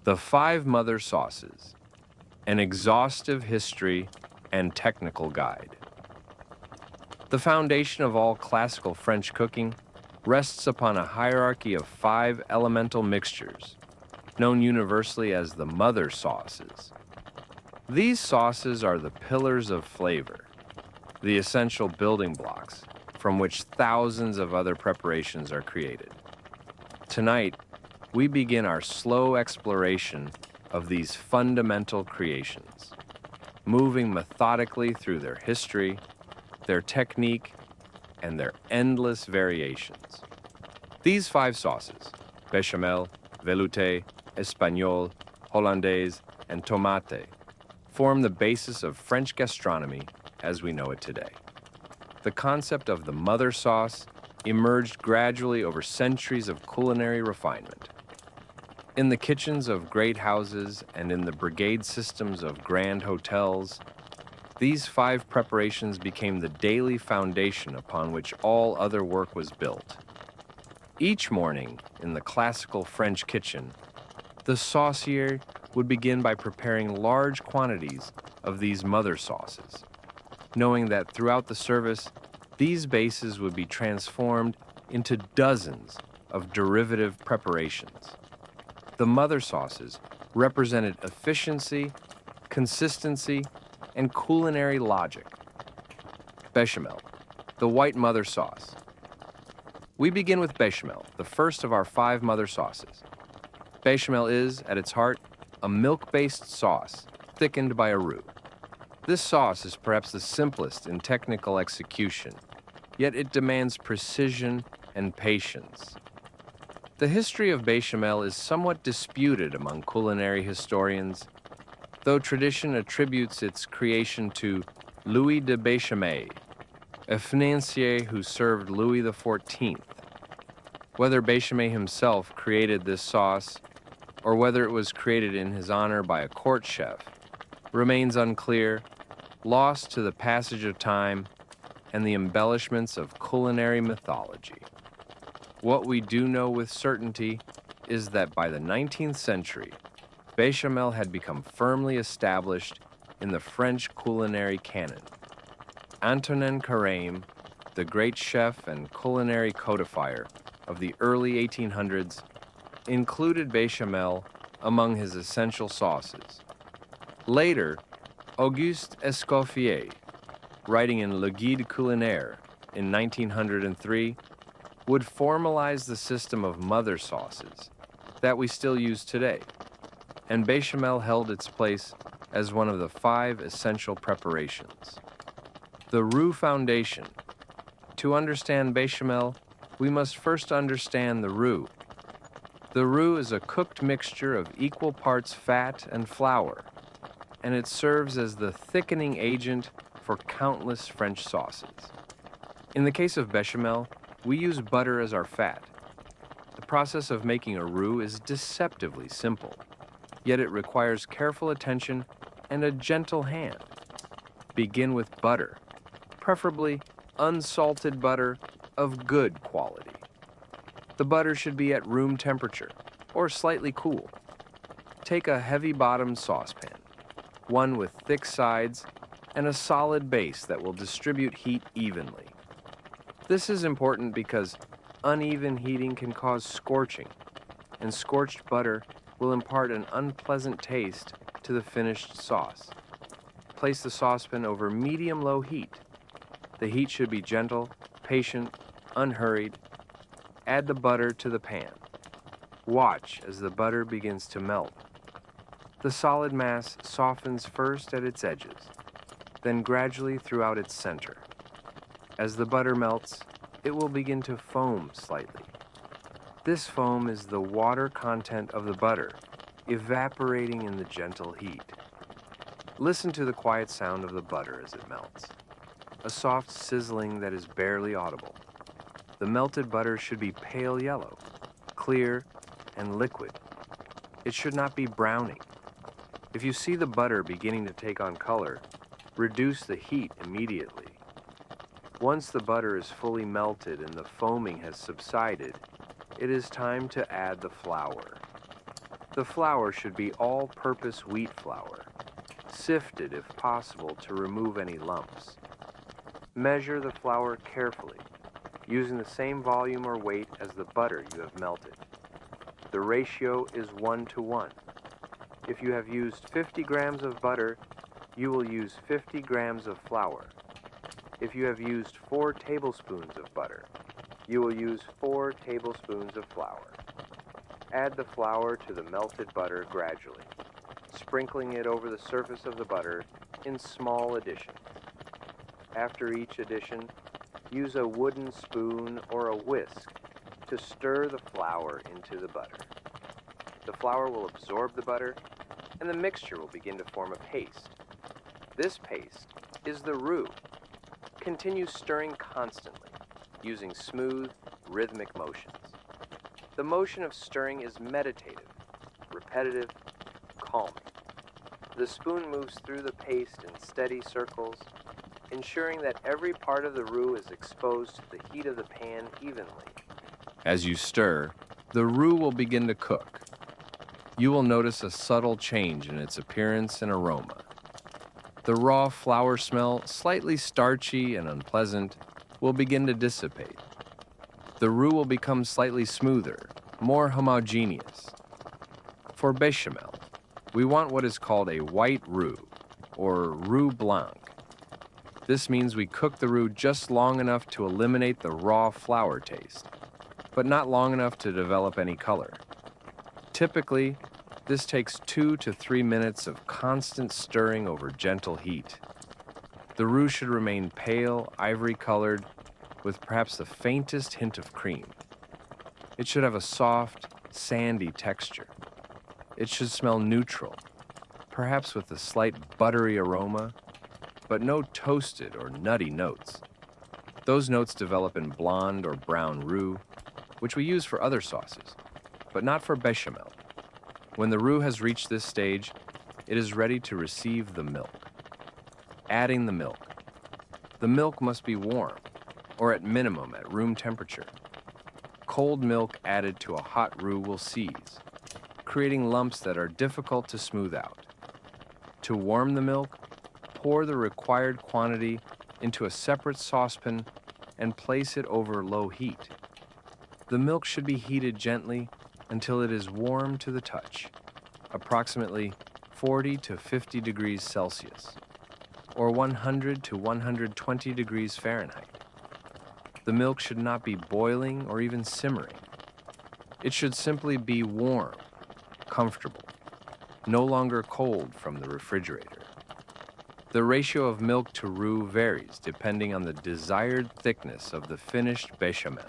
The Five Mother Sauces, an exhaustive history and technical guide. The foundation of all classical French cooking rests upon a hierarchy of 5 elemental mixtures, known universally as the mother sauces. These sauces are the pillars of flavor, the essential building blocks from which thousands of other preparations are created. Tonight, we begin our slow exploration of these fundamental creations, moving methodically through their history, their technique, and their endless variations. These 5 sauces, bechamel, velouté, espagnole, hollandaise, and tomate, form the basis of French gastronomy as we know it today. The concept of the mother sauce emerged gradually over centuries of culinary refinement. In the kitchens of great houses and in the brigade systems of grand hotels, these 5 preparations became the daily foundation upon which all other work was built. Each morning in the classical French kitchen, the saucier would begin by preparing large quantities of these mother sauces, knowing that throughout the service, these bases would be transformed into dozens of derivative preparations. The mother sauces represented efficiency, consistency, and culinary logic. Bechamel, the white mother sauce. We begin with bechamel, the first of our 5 mother sauces. Bechamel is, at its heart, a milk-based sauce thickened by a roux. This sauce is perhaps the simplest in technical execution, yet it demands precision and patience. The history of bechamel is somewhat disputed among culinary historians, though tradition attributes its creation to Louis de Bechamel, a financier who served Louis XIV. Whether Bechamel himself created this sauce, or whether it was created in his honor by a court chef, remains unclear, lost to the passage of time and the embellishments of culinary mythology. What we do know with certainty is that by the 19th century, bechamel had become firmly established in the French culinary canon. Antonin Carême, the great chef and culinary codifier of the early 1800s, included bechamel among his essential sauces. Later, Auguste Escoffier, writing in Le Guide culinaire in 1903, would formalize the system of mother sauces that we still use today, and bechamel held its place as one of the 5 essential preparations. The roux foundation. To understand bechamel, we must first understand the roux. The roux is a cooked mixture of equal parts fat and flour, and it serves as the thickening agent for countless French sauces. In the case of bechamel, we use butter as our fat. The process of making a roux is deceptively simple, yet it requires careful attention and a gentle hand. Begin with butter, preferably unsalted butter of good quality. The butter should be at room temperature or slightly cool. Take a heavy-bottomed saucepan, one with thick sides and a solid base that will distribute heat evenly. This is important because uneven heating can cause scorching, and scorched butter will impart an unpleasant taste to the finished sauce. Place the saucepan over medium-low heat. The heat should be gentle, patient, unhurried. Add the butter to the pan. Watch as the butter begins to melt. The solid mass softens first at its edges, then gradually throughout its center. As the butter melts, it will begin to foam slightly. This foam is the water content of the butter, evaporating in the gentle heat. Listen to the quiet sound of the butter as it melts, a soft sizzling that is barely audible. The melted butter should be pale yellow, clear, and liquid. It should not be browning. If you see the butter beginning to take on color, reduce the heat immediately. Once the butter is fully melted and the foaming has subsided, it is time to add the flour. The flour should be all-purpose wheat flour, sifted if possible to remove any lumps. Measure the flour carefully, using the same volume or weight as the butter you have melted. The ratio is 1:1. If you have used 50 grams of butter, you will use 50 grams of flour. If you have used 4 tablespoons of butter, you will use 4 tablespoons of flour. Add the flour to the melted butter gradually, sprinkling it over the surface of the butter in small additions. After each addition, use a wooden spoon or a whisk to stir the flour into the butter. The flour will absorb the butter, and the mixture will begin to form a paste. This paste is the roux. Continue stirring constantly, using smooth, rhythmic motions. The motion of stirring is meditative, repetitive, calming. The spoon moves through the paste in steady circles, ensuring that every part of the roux is exposed to the heat of the pan evenly. As you stir, the roux will begin to cook. You will notice a subtle change in its appearance and aroma. The raw flour smell, slightly starchy and unpleasant, will begin to dissipate. The roux will become slightly smoother, more homogeneous. For bechamel, we want what is called a white roux, or roux blanc. This means we cook the roux just long enough to eliminate the raw flour taste, but not long enough to develop any color. Typically, this takes 2 to 3 minutes of constant stirring over gentle heat. The roux should remain pale, ivory-colored, with perhaps the faintest hint of cream. It should have a soft, sandy texture. It should smell neutral, perhaps with a slight buttery aroma, but no toasted or nutty notes. Those notes develop in blonde or brown roux, which we use for other sauces, but not for bechamel. When the roux has reached this stage, it is ready to receive the milk. Adding the milk. The milk must be warm, or at minimum at room temperature. Cold milk added to a hot roux will seize, creating lumps that are difficult to smooth out. To warm the milk, pour the required quantity into a separate saucepan and place it over low heat. The milk should be heated gently until it is warm to the touch, approximately 40 to 50 degrees Celsius, or 100 to 120 degrees Fahrenheit. The milk should not be boiling or even simmering. It should simply be warm, comfortable, no longer cold from the refrigerator. The ratio of milk to roux varies depending on the desired thickness of the finished bechamel.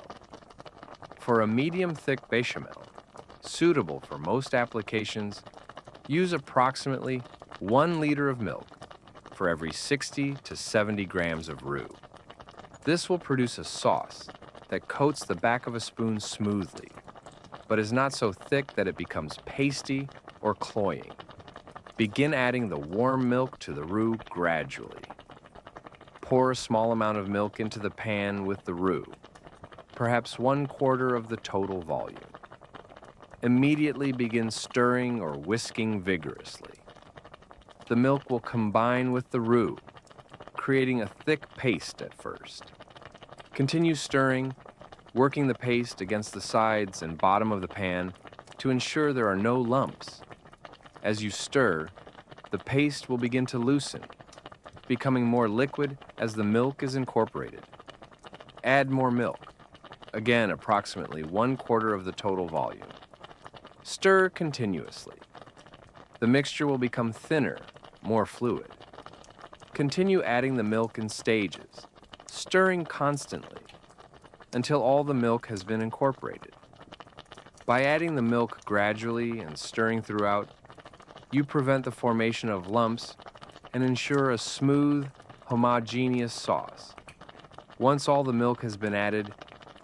For a medium-thick bechamel, suitable for most applications, use approximately 1 liter of milk for every 60 to 70 grams of roux. This will produce a sauce that coats the back of a spoon smoothly, but is not so thick that it becomes pasty or cloying. Begin adding the warm milk to the roux gradually. Pour a small amount of milk into the pan with the roux, perhaps 1/4 of the total volume. Immediately begin stirring or whisking vigorously. The milk will combine with the roux, creating a thick paste at first. Continue stirring, working the paste against the sides and bottom of the pan to ensure there are no lumps. As you stir, the paste will begin to loosen, becoming more liquid as the milk is incorporated. Add more milk, again approximately 1/4 of the total volume. Stir continuously. The mixture will become thinner, more fluid. Continue adding the milk in stages, stirring constantly until all the milk has been incorporated. By adding the milk gradually and stirring throughout, you prevent the formation of lumps and ensure a smooth, homogeneous sauce. Once all the milk has been added,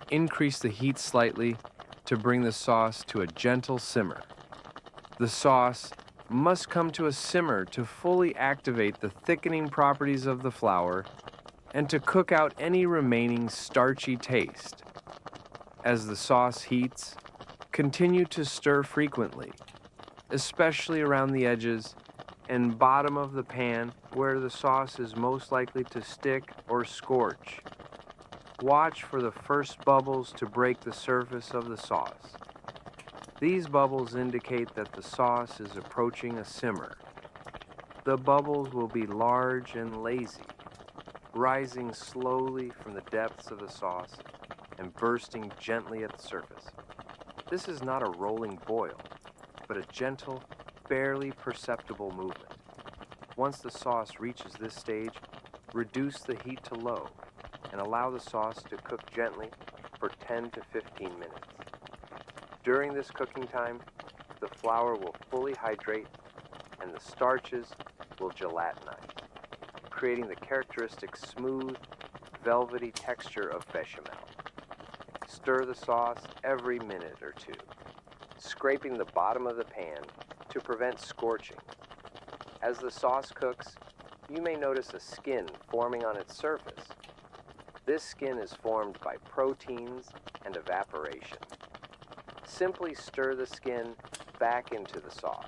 increase the heat slightly to bring the sauce to a gentle simmer. The sauce must come to a simmer to fully activate the thickening properties of the flour and to cook out any remaining starchy taste. As the sauce heats, continue to stir frequently, especially around the edges and bottom of the pan where the sauce is most likely to stick or scorch. Watch for the first bubbles to break the surface of the sauce. These bubbles indicate that the sauce is approaching a simmer. The bubbles will be large and lazy, rising slowly from the depths of the sauce and bursting gently at the surface. This is not a rolling boil, but a gentle, barely perceptible movement. Once the sauce reaches this stage, reduce the heat to low and allow the sauce to cook gently for 10 to 15 minutes. During this cooking time, the flour will fully hydrate and the starches will gelatinize, creating the characteristic smooth, velvety texture of bechamel. Stir the sauce every minute or two, scraping the bottom of the pan to prevent scorching. As the sauce cooks, you may notice a skin forming on its surface. This skin is formed by proteins and evaporation. Simply stir the skin back into the sauce.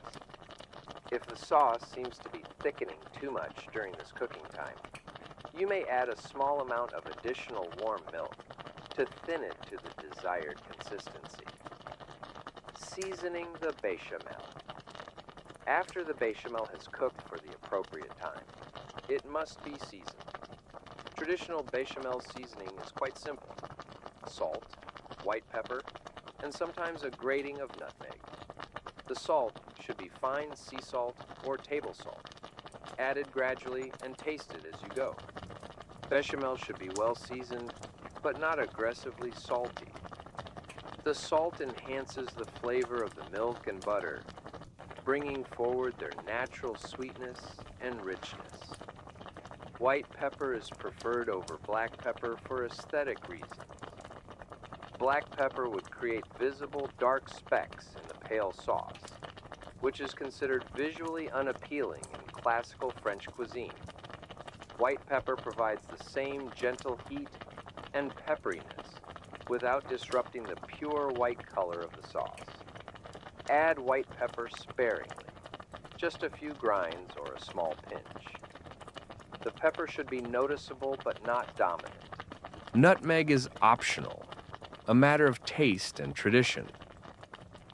If the sauce seems to be thickening too much during this cooking time, you may add a small amount of additional warm milk to thin it to the desired consistency. Seasoning the bechamel. After the bechamel has cooked for the appropriate time, it must be seasoned. Traditional bechamel seasoning is quite simple: salt, white pepper, and sometimes a grating of nutmeg. The salt should be fine sea salt or table salt, added gradually and tasted as you go. Bechamel should be well seasoned, but not aggressively salty. The salt enhances the flavor of the milk and butter, bringing forward their natural sweetness and richness. White pepper is preferred over black pepper for aesthetic reasons. Black pepper would create visible dark specks in the pale sauce, which is considered visually unappealing in classical French cuisine. White pepper provides the same gentle heat and pepperiness without disrupting the pure white color of the sauce. Add white pepper sparingly, just a few grinds or a small pinch. The pepper should be noticeable but not dominant. Nutmeg is optional, a matter of taste and tradition.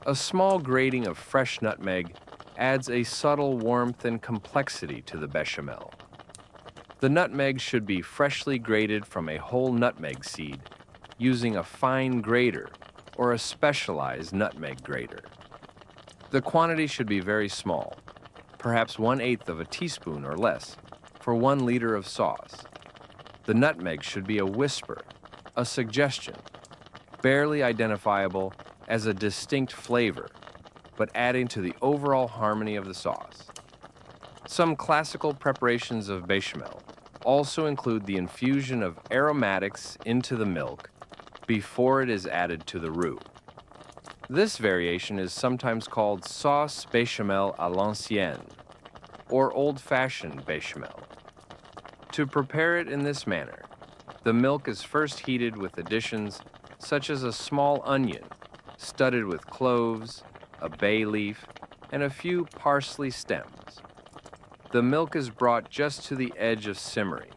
A small grating of fresh nutmeg adds a subtle warmth and complexity to the bechamel. The nutmeg should be freshly grated from a whole nutmeg seed using a fine grater or a specialized nutmeg grater. The quantity should be very small, perhaps 1/8 of a teaspoon or less, for 1 liter of sauce. The nutmeg should be a whisper, a suggestion, barely identifiable as a distinct flavor, but adding to the overall harmony of the sauce. Some classical preparations of bechamel also include the infusion of aromatics into the milk before it is added to the roux. This variation is sometimes called sauce bechamel à l'ancienne, or old-fashioned bechamel. To prepare it in this manner, the milk is first heated with additions such as a small onion, studded with cloves, a bay leaf, and a few parsley stems. The milk is brought just to the edge of simmering,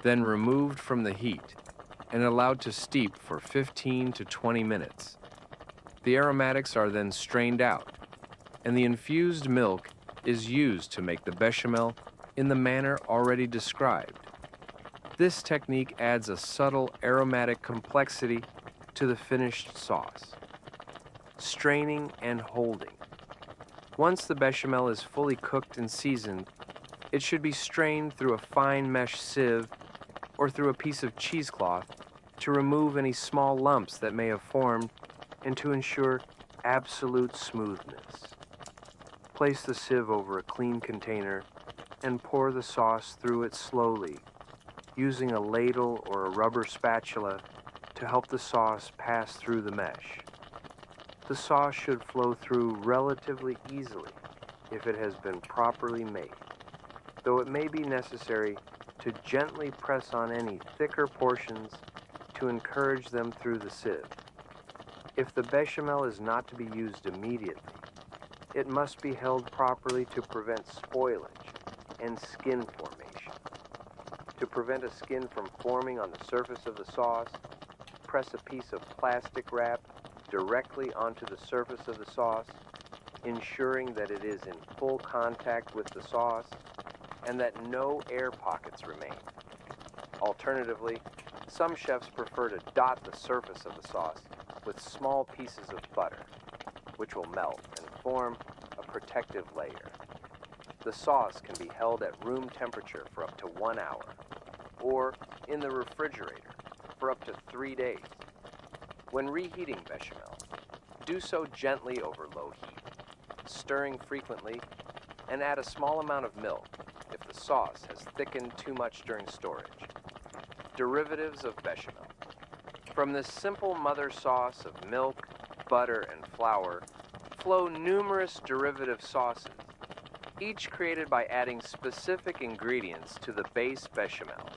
then removed from the heat and allowed to steep for 15 to 20 minutes. The aromatics are then strained out, and the infused milk is used to make the bechamel in the manner already described. This technique adds a subtle aromatic complexity to the finished sauce. Straining and holding. Once the bechamel is fully cooked and seasoned, it should be strained through a fine mesh sieve or through a piece of cheesecloth to remove any small lumps that may have formed and to ensure absolute smoothness. Place the sieve over a clean container and pour the sauce through it slowly, using a ladle or a rubber spatula to help the sauce pass through the mesh. The sauce should flow through relatively easily if it has been properly made, though it may be necessary to gently press on any thicker portions to encourage them through the sieve. If the bechamel is not to be used immediately, It must be held properly to prevent spoilage and skin formation. To prevent a skin from forming on the surface of the sauce, press a piece of plastic wrap directly onto the surface of the sauce, ensuring that it is in full contact with the sauce and that no air pockets remain. Alternatively, some chefs prefer to dot the surface of the sauce with small pieces of butter, which will melt and form a protective layer. The sauce can be held at room temperature for up to 1 hour, or in the refrigerator for up to 3 days. When reheating bechamel, do so gently over low heat, stirring frequently, and add a small amount of milk if the sauce has thickened too much during storage. Derivatives of bechamel. From this simple mother sauce of milk, butter, and flour flow numerous derivative sauces, each created by adding specific ingredients to the base bechamel.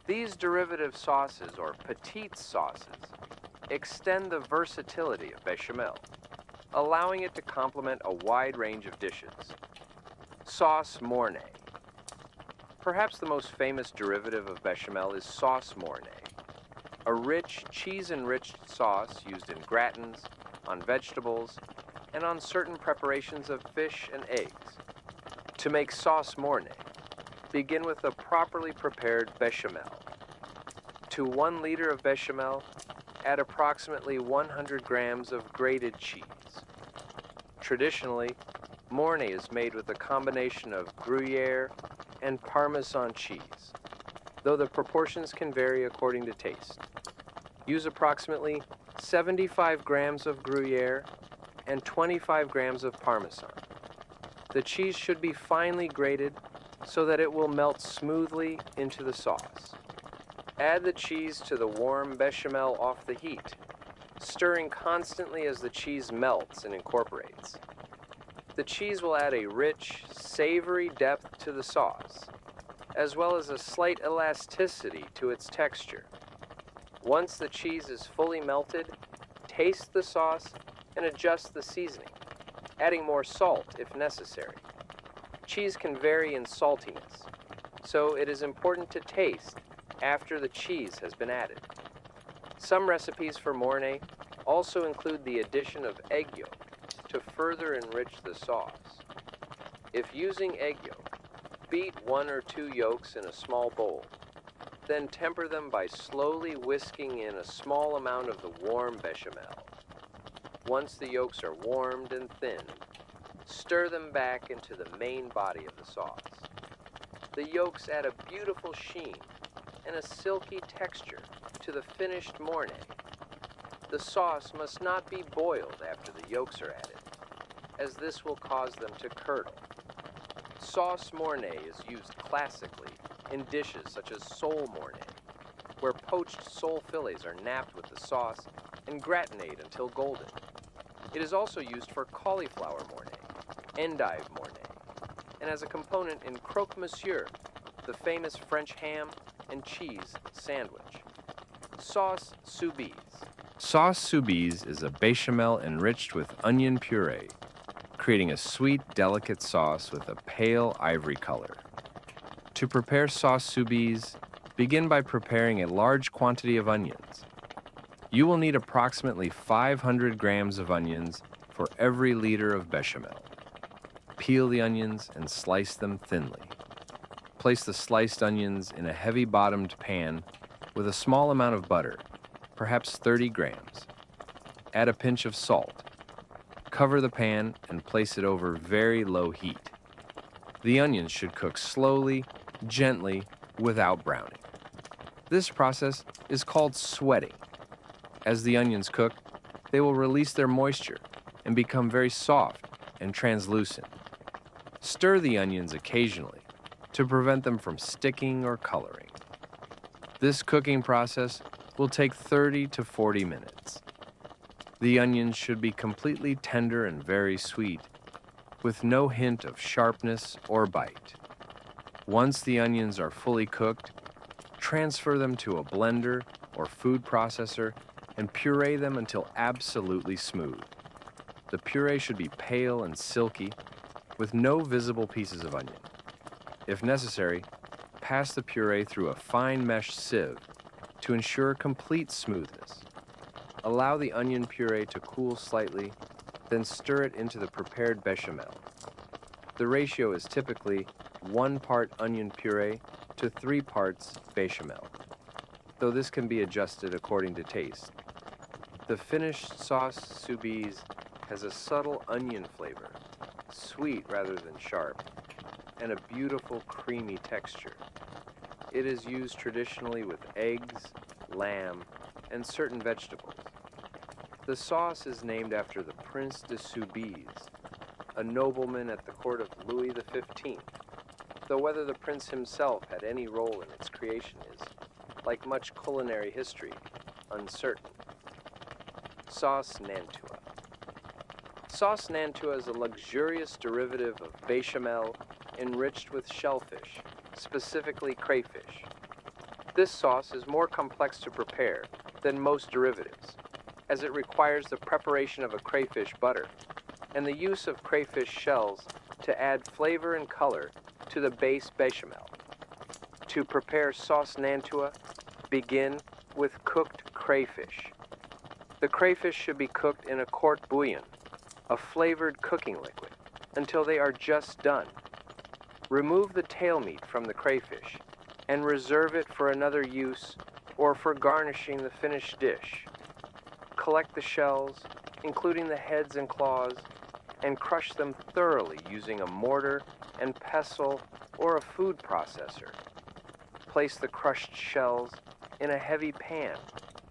These derivative sauces, or petite sauces, extend the versatility of bechamel, allowing it to complement a wide range of dishes. Sauce Mornay. Perhaps the most famous derivative of bechamel is sauce Mornay, a rich, cheese-enriched sauce used in gratins, on vegetables, and on certain preparations of fish and eggs. To make sauce Mornay, begin with a properly prepared bechamel. To 1 liter of bechamel, add approximately 100 grams of grated cheese. Traditionally, Mornay is made with a combination of Gruyere and Parmesan cheese, though the proportions can vary according to taste. Use approximately 75 grams of Gruyere and 25 grams of Parmesan. The cheese should be finely grated so that it will melt smoothly into the sauce. Add the cheese to the warm bechamel off the heat, stirring constantly as the cheese melts and incorporates. The cheese will add a rich, savory depth to the sauce, as well as a slight elasticity to its texture. Once the cheese is fully melted, taste the sauce and adjust the seasoning, adding more salt if necessary. Cheese can vary in saltiness, so it is important to taste after the cheese has been added. Some recipes for Mornay also include the addition of egg yolk to further enrich the sauce. If using egg yolk, beat 1 or 2 yolks in a small bowl. Then temper them by slowly whisking in a small amount of the warm bechamel. Once the yolks are warmed and thinned, stir them back into the main body of the sauce. The yolks add a beautiful sheen and a silky texture to the finished Mornay. The sauce must not be boiled after the yolks are added, as this will cause them to curdle. Sauce Mornay is used classically in dishes such as sole Mornay, where poached sole fillets are napped with the sauce and gratinate until golden. It is also used for cauliflower Mornay, endive Mornay, and as a component in croque monsieur, the famous French ham and cheese sandwich. Sauce Soubise. Sauce Soubise is a bechamel enriched with onion puree, creating a sweet, delicate sauce with a pale ivory color. To prepare sauce Soubise, begin by preparing a large quantity of onions. You will need approximately 500 grams of onions for every liter of bechamel. Peel the onions and slice them thinly. Place the sliced onions in a heavy-bottomed pan with a small amount of butter, perhaps 30 grams. Add a pinch of salt. Cover the pan and place it over very low heat. The onions should cook slowly, gently, without browning. This process is called sweating. As the onions cook, they will release their moisture and become very soft and translucent. Stir the onions occasionally to prevent them from sticking or coloring. This cooking process will take 30 to 40 minutes. The onions should be completely tender and very sweet, with no hint of sharpness or bite. Once the onions are fully cooked, transfer them to a blender or food processor and puree them until absolutely smooth. The puree should be pale and silky, with no visible pieces of onion. If necessary, pass the puree through a fine mesh sieve to ensure complete smoothness. Allow the onion puree to cool slightly, then stir it into the prepared bechamel. The ratio is typically 1 part onion puree to 3 parts bechamel, though this can be adjusted according to taste. The finished sauce soubise has a subtle onion flavor, sweet rather than sharp, and a beautiful creamy texture. It is used traditionally with eggs, lamb, and certain vegetables. The sauce is named after the Prince de Soubise, a nobleman at the court of Louis XV, though whether the prince himself had any role in its creation is, like much culinary history, uncertain. Sauce Nantua. Sauce Nantua is a luxurious derivative of bechamel enriched with shellfish, specifically crayfish. This sauce is more complex to prepare than most derivatives, as it requires the preparation of a crayfish butter and the use of crayfish shells to add flavor and color to the base bechamel. To prepare sauce Nantua, begin with cooked crayfish. The crayfish should be cooked in a court bouillon, a flavored cooking liquid, until they are just done. Remove the tail meat from the crayfish and reserve it for another use or for garnishing the finished dish. Collect the shells, including the heads and claws, and crush them thoroughly using a mortar and pestle or a food processor. Place the crushed shells in a heavy pan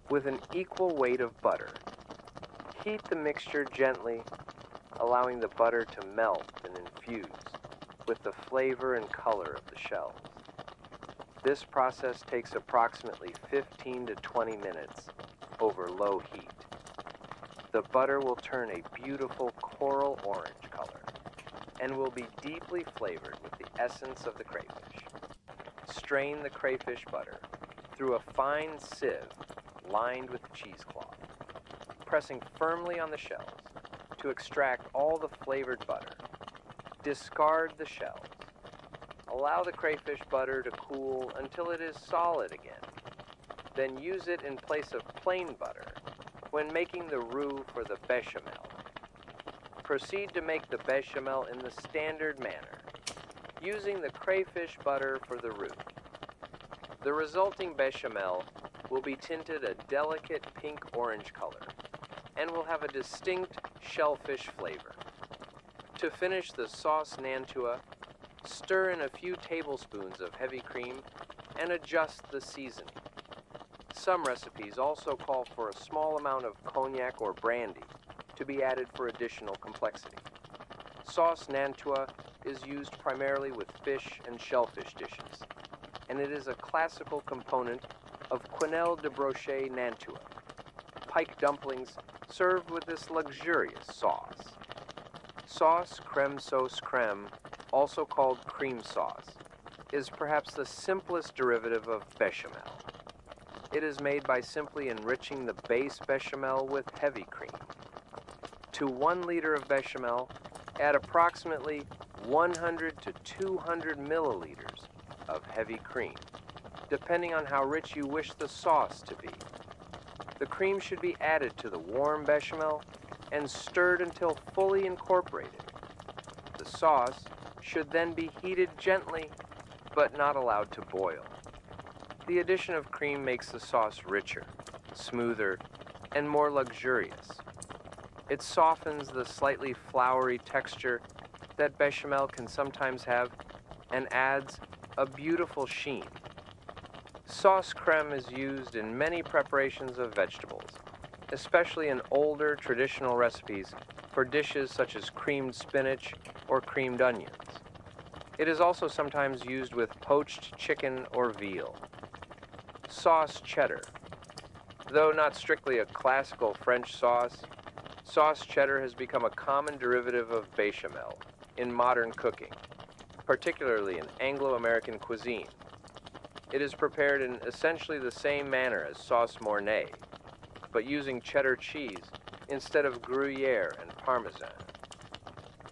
with an equal weight of butter. Heat the mixture gently, allowing the butter to melt and infuse with the flavor and color of the shells. This process takes approximately 15 to 20 minutes over low heat. The butter will turn a beautiful coral orange color and will be deeply flavored with the essence of the crayfish. Strain the crayfish butter through a fine sieve lined with cheesecloth, pressing firmly on the shells to extract all the flavored butter. Discard the shells. Allow the crayfish butter to cool until it is solid again. Then use it in place of plain butter when making the roux for the bechamel. Proceed to make the bechamel in the standard manner, using the crayfish butter for the roux. The resulting bechamel will be tinted a delicate pink-orange color and will have a distinct shellfish flavor. To finish the sauce Nantua, stir in a few tablespoons of heavy cream and adjust the seasoning. Some recipes also call for a small amount of cognac or brandy to be added for additional complexity. Sauce Nantua is used primarily with fish and shellfish dishes, and it is a classical component of quenelle de brochet Nantua, pike dumplings served with this luxurious sauce. Sauce crème sauce crème, also called cream sauce, is perhaps the simplest derivative of bechamel. It is made by simply enriching the base bechamel with heavy cream. To 1 liter of bechamel, add approximately 100 to 200 milliliters of heavy cream, depending on how rich you wish the sauce to be. The cream should be added to the warm bechamel and stirred until fully incorporated. The sauce should then be heated gently, but not allowed to boil. The addition of cream makes the sauce richer, smoother, and more luxurious. It softens the slightly floury texture that bechamel can sometimes have and adds a beautiful sheen. Sauce crème is used in many preparations of vegetables, especially in older traditional recipes for dishes such as creamed spinach or creamed onions. It is also sometimes used with poached chicken or veal. Sauce cheddar. Though not strictly a classical French sauce, sauce cheddar has become a common derivative of bechamel in modern cooking, particularly in Anglo-American cuisine. It is prepared in essentially the same manner as sauce Mornay. but using cheddar cheese instead of Gruyere and Parmesan.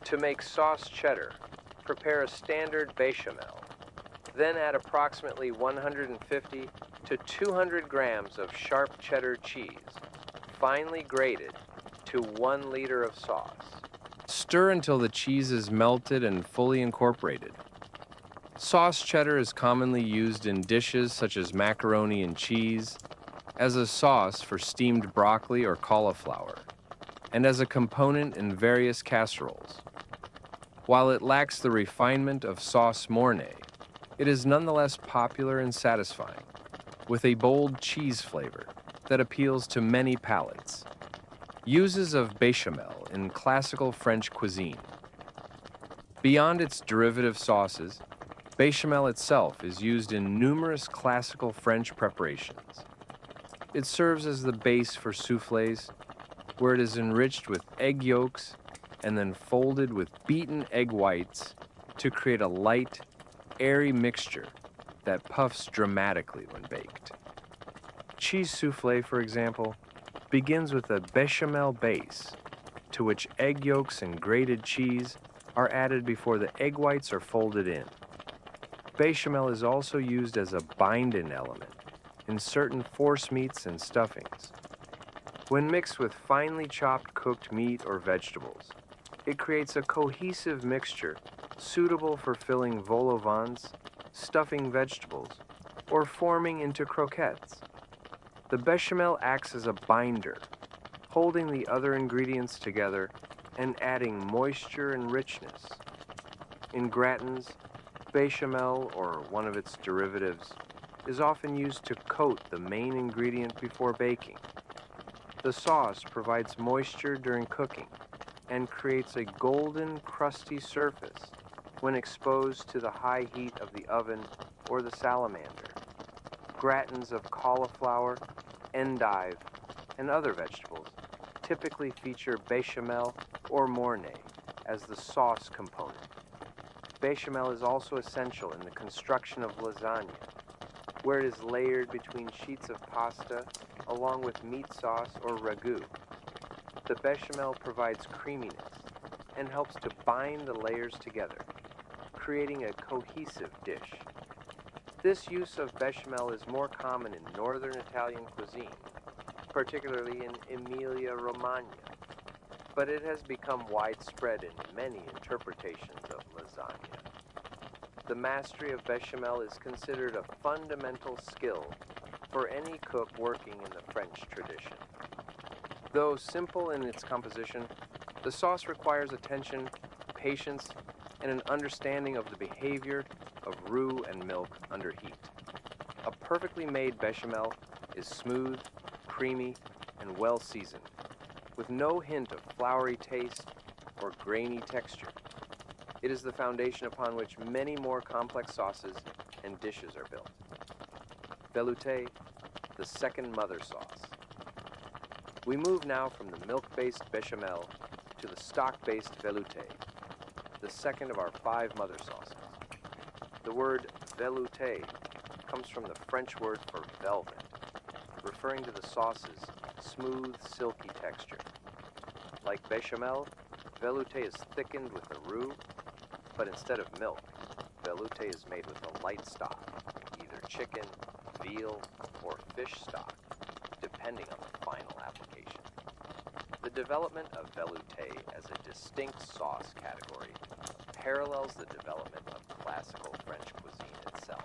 To make sauce cheddar, prepare a standard bechamel. Then add approximately 150 to 200 grams of sharp cheddar cheese, finely grated, to 1 liter of sauce. Stir until the cheese is melted and fully incorporated. Sauce cheddar is commonly used in dishes such as macaroni and cheese, as a sauce for steamed broccoli or cauliflower, and as a component in various casseroles. While it lacks the refinement of sauce mornay, it is nonetheless popular and satisfying, with a bold cheese flavor that appeals to many palates. Uses of bechamel in classical French cuisine. Beyond its derivative sauces, bechamel itself is used in numerous classical French preparations. It serves as the base for soufflés, where it is enriched with egg yolks and then folded with beaten egg whites to create a light, airy mixture that puffs dramatically when baked. Cheese soufflé, for example, begins with a bechamel base, to which egg yolks and grated cheese are added before the egg whites are folded in. Bechamel is also used as a bind-in element in certain force meats and stuffings. When mixed with finely chopped cooked meat or vegetables, it creates a cohesive mixture suitable for filling vol au vents, stuffing vegetables, or forming into croquettes. The bechamel acts as a binder, holding the other ingredients together and adding moisture and richness. In gratins, bechamel, or one of its derivatives, is often used to coat the main ingredient before baking. The sauce provides moisture during cooking and creates a golden, crusty surface when exposed to the high heat of the oven or the salamander. Gratins of cauliflower, endive, and other vegetables typically feature bechamel or mornay as the sauce component. Bechamel is also essential in the construction of lasagna, where it is layered between sheets of pasta along with meat sauce or ragu. The bechamel provides creaminess and helps to bind the layers together, creating a cohesive dish. This use of bechamel is more common in northern Italian cuisine, particularly in Emilia-Romagna, but it has become widespread in many interpretations of lasagna. The mastery of bechamel is considered a fundamental skill for any cook working in the French tradition. Though simple in its composition, the sauce requires attention, patience, and an understanding of the behavior of roux and milk under heat. A perfectly made bechamel is smooth, creamy, and well seasoned, with no hint of floury taste or grainy texture. It is the foundation upon which many more complex sauces and dishes are built. Velouté, the second mother sauce. We move now from the milk-based bechamel to the stock-based velouté, the second of our 5 mother sauces. The word velouté comes from the French word for velvet, referring to the sauce's smooth, silky texture. Like bechamel, velouté is thickened with a roux, but instead of milk, velouté is made with a light stock, either chicken, veal, or fish stock, depending on the final application. The development of velouté as a distinct sauce category parallels the development of classical French cuisine itself.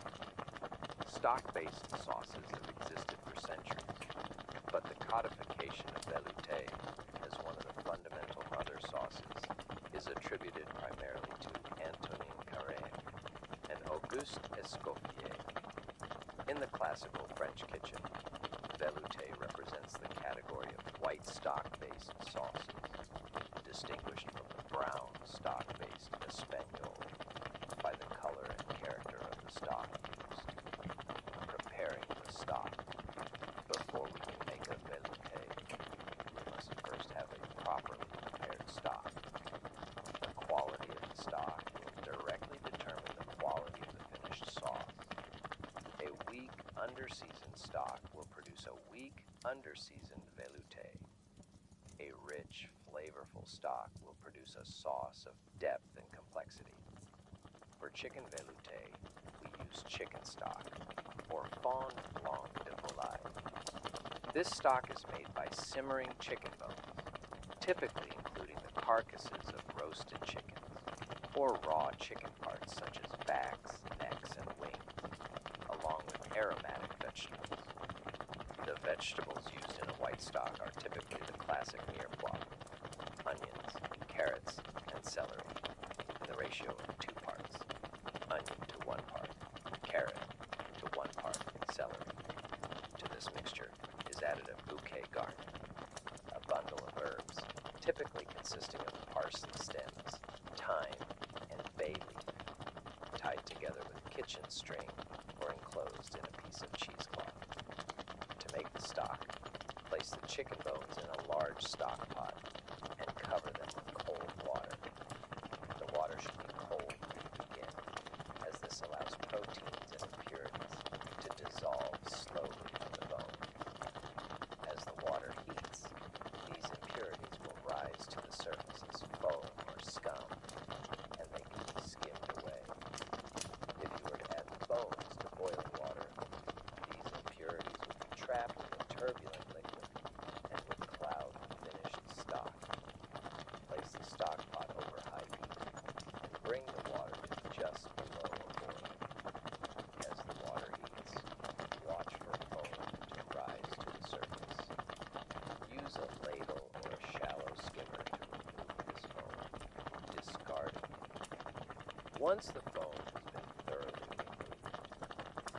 Stock-based sauces have existed for centuries, but the codification of velouté as one of the fundamental mother sauces is attributed primarily to Antonin Carême and Auguste Escoffier. In the classical French kitchen, velouté represents the category of white stock-based sauces, distinguished from the brown stock-based espagnole by the color and character of the stock used. Preparing the stock. Before we can make a velouté, we must first have a properly prepared stock. The quality of the stock will directly determine the quality of the finished sauce. A weak, underseasoned stock will produce a weak, underseasoned velouté. rich, flavorful stock will produce a sauce of depth and complexity. For chicken velouté, we use chicken stock, or fond blanc de volaille. This stock is made by simmering chicken bones, typically including the carcasses of roasted chickens, or raw chicken parts such as backs, necks, and wings, along with aromatic vegetables. The vegetables used in a white stock are typically the classic mirepoix, onions, carrots, and celery, in the ratio of 2 parts, onion to 1 part, carrot to 1 part, celery. To this mixture is added a bouquet garni, a bundle of herbs, typically consisting of parsley stems, thyme, and bay leaf, tied together with kitchen string or enclosed in a piece of cheesecloth. To make the stock, place the chicken bones in a large stock pot and cover them with cold water. The water should be cold when you begin, as this allows proteins and impurities to dissolve slowly from the bone. As the water heats, these impurities will rise to the surface as foam or scum, and they can be skimmed away. If you were to add the bones to boiling water, these impurities would be trapped in a turbulent liquid and would cloud the finished stock. Place the stock pot over high heat and bring the water to just below a boil. As the water heats, watch for foam to rise to the surface. Use a ladle or a shallow skimmer to remove this foam, discarding it. Once the foam has been thoroughly removed,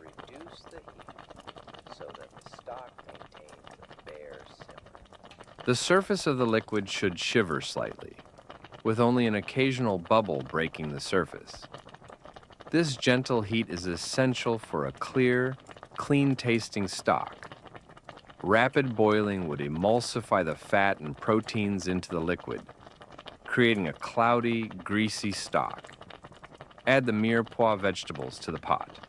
reduce the heat so that the stock maintains a bare simmer. The surface of the liquid should shiver slightly, with only an occasional bubble breaking the surface. This gentle heat is essential for a clear, clean-tasting stock. Rapid boiling would emulsify the fat and proteins into the liquid, creating a cloudy, greasy stock. Add the mirepoix vegetables to the pot.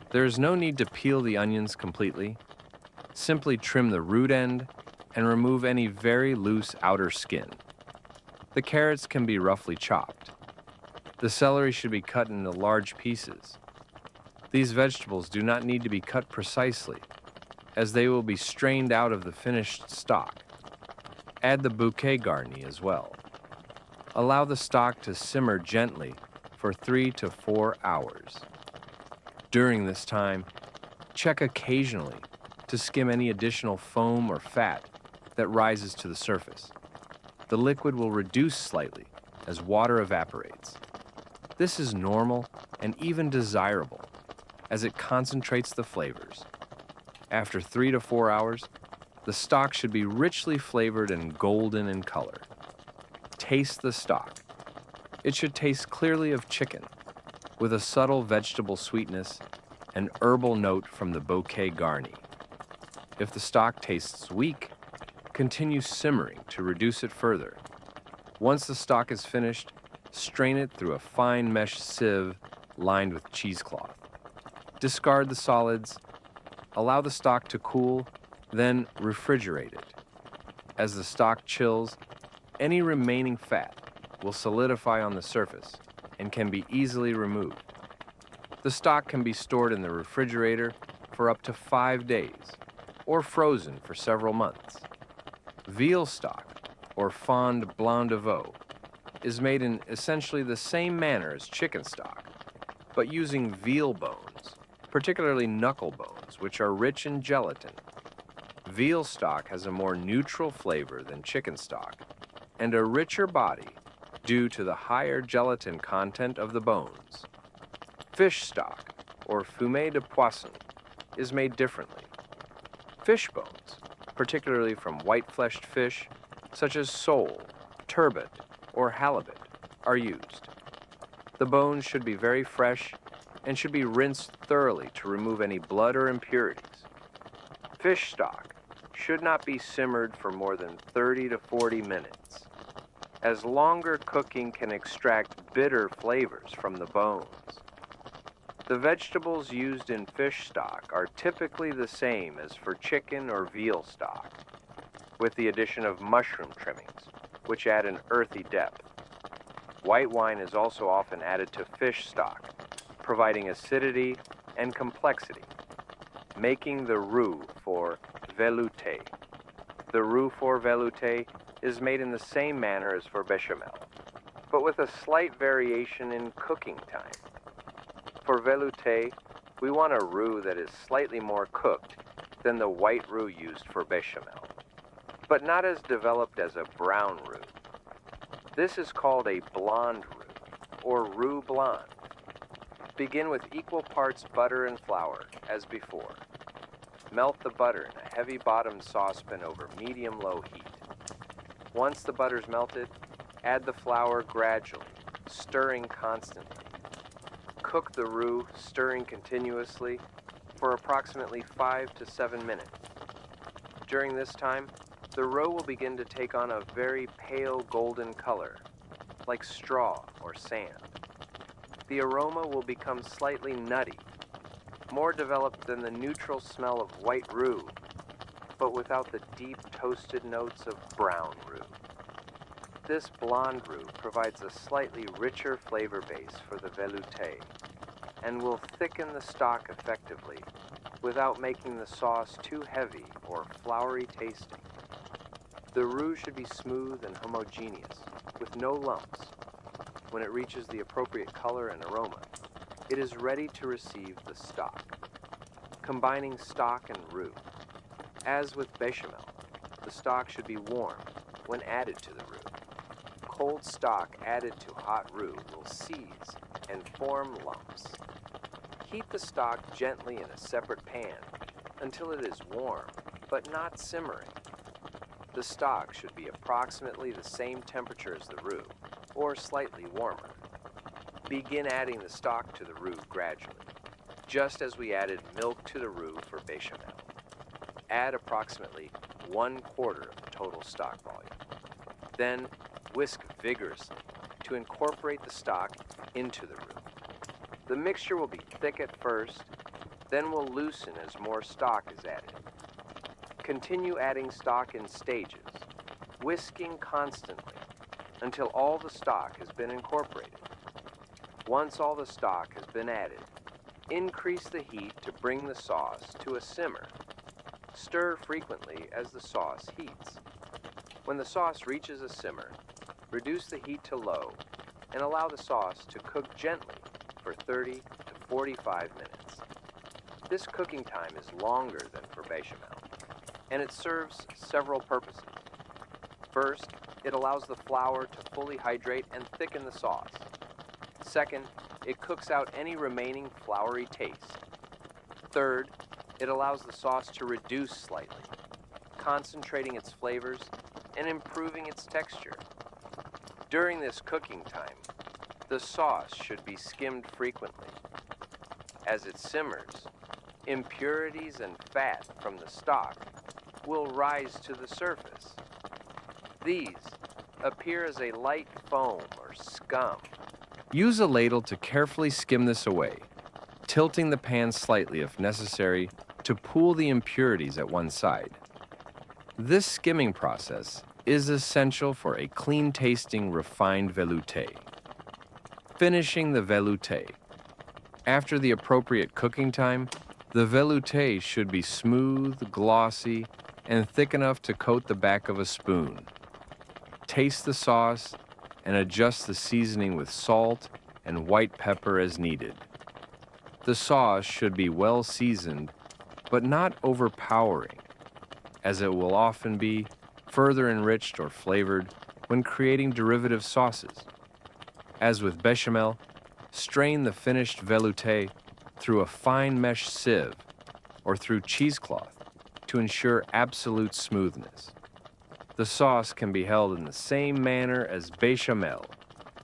There is no need to peel the onions completely. Simply trim the root end and remove any very loose outer skin. The carrots can be roughly chopped. The celery should be cut into large pieces. These vegetables do not need to be cut precisely, as they will be strained out of the finished stock. Add the bouquet garni as well. Allow the stock to simmer gently for 3 to 4 hours. During this time, check occasionally to skim any additional foam or fat that rises to the surface. The liquid will reduce slightly as water evaporates. This is normal and even desirable, as it concentrates the flavors. After 3 to 4 hours, the stock should be richly flavored and golden in color. Taste the stock. It should taste clearly of chicken, with a subtle vegetable sweetness and herbal note from the bouquet garni. If the stock tastes weak, continue simmering to reduce it further. Once the stock is finished, strain it through a fine mesh sieve lined with cheesecloth. Discard the solids, allow the stock to cool, then refrigerate it. As the stock chills, any remaining fat will solidify on the surface and can be easily removed. The stock can be stored in the refrigerator for up to 5 days, or frozen for several months. Veal stock, or fond blanc de veau, is made in essentially the same manner as chicken stock, but using veal bones, particularly knuckle bones, which are rich in gelatin. Veal stock has a more neutral flavor than chicken stock, and a richer body due to the higher gelatin content of the bones. Fish stock, or fumée de poisson, is made differently. Fish bones, particularly from white-fleshed fish, such as sole, turbot, or halibut, are used. The bones should be very fresh and should be rinsed thoroughly to remove any blood or impurities. Fish stock should not be simmered for more than 30 to 40 minutes, as longer cooking can extract bitter flavors from the bones. The vegetables used in fish stock are typically the same as for chicken or veal stock. with the addition of mushroom trimmings, which add an earthy depth. White wine is also often added to fish stock, providing acidity and complexity, making the roux for velouté. The roux for velouté is made in the same manner as for bechamel, but with a slight variation in cooking time. For velouté, we want a roux that is slightly more cooked than the white roux used for bechamel, but not as developed as a brown roux. This is called a blonde roux, or roux blonde. Begin with equal parts butter and flour, as before. Melt the butter in a heavy-bottomed saucepan over medium-low heat. Once the butter's melted, add the flour gradually, stirring constantly. Cook the roux, stirring continuously, for approximately 5 to 7 minutes. During this time, the roux will begin to take on a very pale golden color, like straw or sand. The aroma will become slightly nutty, more developed than the neutral smell of white roux, but without the deep toasted notes of brown roux. This blonde roux provides a slightly richer flavor base for the velouté and will thicken the stock effectively without making the sauce too heavy or floury tasting. The roux should be smooth and homogeneous, with no lumps. When it reaches the appropriate color and aroma, it is ready to receive the stock. Combining stock and roux. As with bechamel, the stock should be warm when added to the roux. Cold stock added to hot roux will seize and form lumps. Heat the stock gently in a separate pan until it is warm, but not simmering. The stock should be approximately the same temperature as the roux, or slightly warmer. Begin adding the stock to the roux gradually, just as we added milk to the roux for bechamel. Add approximately 1/4 of the total stock volume. Then whisk vigorously to incorporate the stock into the roux. The mixture will be thick at first, then will loosen as more stock is added. Continue adding stock in stages, whisking constantly until all the stock has been incorporated. Once all the stock has been added, increase the heat to bring the sauce to a simmer. Stir frequently as the sauce heats. When the sauce reaches a simmer, reduce the heat to low and allow the sauce to cook gently for 30 to 45 minutes. This cooking time is longer than for bechamel, and it serves several purposes. First, it allows the flour to fully hydrate and thicken the sauce. Second, it cooks out any remaining floury taste. Third, it allows the sauce to reduce slightly, concentrating its flavors and improving its texture. During this cooking time, the sauce should be skimmed frequently. As it simmers, impurities and fat from the stock will rise to the surface. These appear as a light foam or scum. Use a ladle to carefully skim this away, tilting the pan slightly if necessary to pool the impurities at one side. This skimming process is essential for a clean-tasting, refined velouté. Finishing the velouté. After the appropriate cooking time, the velouté should be smooth, glossy, and thick enough to coat the back of a spoon. Taste the sauce and adjust the seasoning with salt and white pepper as needed. The sauce should be well seasoned, but not overpowering, as it will often be further enriched or flavored when creating derivative sauces. As with bechamel, strain the finished velouté through a fine mesh sieve or through cheesecloth to ensure absolute smoothness. The sauce can be held in the same manner as bechamel,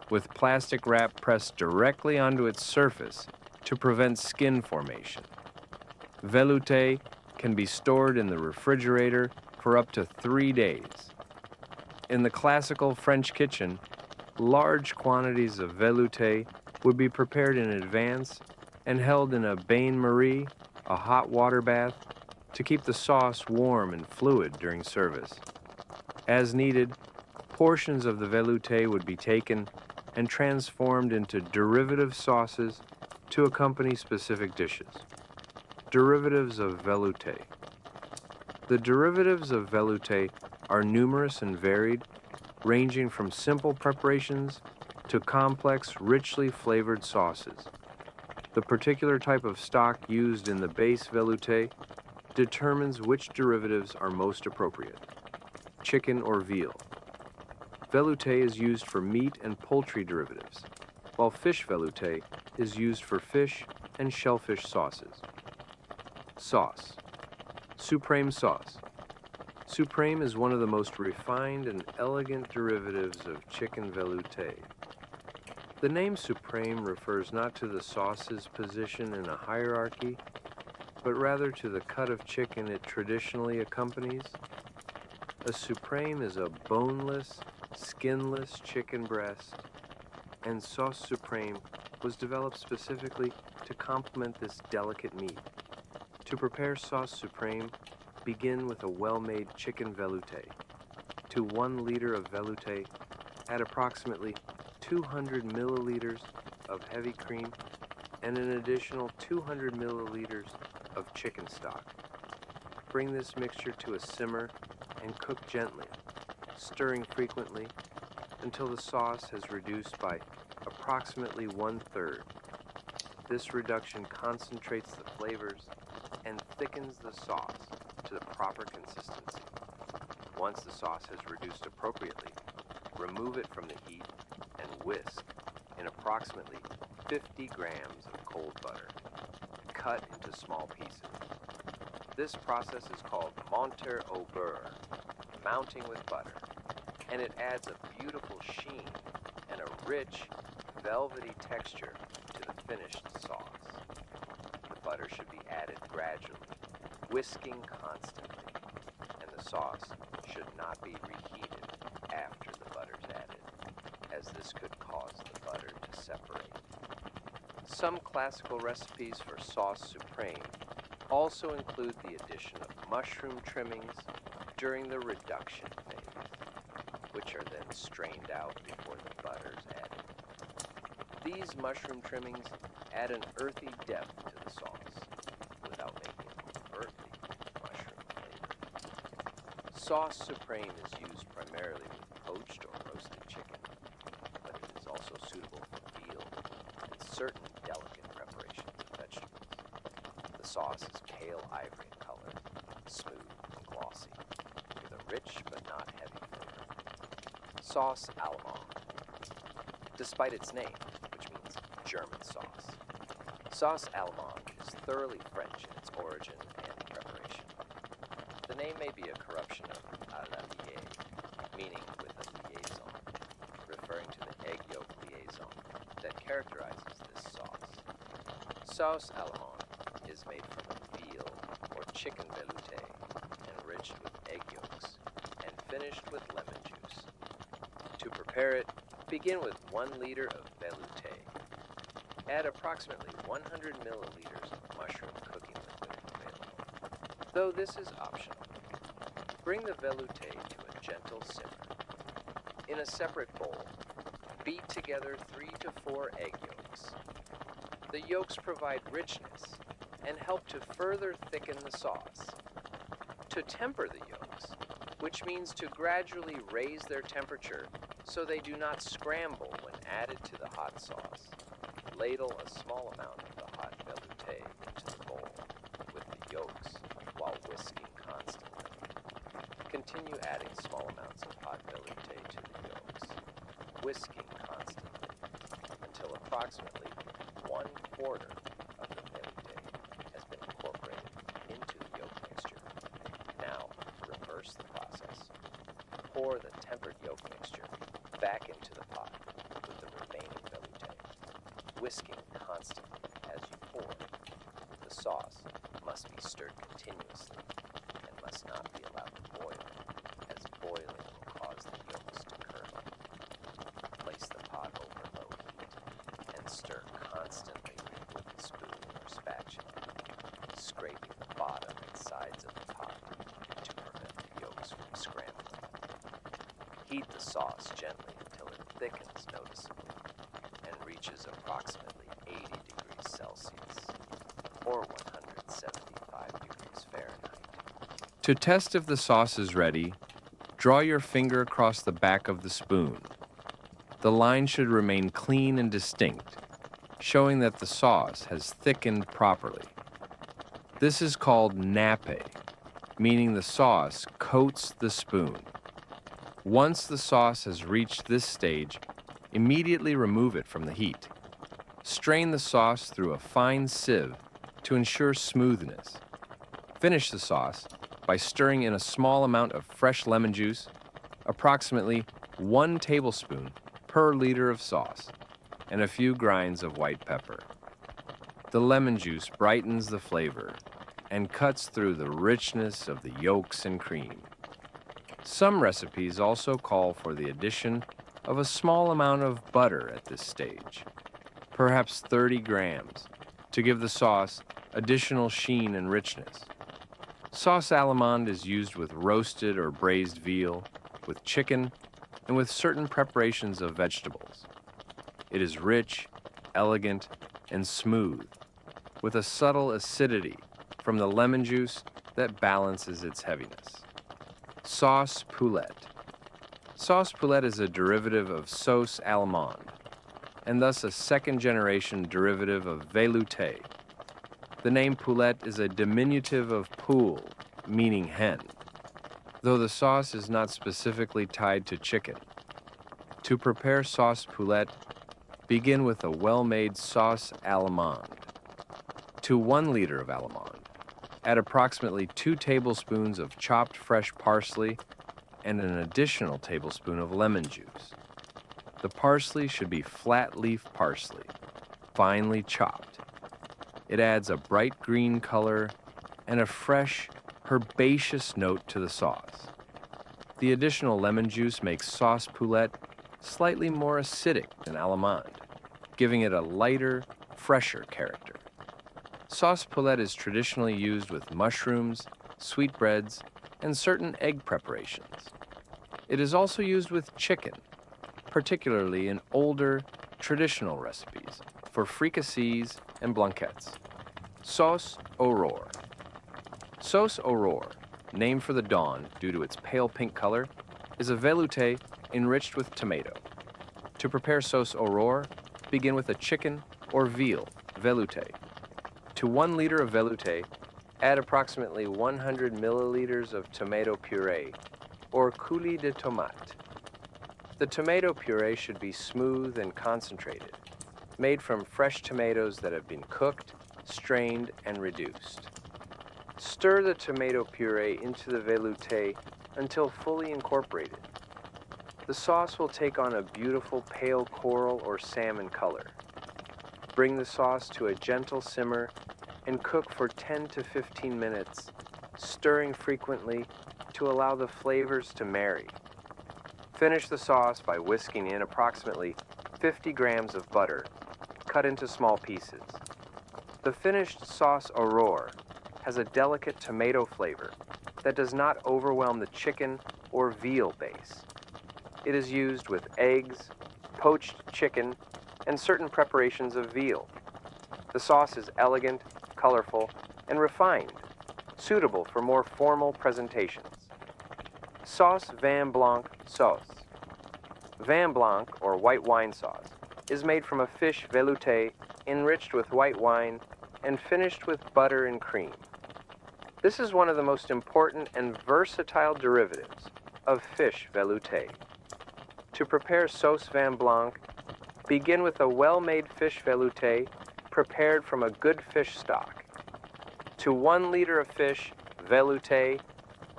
with plastic wrap pressed directly onto its surface to prevent skin formation. Velouté can be stored in the refrigerator for up to 3 days. In the classical French kitchen, large quantities of velouté would be prepared in advance and held in a bain-marie, a hot water bath, to keep the sauce warm and fluid during service. As needed, portions of the velouté would be taken and transformed into derivative sauces to accompany specific dishes. Derivatives of velouté. The derivatives of velouté are numerous and varied, ranging from simple preparations to complex, richly flavored sauces. The particular type of stock used in the base velouté determines which derivatives are most appropriate. Chicken or veal. Velouté is used for meat and poultry derivatives, while fish velouté is used for fish and shellfish sauces. Sauce. Supreme sauce. Supreme is one of the most refined and elegant derivatives of chicken velouté. The name Supreme refers not to the sauce's position in a hierarchy, but rather to the cut of chicken it traditionally accompanies. A Supreme is a boneless, skinless chicken breast, and sauce Supreme was developed specifically to complement this delicate meat. To prepare sauce Supreme, begin with a well-made chicken velouté. To 1 liter of velouté, add approximately 200 milliliters of heavy cream and an additional 200 milliliters of chicken stock. Bring this mixture to a simmer and cook gently, stirring frequently until the sauce has reduced by approximately 1/3. This reduction concentrates the flavors and thickens the sauce to the proper consistency. Once the sauce has reduced appropriately, remove it from the heat and whisk in approximately 50 grams of cold butter, cut into small pieces. This process is called monter au beurre, mounting with butter, and it adds a beautiful sheen and a rich, velvety texture to the finished sauce. The butter should be added gradually, whisking constantly, and the sauce should not be reheated after the butter's added, as this could cause the butter to separate. Some classical recipes for sauce Supreme also include the addition of mushroom trimmings during the reduction phase, which are then strained out before the butter is added. These mushroom trimmings add an earthy depth to the sauce without making it overtly mushroom flavored. Sauce Supreme is used primarily with poached or roasted chicken, but it is also suitable for veal and certain delicate preparations of vegetables. The sauce is pale ivory in color, smooth and glossy, with a rich but not heavy flavor. Sauce Allemande. Despite its name, which means German sauce, sauce Allemande is thoroughly French in its origin and preparation. The name may be a corruption of à la liée, meaning with a liaison, referring to the egg yolk liaison that characterizes this sauce. Sauce Allemande is made from a veal or chicken velouté, enriched with egg yolks, and finished with lemon juice. To prepare it, begin with 1 liter of velouté. Add approximately 100 milliliters of mushroom cooking liquid if available, though this is optional. Bring the velouté to a gentle simmer. In a separate bowl, beat together 3 to 4 egg yolks. The yolks provide richness and help to further thicken the sauce. To temper the yolks, which means to gradually raise their temperature so they do not scramble when added to the hot sauce, ladle a small amount of the hot velouté into the bowl with the yolks while whisking constantly. Continue adding small amounts of hot velouté to the yolks, whisking constantly until approximately 1/4 of the velouté has been incorporated into the yolk mixture. Now, reverse the process. Pour the tempered yolk mixture back into the pot with the remaining velouté, whisking constantly as you pour. The sauce must be stirred continuously and must not be allowed to boil, as boiling will cause the yolks to curdle. Place the pot over low heat and stir constantly with a spoon or spatula, scraping the bottom and sides of the pot to prevent the yolks from scrambling. Heat the sauce gently until it thickens noticeably and reaches approximately 80 degrees Celsius or 175 degrees Fahrenheit. To test if the sauce is ready, draw your finger across the back of the spoon. The line should remain clean and distinct, showing that the sauce has thickened properly. This is called nappe, meaning the sauce coats the spoon. Once the sauce has reached this stage, immediately remove it from the heat. Strain the sauce through a fine sieve to ensure smoothness. Finish the sauce by stirring in a small amount of fresh lemon juice, approximately 1 tablespoon per liter of sauce, and a few grinds of white pepper. The lemon juice brightens the flavor and cuts through the richness of the yolks and cream. Some recipes also call for the addition of a small amount of butter at this stage, perhaps 30 grams, to give the sauce additional sheen and richness. Sauce Allemande is used with roasted or braised veal, with chicken, and with certain preparations of vegetables. It is rich, elegant, and smooth, with a subtle acidity from the lemon juice that balances its heaviness. Sauce Poulette. Sauce Poulette is a derivative of sauce Allemande, and thus a second-generation derivative of velouté. The name Poulette is a diminutive of poule, meaning hen, though the sauce is not specifically tied to chicken. To prepare sauce Poulette, begin with a well-made sauce Allemande. To 1 liter of Allemande, add approximately 2 tablespoons of chopped fresh parsley and an additional tablespoon of lemon juice. The parsley should be flat leaf parsley, finely chopped. It adds a bright green color and a fresh, herbaceous note to the sauce. The additional lemon juice makes sauce Poulette slightly more acidic than Allemande, giving it a lighter, fresher character. Sauce Poulette is traditionally used with mushrooms, sweetbreads, and certain egg preparations. It is also used with chicken, particularly in older, traditional recipes for fricassees and blanquettes. Sauce Aurore. Sauce Aurore, named for the dawn due to its pale pink color, is a velouté enriched with tomato. To prepare sauce Aurore, begin with a chicken or veal velouté. To 1 liter of velouté, add approximately 100 milliliters of tomato puree or coulis de tomate. The tomato puree should be smooth and concentrated, made from fresh tomatoes that have been cooked, strained, and reduced. Stir the tomato puree into the velouté until fully incorporated. The sauce will take on a beautiful pale coral or salmon color. Bring the sauce to a gentle simmer and cook for 10 to 15 minutes, stirring frequently to allow the flavors to marry. Finish the sauce by whisking in approximately 50 grams of butter, cut into small pieces. The finished sauce Aurore has a delicate tomato flavor that does not overwhelm the chicken or veal base. It is used with eggs, poached chicken, and certain preparations of veal. The sauce is elegant, colorful, and refined, suitable for more formal presentations. Sauce Vin Blanc sauce. Vin Blanc, or white wine sauce, is made from a fish velouté enriched with white wine and finished with butter and cream. This is one of the most important and versatile derivatives of fish velouté. To prepare sauce Vin Blanc, begin with a well-made fish velouté prepared from a good fish stock. To 1 liter of fish velouté,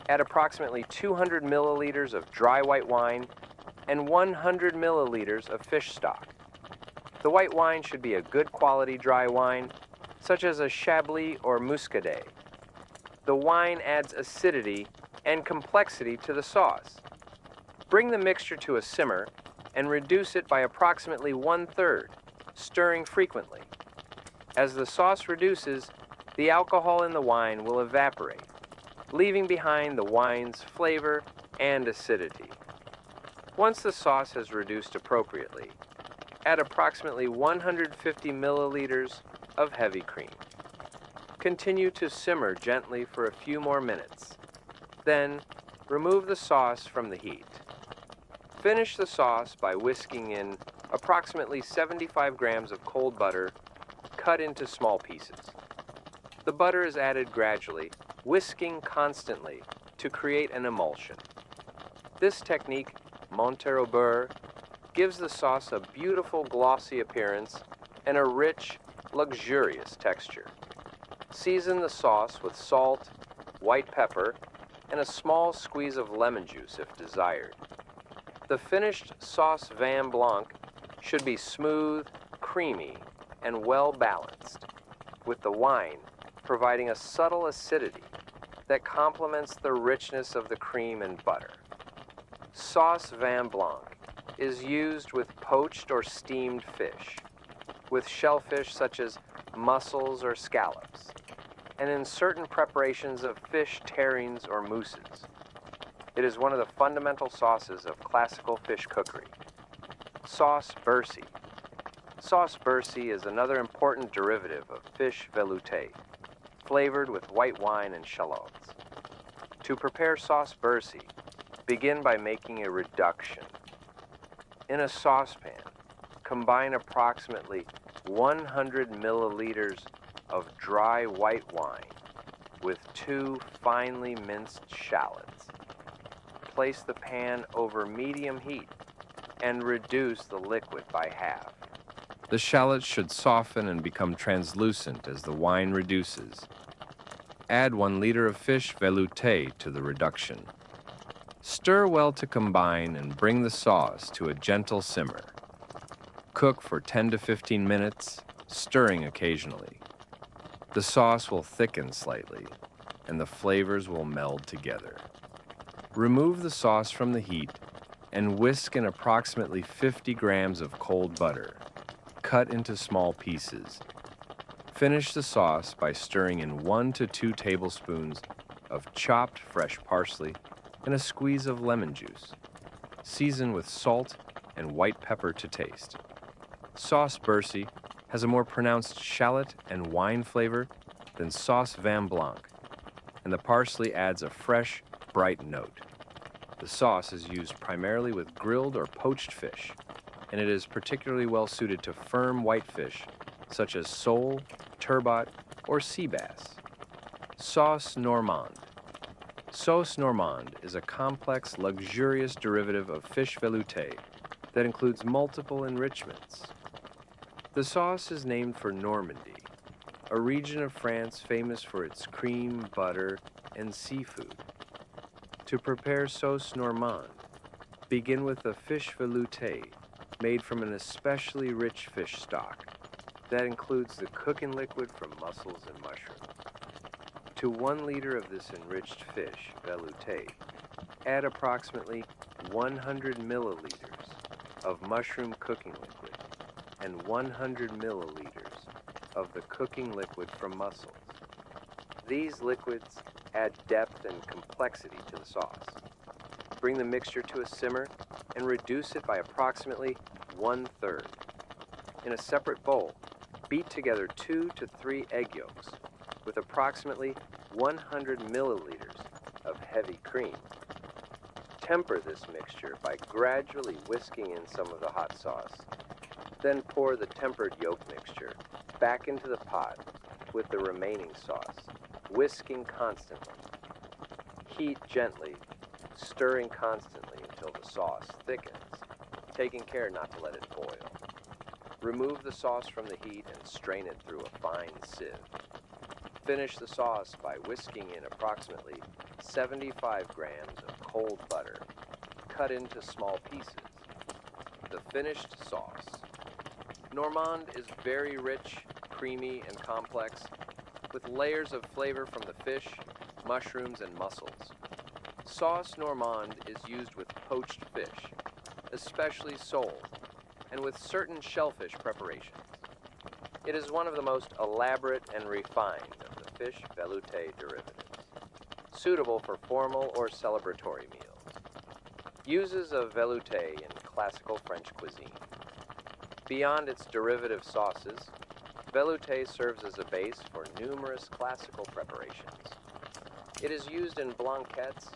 add approximately 200 milliliters of dry white wine and 100 milliliters of fish stock. The white wine should be a good quality dry wine, such as a Chablis or Muscadet. The wine adds acidity and complexity to the sauce. Bring the mixture to a simmer and reduce it by approximately 1/3, stirring frequently. As the sauce reduces, the alcohol in the wine will evaporate, leaving behind the wine's flavor and acidity. Once the sauce has reduced appropriately, add approximately 150 milliliters of heavy cream. Continue to simmer gently for a few more minutes. Then, remove the sauce from the heat. Finish the sauce by whisking in approximately 75 grams of cold butter cut into small pieces. The butter is added gradually, whisking constantly to create an emulsion. This technique, monter au beurre, gives the sauce a beautiful glossy appearance and a rich, luxurious texture. Season the sauce with salt, white pepper, and a small squeeze of lemon juice if desired. The finished sauce vin blanc should be smooth, creamy, and well balanced, with the wine providing a subtle acidity that complements the richness of the cream and butter. Sauce vin blanc is used with poached or steamed fish, with shellfish such as mussels or scallops, and in certain preparations of fish terrines or mousses. It is one of the fundamental sauces of classical fish cookery. Sauce bercy. Sauce bercy is another important derivative of fish velouté, flavored with white wine and shallots. To prepare sauce bercy, begin by making a reduction. In a saucepan, combine approximately 100 milliliters of dry white wine with 2 finely minced shallots. Place the pan over medium heat and reduce the liquid by half. The shallots should soften and become translucent as the wine reduces. Add 1 liter of fish velouté to the reduction. Stir well to combine and bring the sauce to a gentle simmer. Cook for 10 to 15 minutes, stirring occasionally. The sauce will thicken slightly, and the flavors will meld together. Remove the sauce from the heat and whisk in approximately 50 grams of cold butter, cut into small pieces. Finish the sauce by stirring in 1 to 2 tablespoons of chopped fresh parsley and a squeeze of lemon juice. Season with salt and white pepper to taste. Sauce bercy has a more pronounced shallot and wine flavor than sauce vin blanc, and the parsley adds a fresh, bright note. The sauce is used primarily with grilled or poached fish, and it is particularly well suited to firm white fish such as sole, turbot, or sea bass. Sauce normande. Sauce normande is a complex, luxurious derivative of fish velouté that includes multiple enrichments. The sauce is named for Normandy, a region of France famous for its cream, butter, and seafood. To prepare sauce normande, begin with a fish velouté made from an especially rich fish stock that includes the cooking liquid from mussels and mushrooms. To 1 liter of this enriched fish velouté, add approximately 100 milliliters of mushroom cooking liquid and 100 milliliters of the cooking liquid from mussels. These liquids add depth and complexity to the sauce. Bring the mixture to a simmer and reduce it by approximately 1/3. In a separate bowl, beat together 2 to 3 egg yolks with approximately 100 milliliters of heavy cream. Temper this mixture by gradually whisking in some of the hot sauce. Then pour the tempered yolk mixture back into the pot with the remaining sauce, whisking constantly. Heat gently, stirring constantly until the sauce thickens, taking care not to let it boil. Remove the sauce from the heat and strain it through a fine sieve. Finish the sauce by whisking in approximately 75 grams of cold butter, cut into small pieces. The finished sauce. Normande is very rich, creamy, and complex, with layers of flavor from the fish, mushrooms, and mussels. Sauce normande is used with poached fish, especially sole, and with certain shellfish preparations. It is one of the most elaborate and refined of the fish velouté derivatives, suitable for formal or celebratory meals. Uses of velouté in classical French cuisine. Beyond its derivative sauces, velouté serves as a base for numerous classical preparations. It is used in blanquettes,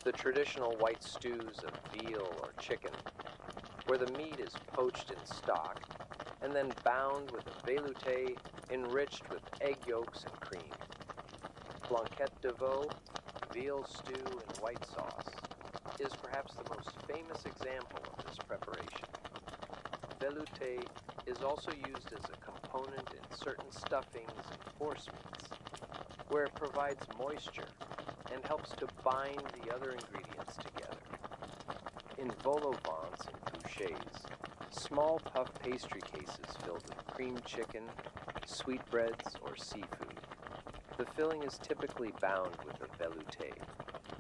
the traditional white stews of veal or chicken, where the meat is poached in stock and then bound with a velouté enriched with egg yolks and cream. Blanquette de veau, veal stew in white sauce, is perhaps the most famous example of this preparation. Velouté is also used as a component in certain stuffings and forcemeats, where it provides moisture and helps to bind the other ingredients together. In vol au vents and bouchées, small puff pastry cases filled with creamed chicken, sweetbreads, or seafood, the filling is typically bound with a velouté,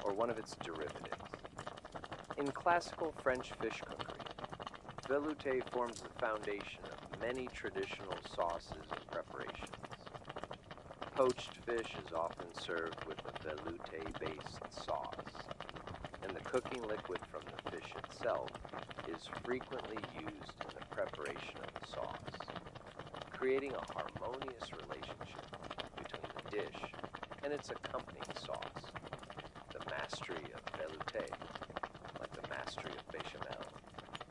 or one of its derivatives. In classical French fish cookery, velouté forms the foundation of many traditional sauces and preparations. Poached fish is often served with a velouté-based sauce, and the cooking liquid from the fish itself is frequently used in the preparation of the sauce, creating a harmonious relationship between the dish and its accompanying sauce. The mastery of velouté, like the mastery of béchamel,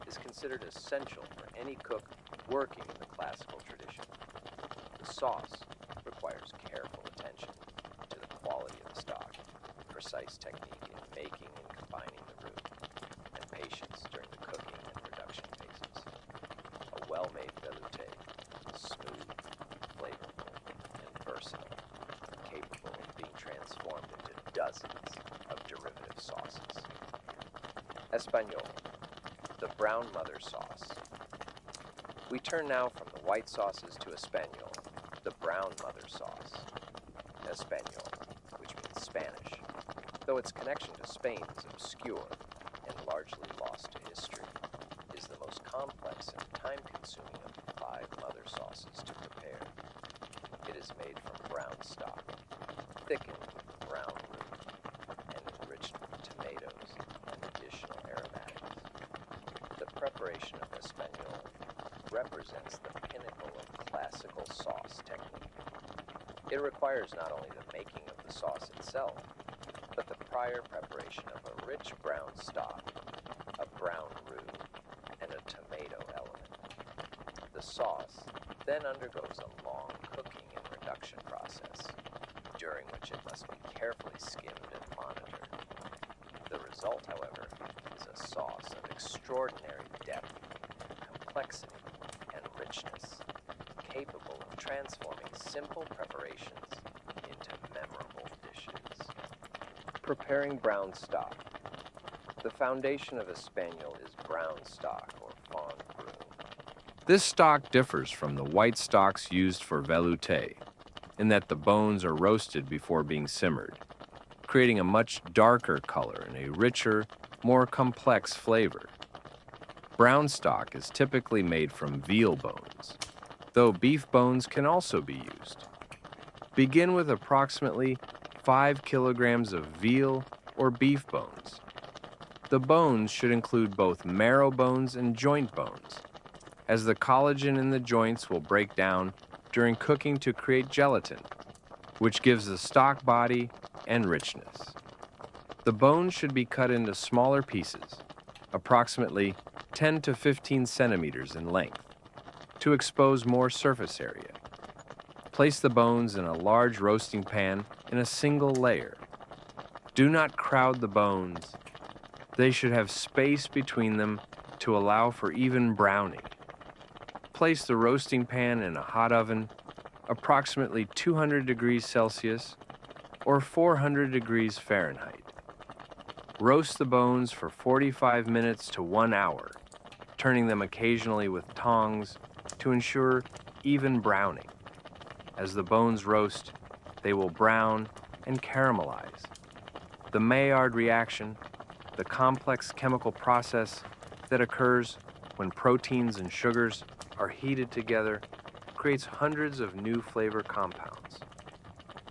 is considered essential for any cook working in the classical tradition. The sauce requires careful attention to the quality of the stock, precise technique in making and combining the roux, and patience during the cooking and reduction phases. A well-made velouté is smooth, flavorful, and versatile, capable of being transformed into dozens of derivative sauces. Espagnole, the brown mother sauce. We turn now from the white sauces to Espagnole, the brown mother sauce. Espagnole, which means Spanish, though its connection to Spain is obscure and largely lost to history, is the most complex and time-consuming of the 5 mother sauces to prepare. It is made from brown stock, thickened with brown roux, and enriched with tomatoes and additional aromatics. The preparation of Espagnole represents the pinnacle of classical sauce technique. It requires not only the making of the sauce itself, but the prior preparation of a rich brown stock, a brown roux, and a tomato element. The sauce then undergoes a long cooking and reduction process, during which it must be carefully skimmed and monitored. The result, however, is a sauce of extraordinary depth, complexity, and richness, capable of transforming simple preparations into memorable dishes. Preparing brown stock. The foundation of Espagnole is brown stock or fond roux. This stock differs from the white stocks used for velouté in that the bones are roasted before being simmered, creating a much darker color and a richer, more complex flavor. Brown stock is typically made from veal bones, though beef bones can also be used. Begin with approximately 5 kilograms of veal or beef bones. The bones should include both marrow bones and joint bones, as the collagen in the joints will break down during cooking to create gelatin, which gives the stock body and richness. The bones should be cut into smaller pieces, approximately 10 to 15 centimeters in length, to expose more surface area. Place the bones in a large roasting pan in a single layer. Do not crowd the bones. They should have space between them to allow for even browning. Place the roasting pan in a hot oven, approximately 200 degrees Celsius or 400 degrees Fahrenheit. Roast the bones for 45 minutes to 1 hour, turning them occasionally with tongs to ensure even browning. As the bones roast, they will brown and caramelize. The Maillard reaction, the complex chemical process that occurs when proteins and sugars are heated together, creates hundreds of new flavor compounds.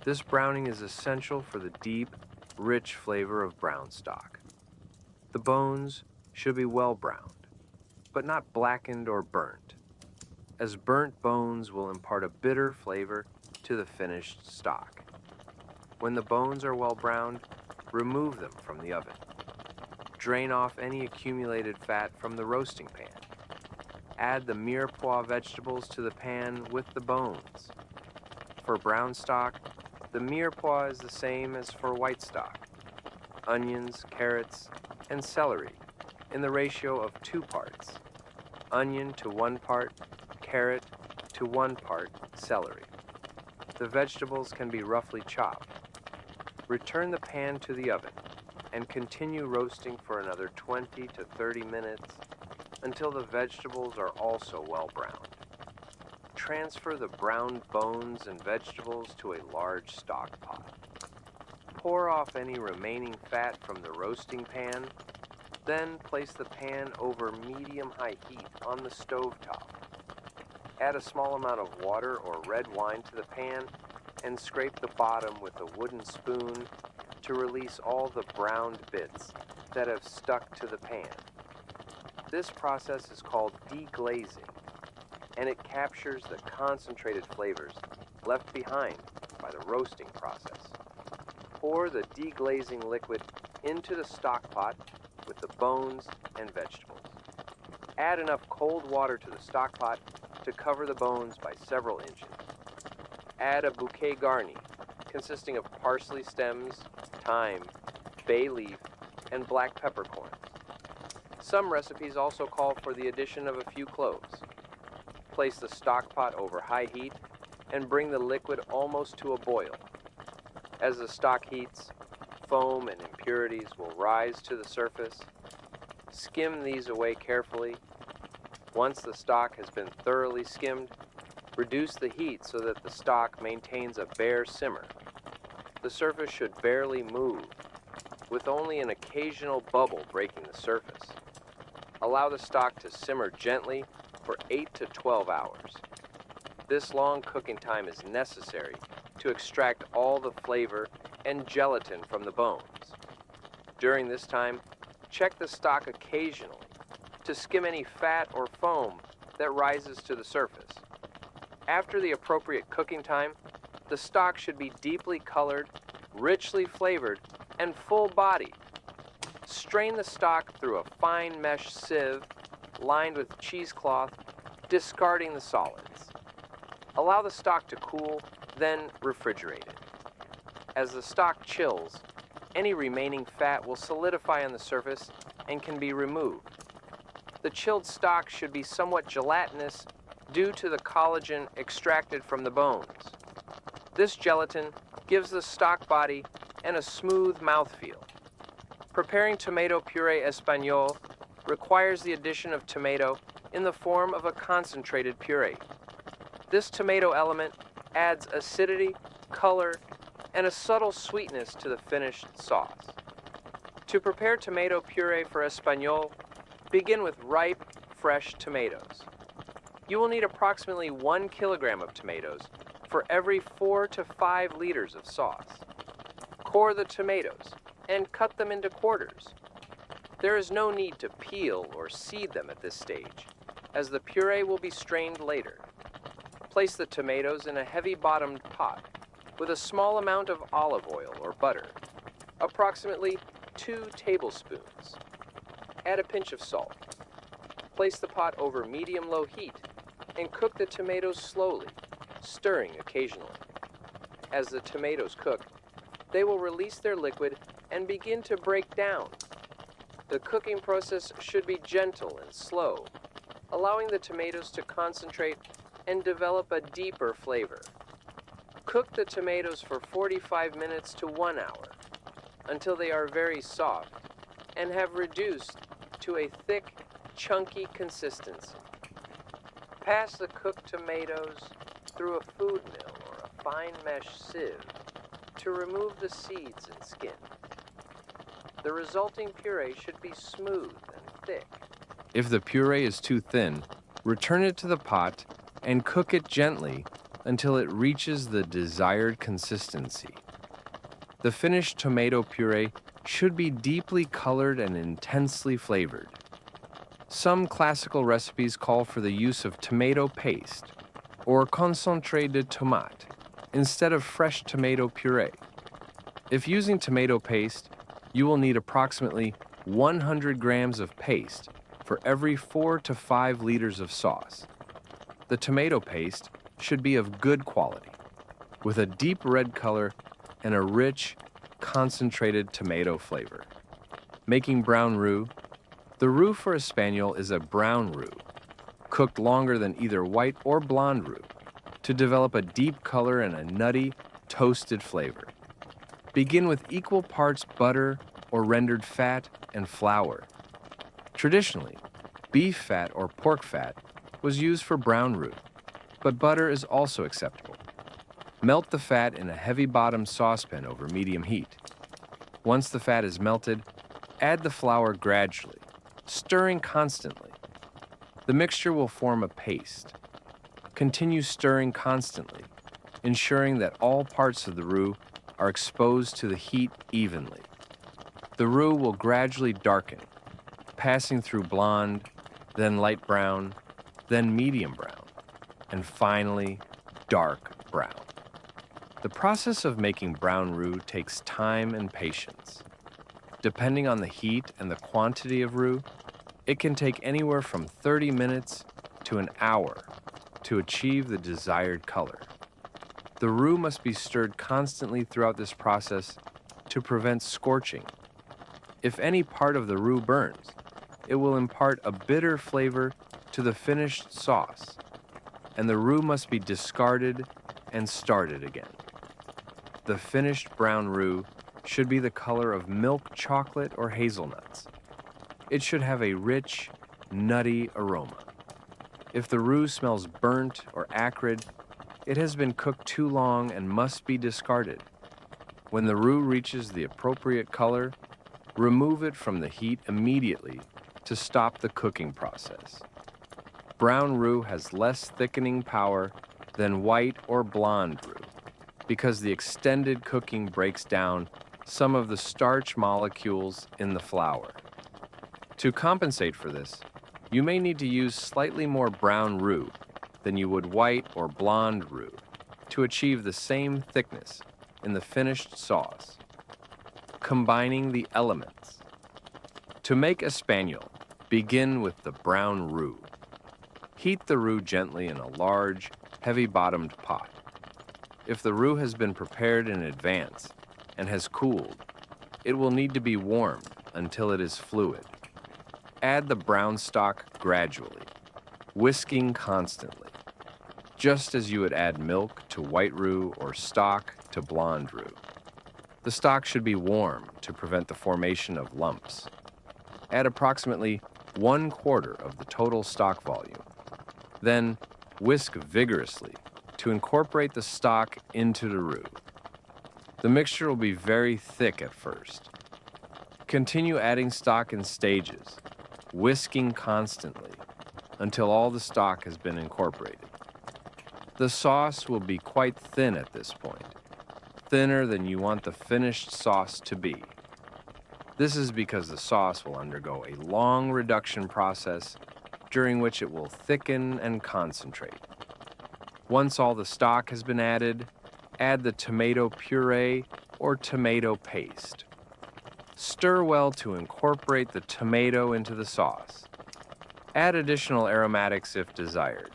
This browning is essential for the deep, rich flavor of brown stock. The bones should be well browned, but not blackened or burnt, as burnt bones will impart a bitter flavor to the finished stock. When the bones are well browned, remove them from the oven. Drain off any accumulated fat from the roasting pan. Add the mirepoix vegetables to the pan with the bones. For brown stock, the mirepoix is the same as for white stock. Onions, carrots, and celery in the ratio of 2 parts. Onion to 1 part, carrot to 1 part celery. The vegetables can be roughly chopped. Return the pan to the oven and continue roasting for another 20 to 30 minutes until the vegetables are also well browned. Transfer the browned bones and vegetables to a large stock pot. Pour off any remaining fat from the roasting pan, then place the pan over medium-high heat on the stovetop. Add a small amount of water or red wine to the pan and scrape the bottom with a wooden spoon to release all the browned bits that have stuck to the pan. This process is called deglazing, and it captures the concentrated flavors left behind by the roasting process. Pour the deglazing liquid into the stock pot with the bones and vegetables. Add enough cold water to the stock pot to cover the bones by several inches. Add a bouquet garni consisting of parsley stems, thyme, bay leaf, and black peppercorns. Some recipes also call for the addition of a few cloves. Place the stock pot over high heat and bring the liquid almost to a boil. As the stock heats, foam and impurities will rise to the surface. Skim these away carefully. Once the stock has been thoroughly skimmed, reduce the heat so that the stock maintains a bare simmer. The surface should barely move, with only an occasional bubble breaking the surface. Allow the stock to simmer gently for 8 to 12 hours. This long cooking time is necessary to extract all the flavor and gelatin from the bones. During this time, check the stock occasionally to skim any fat or foam that rises to the surface. After the appropriate cooking time, the stock should be deeply colored, richly flavored, and full-bodied. Strain the stock through a fine mesh sieve lined with cheesecloth, discarding the solids. Allow the stock to cool, then refrigerate it. As the stock chills, any remaining fat will solidify on the surface and can be removed. The chilled stock should be somewhat gelatinous due to the collagen extracted from the bones. This gelatin gives the stock body and a smooth mouthfeel. Preparing tomato puree espagnole requires the addition of tomato in the form of a concentrated puree. This tomato element adds acidity, color, and a subtle sweetness to the finished sauce. To prepare tomato puree for espagnole, begin with ripe, fresh tomatoes. You will need approximately 1 kilogram of tomatoes for every 4 to 5 liters of sauce. Core the tomatoes and cut them into quarters. There is no need to peel or seed them at this stage, as the puree will be strained later. Place the tomatoes in a heavy-bottomed pot with a small amount of olive oil or butter, approximately 2 tablespoons. Add a pinch of salt. Place the pot over medium-low heat and cook the tomatoes slowly, stirring occasionally. As the tomatoes cook, they will release their liquid and begin to break down. The cooking process should be gentle and slow, allowing the tomatoes to concentrate and develop a deeper flavor. Cook the tomatoes for 45 minutes to 1 hour until they are very soft and have reduced to a thick, chunky consistency. Pass the cooked tomatoes through a food mill or a fine mesh sieve to remove the seeds and skin. The resulting puree should be smooth and thick. If the puree is too thin, return it to the pot and cook it gently until it reaches the desired consistency. The finished tomato puree should be deeply colored and intensely flavored. Some classical recipes call for the use of tomato paste or concentré de tomate instead of fresh tomato puree. If using tomato paste, you will need approximately 100 grams of paste for every 4 to 5 liters of sauce. The tomato paste should be of good quality, with a deep red color and a rich, concentrated tomato flavor. Making brown roux. The roux for Espagnole is a brown roux, cooked longer than either white or blonde roux, to develop a deep color and a nutty, toasted flavor. Begin with equal parts butter or rendered fat and flour. Traditionally, beef fat or pork fat was used for brown roux, but butter is also acceptable. Melt the fat in a heavy-bottomed saucepan over medium heat. Once the fat is melted, add the flour gradually, stirring constantly. The mixture will form a paste. Continue stirring constantly, ensuring that all parts of the roux are exposed to the heat evenly. The roux will gradually darken, passing through blonde, then light brown, then medium brown, and finally dark brown. The process of making brown roux takes time and patience. Depending on the heat and the quantity of roux, it can take anywhere from 30 minutes to an hour to achieve the desired color. The roux must be stirred constantly throughout this process to prevent scorching. If any part of the roux burns, it will impart a bitter flavor to the finished sauce, and the roux must be discarded and started again. The finished brown roux should be the color of milk chocolate or hazelnuts. It should have a rich, nutty aroma. If the roux smells burnt or acrid, it has been cooked too long and must be discarded. When the roux reaches the appropriate color, remove it from the heat immediately to stop the cooking process. Brown roux has less thickening power than white or blonde roux because the extended cooking breaks down some of the starch molecules in the flour. To compensate for this, you may need to use slightly more brown roux than you would white or blonde roux to achieve the same thickness in the finished sauce. Combining the elements. To make Espagnole, begin with the brown roux. Heat the roux gently in a large, heavy-bottomed pot. If the roux has been prepared in advance and has cooled, it will need to be warmed until it is fluid. Add the brown stock gradually, whisking constantly, just as you would add milk to white roux or stock to blonde roux. The stock should be warm to prevent the formation of lumps. Add approximately 1/4 of the total stock volume. Then whisk vigorously to incorporate the stock into the roux. The mixture will be very thick at first. Continue adding stock in stages, whisking constantly until all the stock has been incorporated. The sauce will be quite thin at this point, thinner than you want the finished sauce to be. This is because the sauce will undergo a long reduction process during which it will thicken and concentrate. Once all the stock has been added, add the tomato puree or tomato paste. Stir well to incorporate the tomato into the sauce. Add additional aromatics if desired.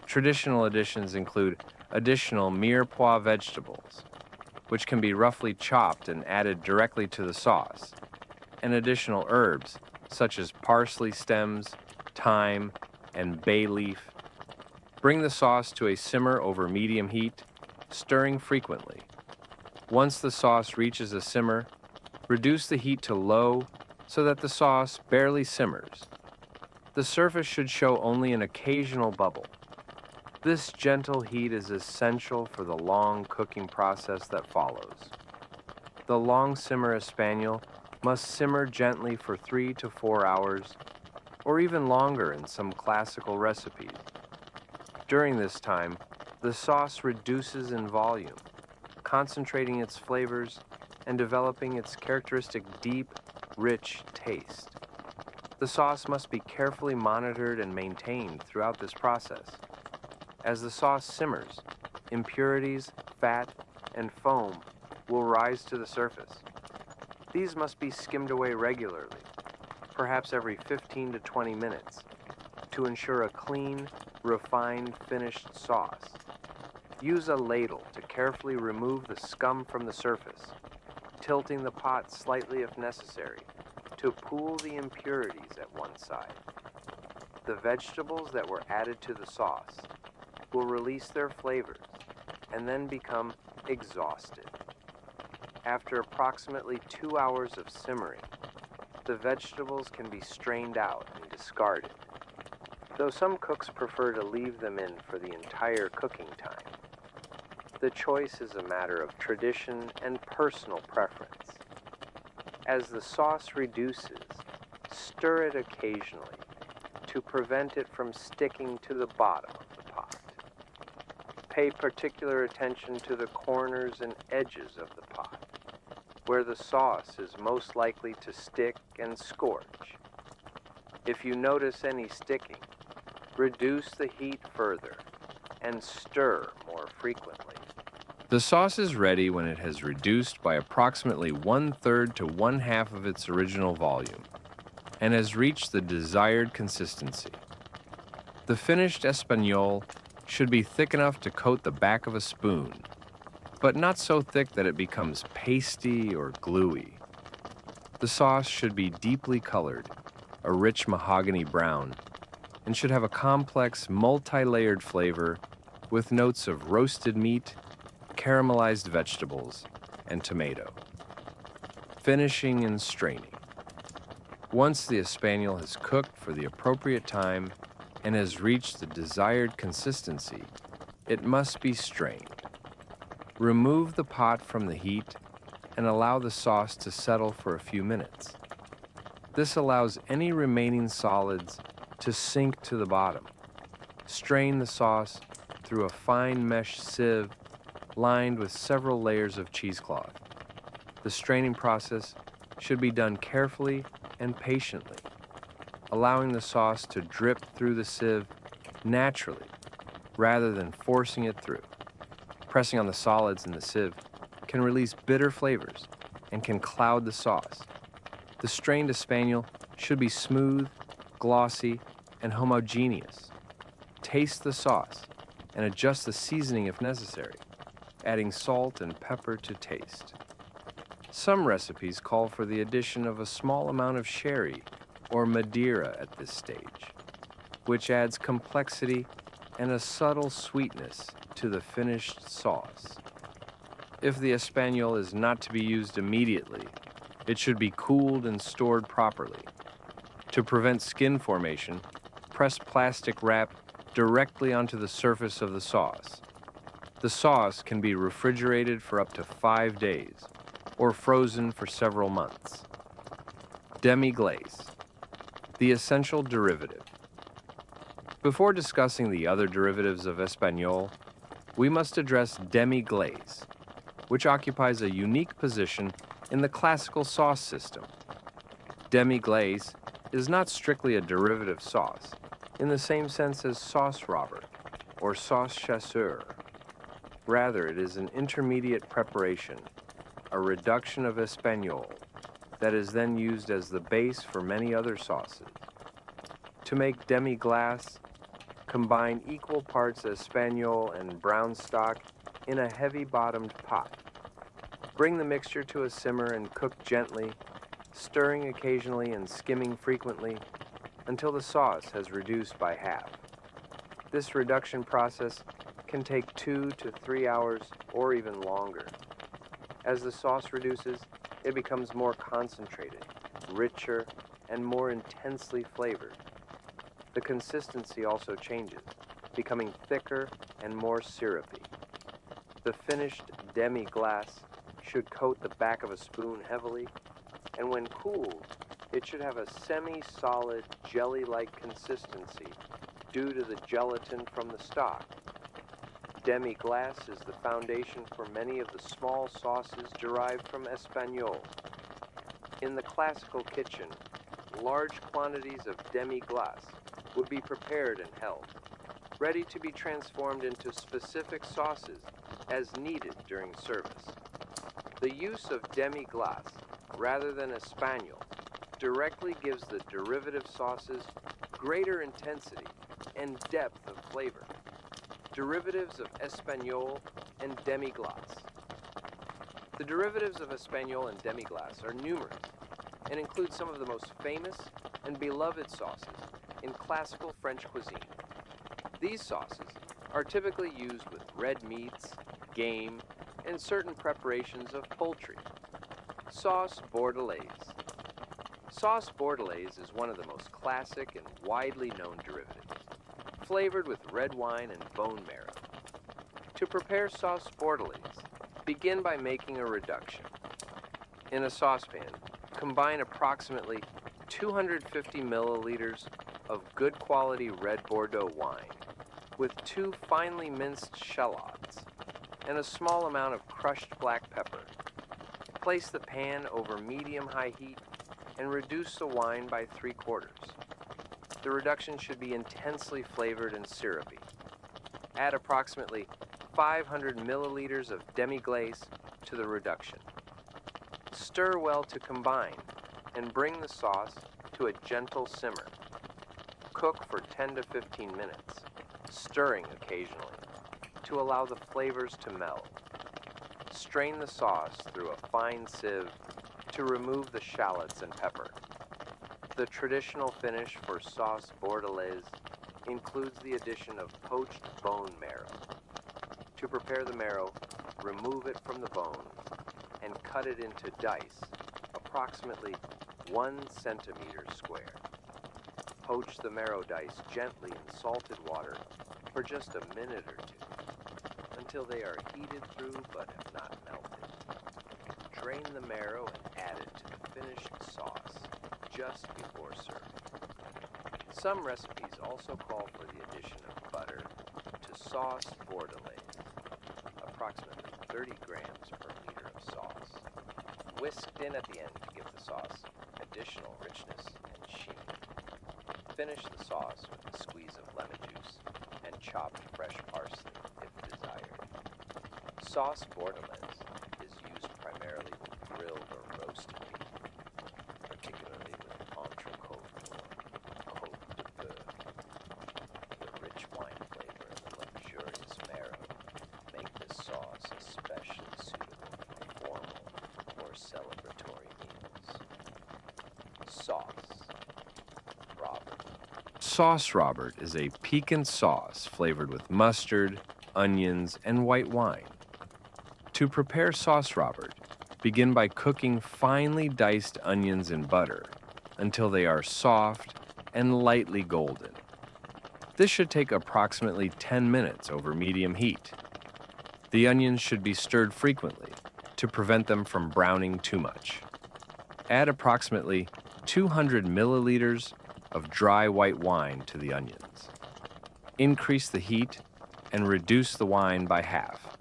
Traditional additions include additional mirepoix vegetables, which can be roughly chopped and added directly to the sauce, and additional herbs such as parsley stems, thyme, and bay leaf. Bring the sauce to a simmer over medium heat, stirring frequently. Once the sauce reaches a simmer, reduce the heat to low so that the sauce barely simmers. The surface should show only an occasional bubble. This gentle heat is essential for the long cooking process that follows. The long simmer Espagnole must simmer gently for 3 to 4 hours, or even longer in some classical recipes. During this time, the sauce reduces in volume, concentrating its flavors and developing its characteristic deep, rich taste. The sauce must be carefully monitored and maintained throughout this process. As the sauce simmers, impurities, fat, and foam will rise to the surface. These must be skimmed away regularly, perhaps every 15 to 20 minutes, to ensure a clean, refined, finished sauce. Use a ladle to carefully remove the scum from the surface, tilting the pot slightly if necessary to pool the impurities at one side. The vegetables that were added to the sauce will release their flavors and then become exhausted. After approximately 2 hours of simmering, the vegetables can be strained out and discarded, though some cooks prefer to leave them in for the entire cooking time. The choice is a matter of tradition and personal preference. As the sauce reduces, stir it occasionally to prevent it from sticking to the bottom of the pot. Pay particular attention to the corners and edges of the pot, where the sauce is most likely to stick and scorch. If you notice any sticking, reduce the heat further and stir more frequently. The sauce is ready when it has reduced by approximately 1/3 to 1/2 of its original volume and has reached the desired consistency. The finished espagnole should be thick enough to coat the back of a spoon, but not so thick that it becomes pasty or gluey. The sauce should be deeply colored, a rich mahogany brown, and should have a complex, multi-layered flavor with notes of roasted meat, caramelized vegetables, and tomato. Finishing and straining. Once the espagnole has cooked for the appropriate time and has reached the desired consistency, it must be strained. Remove the pot from the heat and allow the sauce to settle for a few minutes. This allows any remaining solids to sink to the bottom. Strain the sauce through a fine mesh sieve lined with several layers of cheesecloth. The straining process should be done carefully and patiently, allowing the sauce to drip through the sieve naturally rather than forcing it through. Pressing on the solids in the sieve can release bitter flavors and can cloud the sauce. The strained espagnole should be smooth, glossy, and homogeneous. Taste the sauce and adjust the seasoning if necessary, adding salt and pepper to taste. Some recipes call for the addition of a small amount of sherry or Madeira at this stage, which adds complexity and a subtle sweetness to the finished sauce. If the espagnole is not to be used immediately, it should be cooled and stored properly. To prevent skin formation, press plastic wrap directly onto the surface of the sauce. The sauce can be refrigerated for up to 5 days or frozen for several months. Demi-glace, the essential derivative. Before discussing the other derivatives of espagnole, we must address demi-glace, which occupies a unique position in the classical sauce system. Demi-glace is not strictly a derivative sauce in the same sense as sauce Robert or sauce chasseur. Rather, it is an intermediate preparation, a reduction of espagnole, that is then used as the base for many other sauces. To make demi-glace, combine equal parts espagnole and brown stock in a heavy-bottomed pot. Bring the mixture to a simmer and cook gently, stirring occasionally and skimming frequently until the sauce has reduced by half. This reduction process can take 2 to 3 hours or even longer. As the sauce reduces, it becomes more concentrated, richer, and more intensely flavored. The consistency also changes, becoming thicker and more syrupy. The finished demi-glace should coat the back of a spoon heavily, and when cooled, it should have a semi-solid, jelly-like consistency due to the gelatin from the stock. Demi-glace is the foundation for many of the small sauces derived from Espagnole. In the classical kitchen, large quantities of demi-glace would be prepared and held, ready to be transformed into specific sauces as needed during service. The use of demi-glace rather than Espagnole directly gives the derivative sauces greater intensity and depth of flavor. Derivatives of Espagnole and demi-glace. The derivatives of Espagnole and demi-glace are numerous and include some of the most famous and beloved sauces in classical French cuisine. These sauces are typically used with red meats, game, and certain preparations of poultry. Sauce bordelaise. Sauce bordelaise is one of the most classic and widely known derivatives, flavored with red wine and bone marrow. To prepare sauce bordelaise, begin by making a reduction. In a saucepan, combine approximately 250 milliliters of good quality red Bordeaux wine with 2 finely minced shallots and a small amount of crushed black pepper. Place the pan over medium-high heat and reduce the wine by 3/4. The reduction should be intensely flavored and syrupy. Add approximately 500 milliliters of demi-glace to the reduction. Stir well to combine and bring the sauce to a gentle simmer. Cook for 10 to 15 minutes, stirring occasionally to allow the flavors to meld. Strain the sauce through a fine sieve to remove the shallots and pepper. The traditional finish for sauce bordelaise includes the addition of poached bone marrow. To prepare the marrow, remove it from the bone and cut it into dice, approximately 1 centimeter square. Poach the marrow dice gently in salted water for just a minute or two, until they are heated through but have not melted. Drain the marrow and add it to the finished sauce just before serving. Some recipes also call for the addition of butter to sauce bordelaise, approximately 30 grams per liter of sauce, whisked in at the end to give the sauce additional richness and sheen. Finish the sauce with a squeeze of lemon juice and chopped fresh parsley if desired. Sauce bordelaise is used primarily with grilled or roasted beef, particularly with entrecôte or côte de bœuf. The rich wine flavor and the luxurious marrow make this sauce especially suitable for formal or celebratory meals. Sauce Robert. Sauce Robert is a piquant sauce flavored with mustard, onions, and white wine. To prepare sauce Robert, begin by cooking finely diced onions in butter until they are soft and lightly golden. This should take approximately 10 minutes over medium heat. The onions should be stirred frequently to prevent them from browning too much. Add approximately 200 milliliters of dry white wine to the onions. Increase the heat and reduce the wine by half.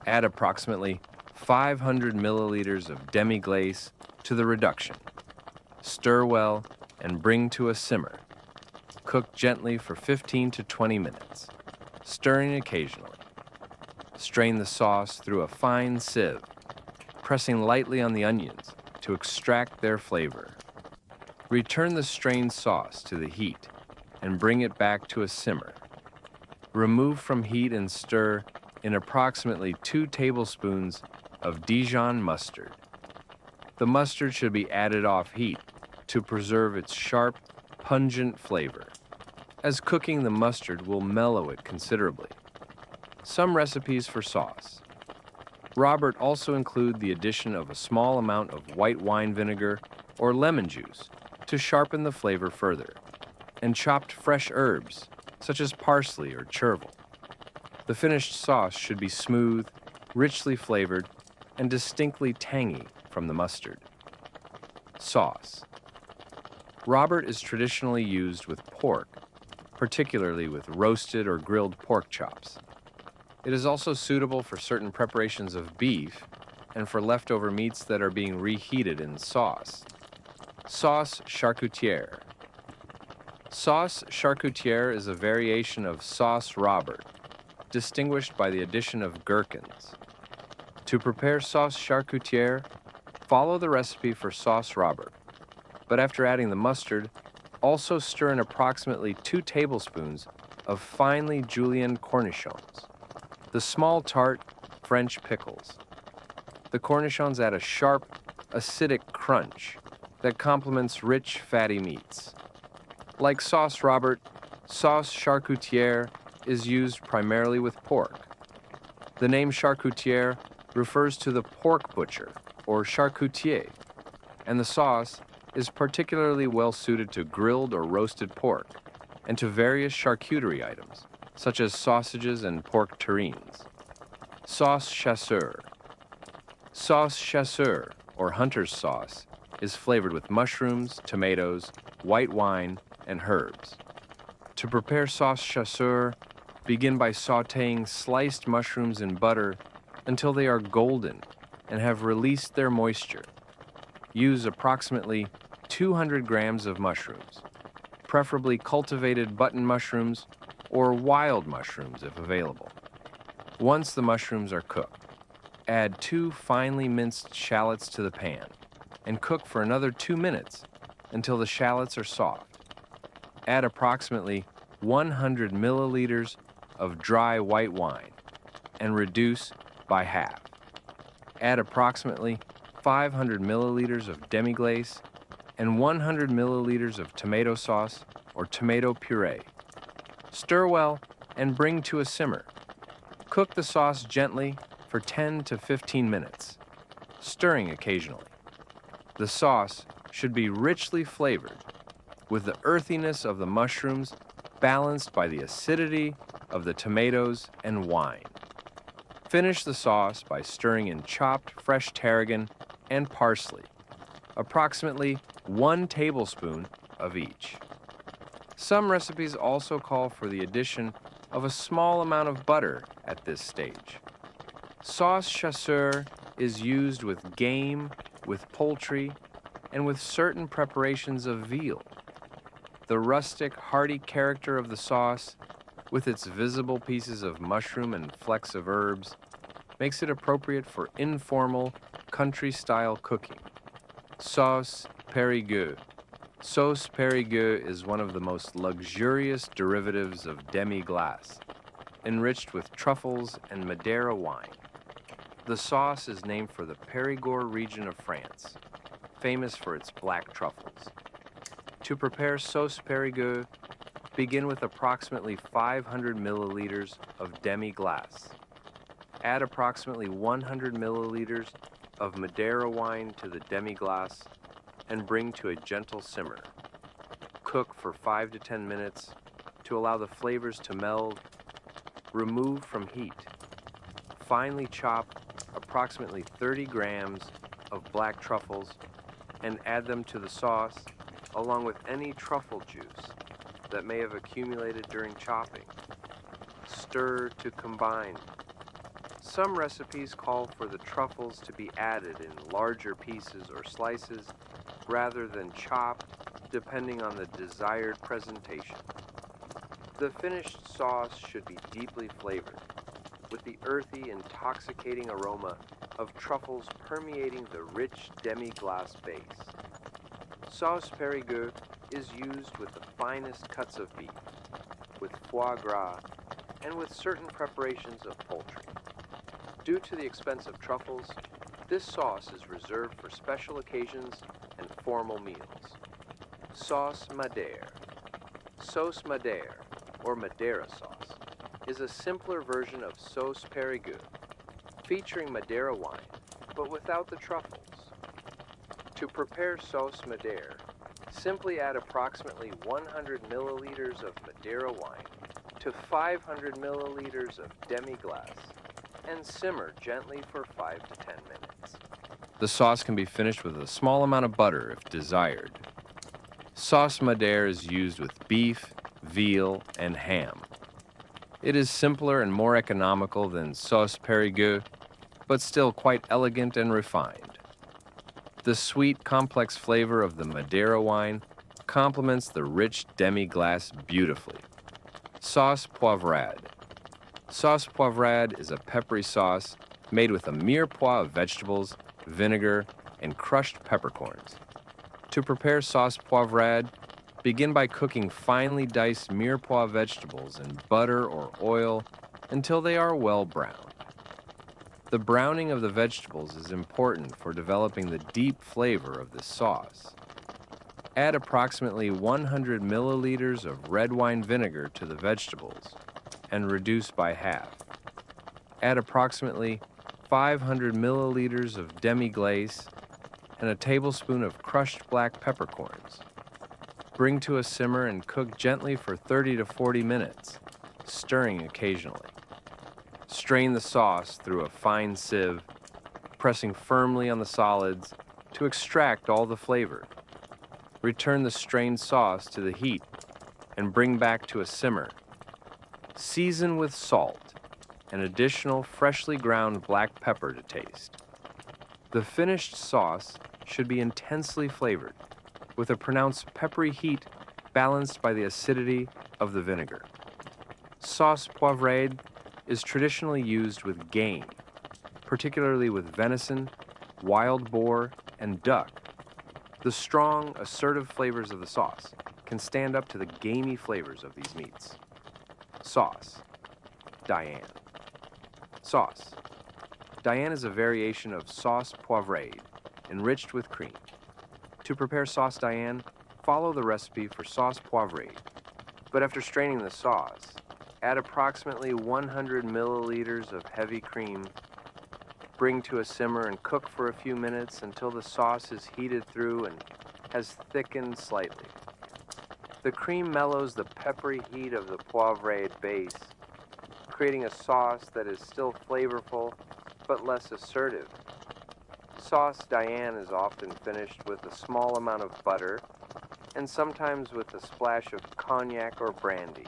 Add approximately 500 milliliters of demi-glace to the reduction. Stir well and bring to a simmer. Cook gently for 15 to 20 minutes, stirring occasionally. Strain the sauce through a fine sieve, pressing lightly on the onions to extract their flavor. Return the strained sauce to the heat and bring it back to a simmer. Remove from heat and stir in approximately 2 tablespoons of Dijon mustard. The mustard should be added off heat to preserve its sharp, pungent flavor, as cooking the mustard will mellow it considerably. Some recipes for sauce Robert also include the addition of a small amount of white wine vinegar or lemon juice to sharpen the flavor further, and chopped fresh herbs such as parsley or chervil. The finished sauce should be smooth, richly flavored, and distinctly tangy from the mustard. Sauce Robert is traditionally used with pork, particularly with roasted or grilled pork chops. It is also suitable for certain preparations of beef and for leftover meats that are being reheated in sauce. Sauce charcutière. Sauce charcutière is a variation of sauce Robert, distinguished by the addition of gherkins. To prepare sauce charcutière, follow the recipe for sauce Robert, but after adding the mustard, also stir in approximately 2 tablespoons of finely julienne cornichons, the small tart French pickles. The cornichons add a sharp, acidic crunch that complements rich, fatty meats. Like sauce Robert, sauce charcutière is used primarily with pork. The name charcutière refers to the pork butcher, or charcutier, and the sauce is particularly well suited to grilled or roasted pork and to various charcuterie items, such as sausages and pork terrines. Sauce chasseur. Sauce chasseur, or hunter's sauce, is flavored with mushrooms, tomatoes, white wine, and herbs. To prepare sauce chasseur, begin by sautéing sliced mushrooms in butter until they are golden and have released their moisture. Use approximately 200 grams of mushrooms, preferably cultivated button mushrooms or wild mushrooms if available. Once the mushrooms are cooked, add 2 finely minced shallots to the pan and cook for another 2 minutes until the shallots are soft. Add approximately 100 milliliters of dry white wine and reduce by half. Add approximately 500 milliliters of demi-glace and 100 milliliters of tomato sauce or tomato puree. Stir well and bring to a simmer. Cook the sauce gently for 10 to 15 minutes, stirring occasionally. The sauce should be richly flavored, with the earthiness of the mushrooms balanced by the acidity of the tomatoes and wine. Finish the sauce by stirring in chopped fresh tarragon and parsley, approximately 1 tablespoon of each. Some recipes also call for the addition of a small amount of butter at this stage. Sauce chasseur is used with game, with poultry, and with certain preparations of veal. The rustic, hearty character of the sauce, with its visible pieces of mushroom and flecks of herbs, makes it appropriate for informal, country-style cooking. Sauce Périgueux. Sauce Périgueux is one of the most luxurious derivatives of demi-glace, enriched with truffles and Madeira wine. The sauce is named for the Périgord region of France, famous for its black truffles. To prepare sauce Périgueux, begin with approximately 500 milliliters of demi-glace. Add approximately 100 milliliters of Madeira wine to the demi-glace and bring to a gentle simmer. Cook for 5 to 10 minutes to allow the flavors to meld. Remove from heat. Finely chop approximately 30 grams of black truffles and add them to the sauce along with any truffle juice that may have accumulated during chopping. Stir to combine. Some recipes call for the truffles to be added in larger pieces or slices rather than chopped, depending on the desired presentation. The finished sauce should be deeply flavored, with the earthy, intoxicating aroma of truffles permeating the rich demi-glace base. Sauce Périgueux is used with the finest cuts of beef, with foie gras, and with certain preparations of poultry. Due to the expense of truffles, this sauce is reserved for special occasions and formal meals. Sauce Madère. Sauce Madère, or Madeira sauce, is a simpler version of sauce Périgueux, featuring Madeira wine, but without the truffles. To prepare sauce Madère, simply add approximately 100 milliliters of Madeira wine to 500 milliliters of demi-glace and simmer gently for 5 to 10 minutes. The sauce can be finished with a small amount of butter if desired. Sauce Madère is used with beef, veal, and ham. It is simpler and more economical than sauce Périgueux, but still quite elegant and refined. The sweet, complex flavor of the Madeira wine complements the rich demi-glace beautifully. Sauce poivrade. Sauce poivrade is a peppery sauce made with a mirepoix of vegetables, vinegar, and crushed peppercorns. To prepare sauce poivrade, begin by cooking finely diced mirepoix vegetables in butter or oil until they are well browned. The browning of the vegetables is important for developing the deep flavor of this sauce. Add approximately 100 milliliters of red wine vinegar to the vegetables and reduce by half. Add approximately 500 milliliters of demi-glace and a tablespoon of crushed black peppercorns. Bring to a simmer and cook gently for 30 to 40 minutes, stirring occasionally. Strain the sauce through a fine sieve, pressing firmly on the solids to extract all the flavor. Return the strained sauce to the heat and bring back to a simmer. Season with salt and additional freshly ground black pepper to taste. The finished sauce should be intensely flavored, with a pronounced peppery heat balanced by the acidity of the vinegar. Sauce poivrade is traditionally used with game, particularly with venison, wild boar, and duck. The strong, assertive flavors of the sauce can stand up to the gamey flavors of these meats. Sauce. Diane. Sauce. Diane is a variation of sauce poivrade, enriched with cream. To prepare sauce Diane, follow the recipe for sauce poivrade, but after straining the sauce, add approximately 100 milliliters of heavy cream. Bring to a simmer and cook for a few minutes until the sauce is heated through and has thickened slightly. The cream mellows the peppery heat of the poivrade base, creating a sauce that is still flavorful but less assertive. Sauce Diane is often finished with a small amount of butter and sometimes with a splash of cognac or brandy.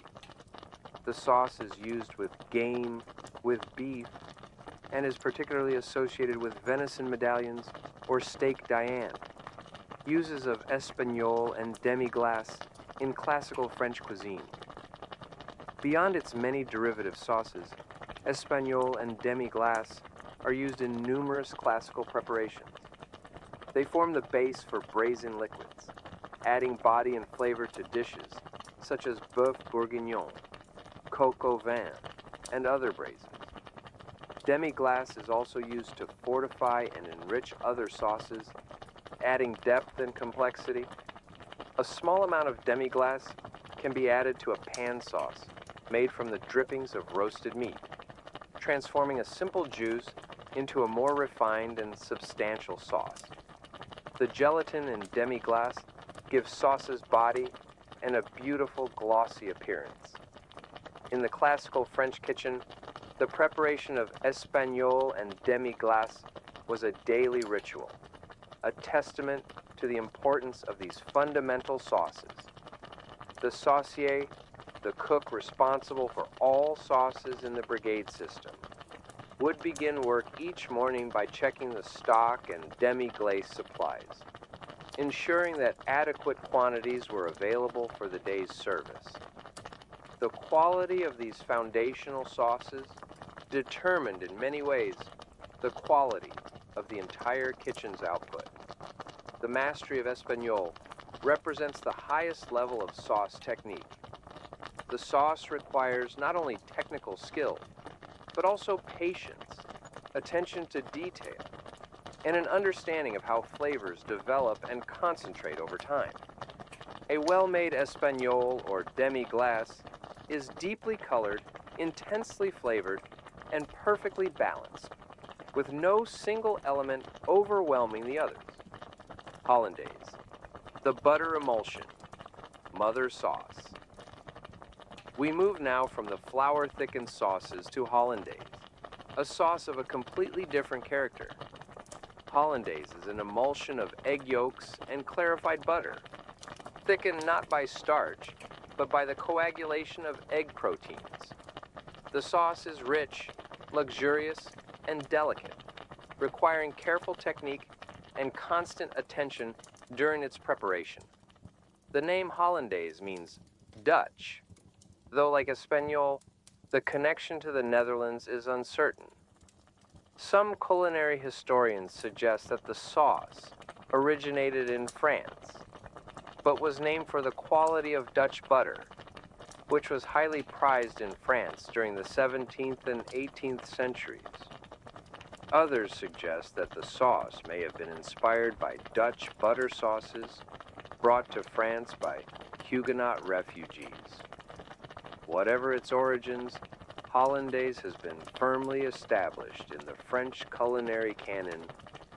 The sauce is used with game, with beef, and is particularly associated with venison medallions or steak Diane. Uses of espagnole and demi-glace in classical French cuisine. Beyond its many derivative sauces, espagnole and demi-glace are used in numerous classical preparations. They form the base for braising liquids, adding body and flavor to dishes such as bœuf bourguignon, coq au vin, and other braisings. Demi-glace is also used to fortify and enrich other sauces, adding depth and complexity. A small amount of demi-glace can be added to a pan sauce made from the drippings of roasted meat, transforming a simple juice into a more refined and substantial sauce. The gelatin in demi-glace gives sauces body and a beautiful glossy appearance. In the classical French kitchen, the preparation of espagnole and demi-glace was a daily ritual, a testament to the importance of these fundamental sauces. The saucier, the cook responsible for all sauces in the brigade system, would begin work each morning by checking the stock and demi-glace supplies, ensuring that adequate quantities were available for the day's service. The quality of these foundational sauces determined in many ways the quality of the entire kitchen's output. The mastery of espagnole represents the highest level of sauce technique. The sauce requires not only technical skill, but also patience, attention to detail, and an understanding of how flavors develop and concentrate over time. A well-made espagnole or demi-glace is deeply colored, intensely flavored, and perfectly balanced, with no single element overwhelming the others. Hollandaise, the butter emulsion, mother sauce. We move now from the flour-thickened sauces to hollandaise, a sauce of a completely different character. Hollandaise is an emulsion of egg yolks and clarified butter, thickened not by starch, but by the coagulation of egg proteins. The sauce is rich, luxurious, and delicate, requiring careful technique and constant attention during its preparation. The name Hollandaise means Dutch, though like Espanol, the connection to the Netherlands is uncertain. Some culinary historians suggest that the sauce originated in France, but was named for the quality of Dutch butter, which was highly prized in France during the 17th and 18th centuries. Others suggest that the sauce may have been inspired by Dutch butter sauces brought to France by Huguenot refugees. Whatever its origins, Hollandaise has been firmly established in the French culinary canon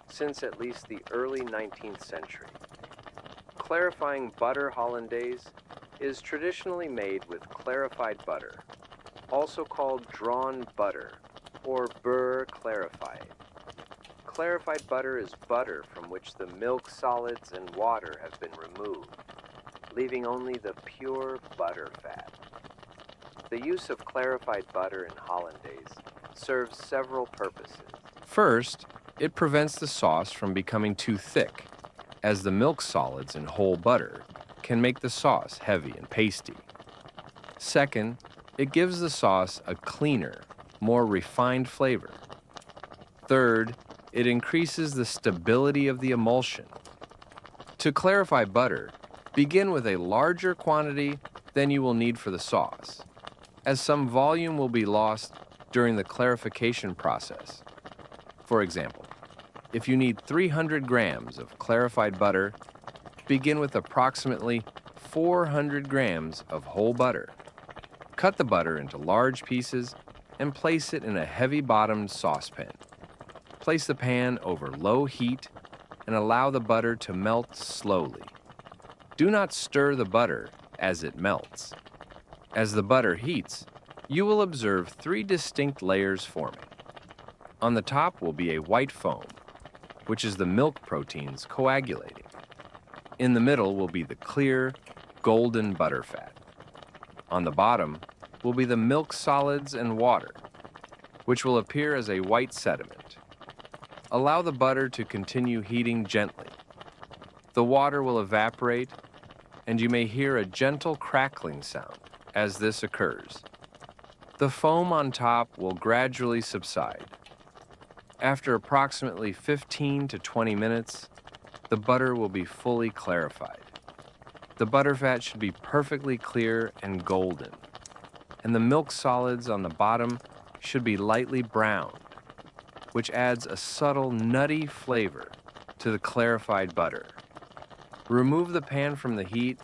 since at least the early 19th century. Clarifying butter Hollandaise is traditionally made with clarified butter, also called drawn butter or beurre clarified. Clarified butter is butter from which the milk solids and water have been removed, leaving only the pure butter fat. The use of clarified butter in Hollandaise serves several purposes. First, it prevents the sauce from becoming too thick, as the milk solids in whole butter can make the sauce heavy and pasty. Second, it gives the sauce a cleaner, more refined flavor. Third, it increases the stability of the emulsion. To clarify butter, begin with a larger quantity than you will need for the sauce, as some volume will be lost during the clarification process. For example, if you need 300 grams of clarified butter, begin with approximately 400 grams of whole butter. Cut the butter into large pieces and place it in a heavy-bottomed saucepan. Place the pan over low heat and allow the butter to melt slowly. Do not stir the butter as it melts. As the butter heats, you will observe 3 distinct layers forming. On the top will be a white foam, which is the milk proteins coagulating. In the middle will be the clear, golden butterfat. On the bottom will be the milk solids and water, which will appear as a white sediment. Allow the butter to continue heating gently. The water will evaporate, and you may hear a gentle crackling sound as this occurs. The foam on top will gradually subside. After approximately 15 to 20 minutes, the butter will be fully clarified. The butterfat should be perfectly clear and golden, and the milk solids on the bottom should be lightly browned, which adds a subtle nutty flavor to the clarified butter. Remove the pan from the heat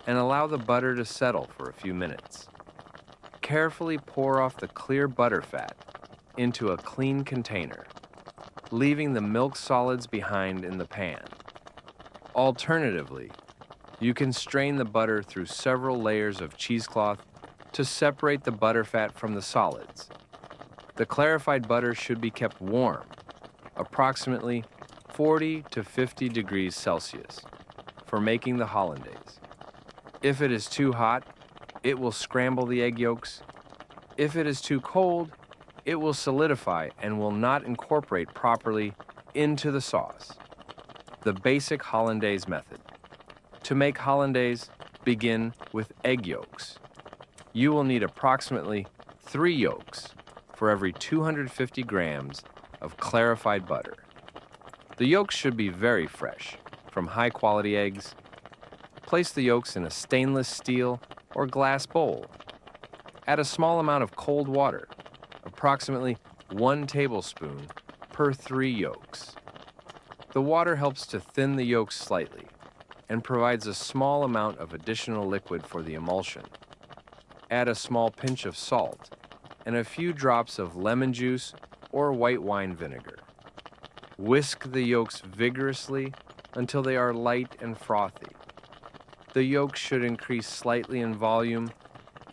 and allow the butter to settle for a few minutes. Carefully pour off the clear butterfat into a clean container, leaving the milk solids behind in the pan. Alternatively, you can strain the butter through several layers of cheesecloth to separate the butterfat from the solids. The clarified butter should be kept warm, approximately 40 to 50 degrees Celsius, for making the hollandaise. If it is too hot, it will scramble the egg yolks. If it is too cold, it will solidify and will not incorporate properly into the sauce. The basic hollandaise method. To make hollandaise, begin with egg yolks. You will need approximately 3 yolks for every 250 grams of clarified butter. The yolks should be very fresh, from high-quality eggs. Place the yolks in a stainless steel or glass bowl. Add a small amount of cold water, approximately 1 tablespoon per 3 yolks. The water helps to thin the yolks slightly and provides a small amount of additional liquid for the emulsion. Add a small pinch of salt and a few drops of lemon juice or white wine vinegar. Whisk the yolks vigorously until they are light and frothy. The yolks should increase slightly in volume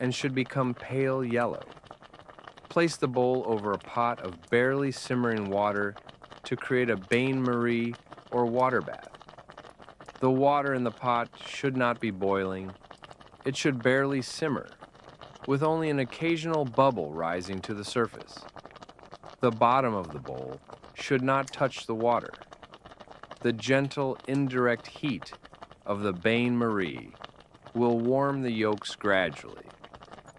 and should become pale yellow. Place the bowl over a pot of barely simmering water to create a bain-marie or water bath. The water in the pot should not be boiling. It should barely simmer, with only an occasional bubble rising to the surface. The bottom of the bowl should not touch the water. The gentle, indirect heat of the bain-marie will warm the yolks gradually,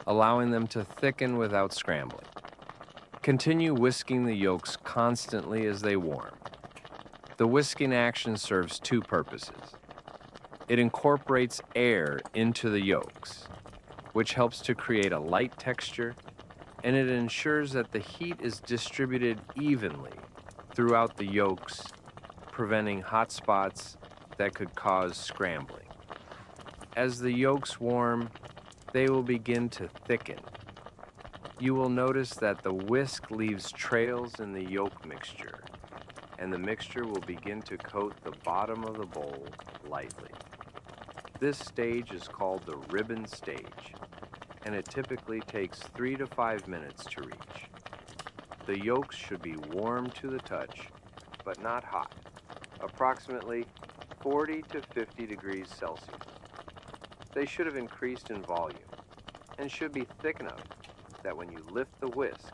allowing them to thicken without scrambling. Continue whisking the yolks constantly as they warm. The whisking action serves two purposes. It incorporates air into the yolks, which helps to create a light texture, and it ensures that the heat is distributed evenly throughout the yolks, preventing hot spots that could cause scrambling. As the yolks warm, they will begin to thicken. You will notice that the whisk leaves trails in the yolk mixture, and the mixture will begin to coat the bottom of the bowl lightly. This stage is called the ribbon stage, and it typically takes 3 to 5 minutes to reach. The yolks should be warm to the touch, but not hot, approximately 40 to 50 degrees Celsius. They should have increased in volume and should be thick enough that when you lift the whisk,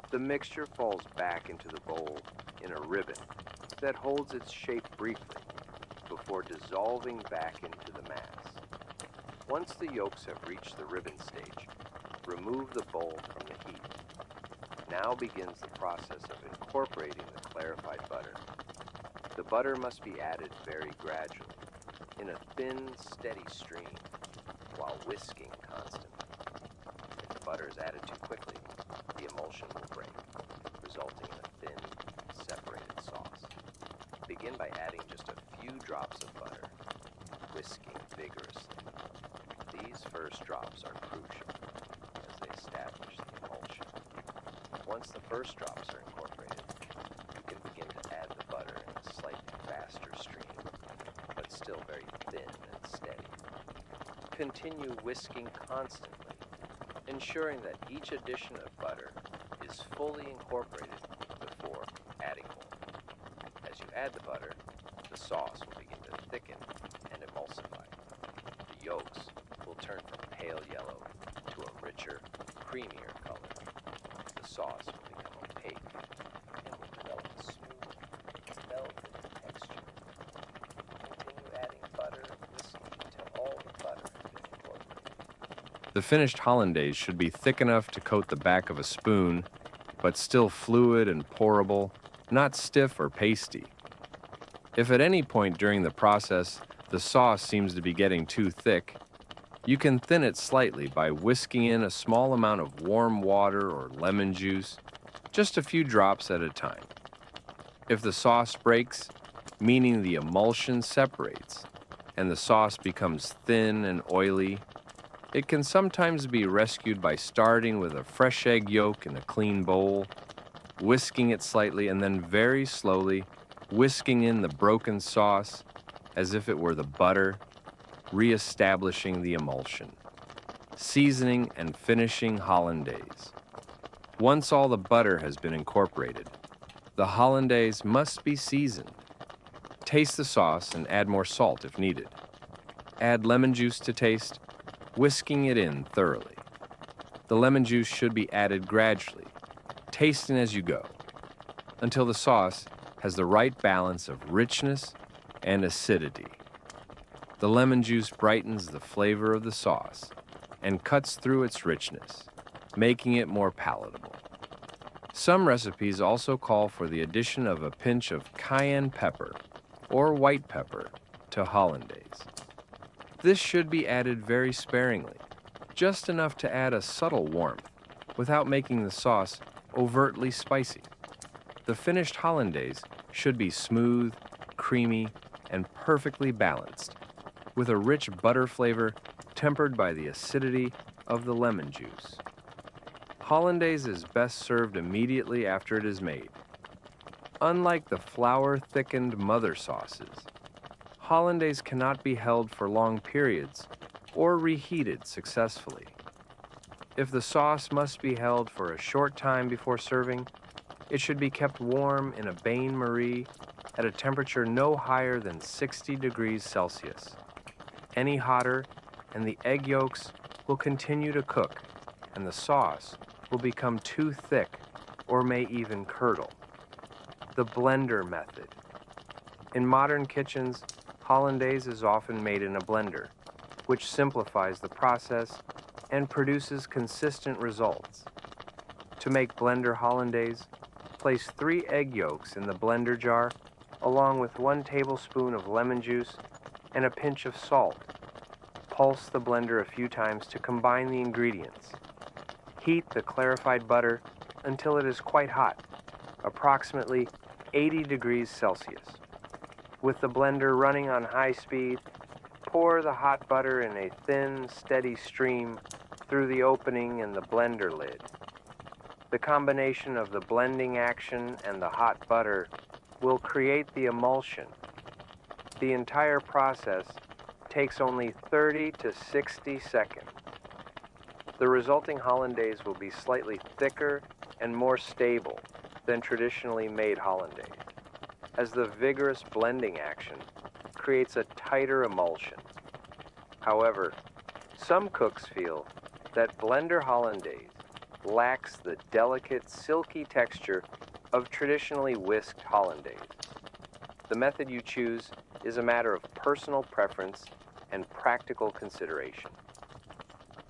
the mixture falls back into the bowl in a ribbon that holds its shape briefly before dissolving back into the mass. Once the yolks have reached the ribbon stage, remove the bowl from the heat. Now begins the process of incorporating the clarified butter. The butter must be added very gradually, in a thin, steady stream, while whisking constantly. If the butter is added too quickly, the emulsion will break, resulting in a thin, separated sauce. Begin by adding just a few drops of butter, whisking vigorously. These first drops are crucial as they establish the emulsion. Once the first drops are incorporated, you can begin to add the butter in a slightly faster stream, but still very thin and steady. Continue whisking constantly, ensuring that each addition of butter is fully incorporated before adding more. As you add the butter, the sauce will begin to thicken and emulsify. The yolks will turn from pale yellow to a richer, creamier color. The sauce will become opaque and will develop a smooth, velvety texture. Continue adding butter and whisking until all the butter has been incorporated. The finished hollandaise should be thick enough to coat the back of a spoon, but still fluid and pourable, not stiff or pasty. If at any point during the process the sauce seems to be getting too thick, you can thin it slightly by whisking in a small amount of warm water or lemon juice, just a few drops at a time. If the sauce breaks, meaning the emulsion separates, and the sauce becomes thin and oily, it can sometimes be rescued by starting with a fresh egg yolk in a clean bowl, whisking it slightly, and then very slowly whisking in the broken sauce as if it were the butter, re-establishing the emulsion, seasoning and finishing hollandaise. Once all the butter has been incorporated, the hollandaise must be seasoned. Taste the sauce and add more salt if needed. Add lemon juice to taste, whisking it in thoroughly. The lemon juice should be added gradually, tasting as you go, until the sauce has the right balance of richness and acidity. The lemon juice brightens the flavor of the sauce and cuts through its richness, making it more palatable. Some recipes also call for the addition of a pinch of cayenne pepper or white pepper to hollandaise. This should be added very sparingly, just enough to add a subtle warmth without making the sauce overtly spicy. The finished hollandaise should be smooth, creamy, and perfectly balanced, with a rich butter flavor tempered by the acidity of the lemon juice. Hollandaise is best served immediately after it is made. Unlike the flour-thickened mother sauces, hollandaise cannot be held for long periods or reheated successfully. If the sauce must be held for a short time before serving, it should be kept warm in a bain-marie at a temperature no higher than 60 degrees Celsius. Any hotter, and the egg yolks will continue to cook and the sauce will become too thick or may even curdle. The blender method. In modern kitchens, hollandaise is often made in a blender, which simplifies the process and produces consistent results. To make blender hollandaise, place 3 egg yolks in the blender jar along with 1 tablespoon of lemon juice and a pinch of salt. Pulse the blender a few times to combine the ingredients. Heat the clarified butter until it is quite hot, approximately 80 degrees Celsius. With the blender running on high speed, pour the hot butter in a thin, steady stream through the opening in the blender lid. The combination of the blending action and the hot butter will create the emulsion. The entire process takes only 30 to 60 seconds. The resulting hollandaise will be slightly thicker and more stable than traditionally made hollandaise, as the vigorous blending action creates a tighter emulsion. However, some cooks feel that blender hollandaise lacks the delicate, silky texture of traditionally whisked hollandaise. The method you choose is a matter of personal preference and practical consideration.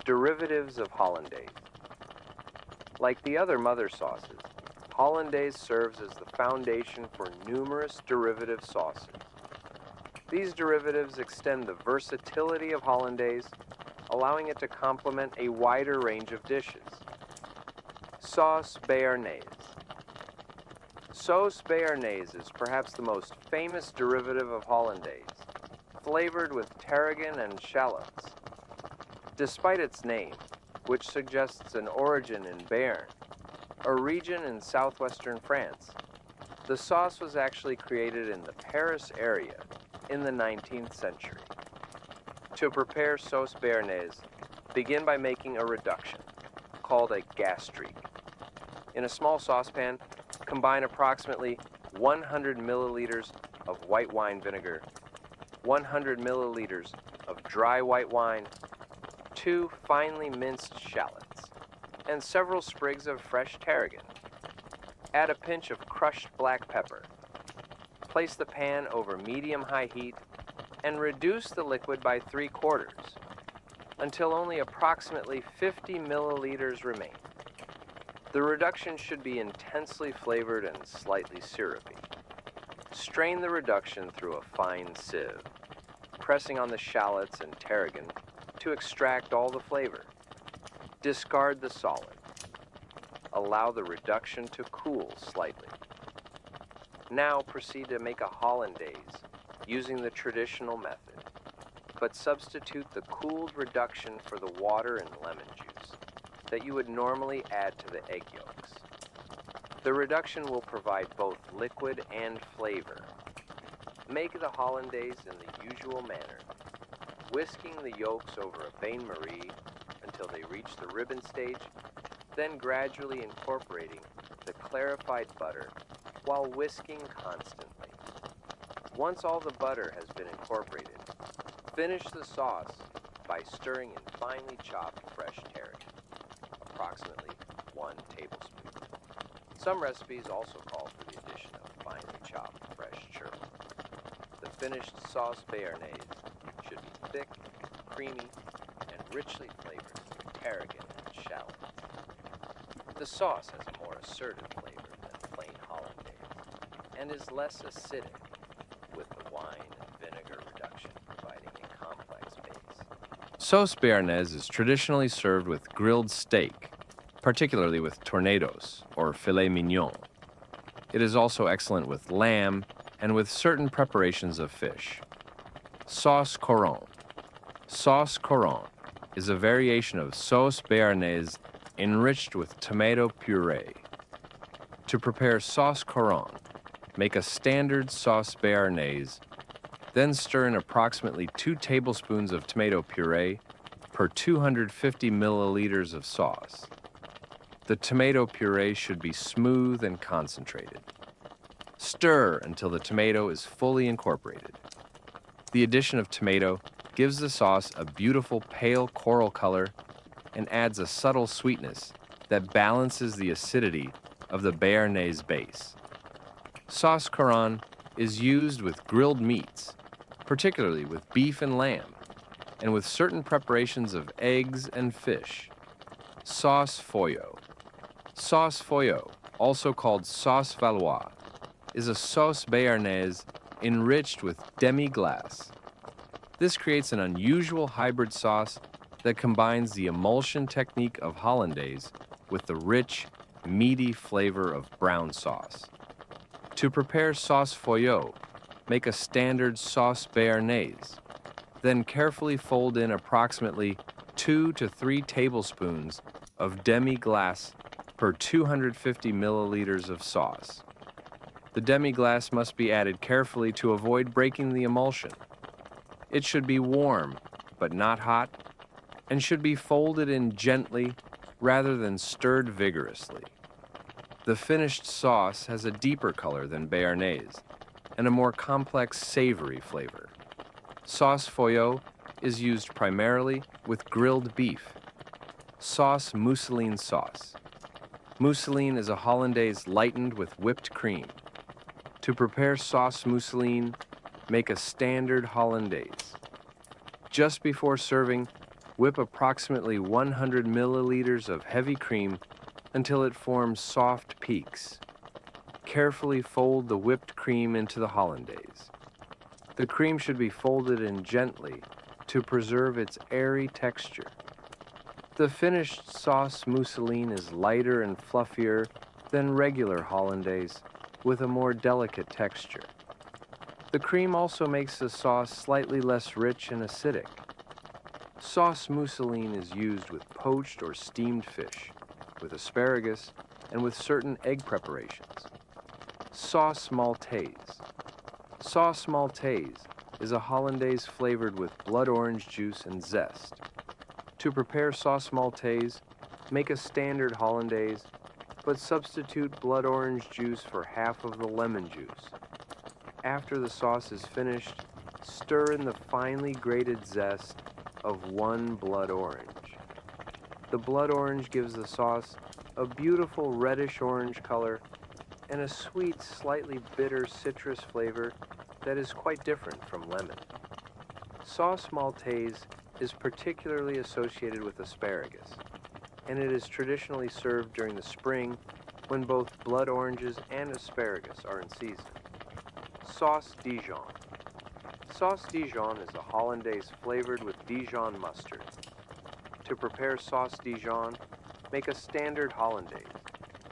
Derivatives of hollandaise. Like the other mother sauces, hollandaise serves as the foundation for numerous derivative sauces. These derivatives extend the versatility of hollandaise, allowing it to complement a wider range of dishes. Sauce béarnaise. Sauce béarnaise is perhaps the most famous derivative of hollandaise, flavored with tarragon and shallots. Despite its name, which suggests an origin in Béarn, a region in southwestern France, the sauce was actually created in the Paris area in the 19th century. To prepare sauce béarnaise, begin by making a reduction, called a gastrique. In a small saucepan, combine approximately 100 milliliters of white wine vinegar, 100 milliliters of dry white wine, 2 finely minced shallots, and several sprigs of fresh tarragon. Add a pinch of crushed black pepper. Place the pan over medium-high heat and reduce the liquid by 3/4 until only approximately 50 milliliters remain. The reduction should be intensely flavored and slightly syrupy. Strain the reduction through a fine sieve, pressing on the shallots and tarragon to extract all the flavor. Discard the solid. Allow the reduction to cool slightly. Now proceed to make a hollandaise using the traditional method, but substitute the cooled reduction for the water and lemon juice that you would normally add to the egg yolks. The reduction will provide both liquid and flavor. Make the hollandaise in the usual manner, whisking the yolks over a bain-marie until they reach the ribbon stage, then gradually incorporating the clarified butter while whisking constantly. Once all the butter has been incorporated, finish the sauce by stirring in finely chopped fresh tarragon, approximately 1 tablespoon. Some recipes also call for the addition of finely chopped fresh churro. The finished sauce béarnaise should be thick, creamy, and richly flavored with tarragon and shallots. The sauce has a more assertive flavor than plain hollandaise and is less acidic, with the wine and vinegar reduction providing a complex base. Sauce béarnaise is traditionally served with grilled steak, particularly with tornadoes or filet mignon. It is also excellent with lamb and with certain preparations of fish. Sauce coron. Sauce coron is a variation of sauce béarnaise enriched with tomato puree. To prepare sauce coron, make a standard sauce béarnaise, then stir in approximately 2 tablespoons of tomato puree per 250 milliliters of sauce. The tomato puree should be smooth and concentrated. Stir until the tomato is fully incorporated. The addition of tomato gives the sauce a beautiful pale coral color and adds a subtle sweetness that balances the acidity of the béarnaise base. Sauce Coron is used with grilled meats, particularly with beef and lamb, and with certain preparations of eggs and fish. Sauce Foyot. Sauce Foyot, also called sauce Valois, is a sauce béarnaise enriched with demi-glace. This creates an unusual hybrid sauce that combines the emulsion technique of hollandaise with the rich, meaty flavor of brown sauce. To prepare sauce Foyot, make a standard sauce béarnaise. Then carefully fold in approximately 2 to 3 tablespoons of demi-glace per 250 milliliters of sauce. The demi-glace must be added carefully to avoid breaking the emulsion. It should be warm, but not hot, and should be folded in gently rather than stirred vigorously. The finished sauce has a deeper color than béarnaise and a more complex savory flavor. Sauce Foyot is used primarily with grilled beef. Sauce mousseline sauce. Mousseline is a hollandaise lightened with whipped cream. To prepare sauce mousseline, make a standard hollandaise. Just before serving, whip approximately 100 milliliters of heavy cream until it forms soft peaks. Carefully fold the whipped cream into the hollandaise. The cream should be folded in gently to preserve its airy texture. The finished sauce mousseline is lighter and fluffier than regular hollandaise, with a more delicate texture. The cream also makes the sauce slightly less rich and acidic. Sauce mousseline is used with poached or steamed fish, with asparagus, and with certain egg preparations. Sauce Maltaise. Sauce Maltaise is a hollandaise flavored with blood orange juice and zest. To prepare sauce Maltaise, make a standard hollandaise, but substitute blood orange juice for half of the lemon juice. After the sauce is finished, stir in the finely grated zest of 1 blood orange. The blood orange gives the sauce a beautiful reddish-orange color and a sweet, slightly bitter citrus flavor that is quite different from lemon. Sauce Maltaise is particularly associated with asparagus, and it is traditionally served during the spring when both blood oranges and asparagus are in season. Sauce Dijon. Sauce Dijon is a hollandaise flavored with Dijon mustard. To prepare sauce Dijon, make a standard hollandaise,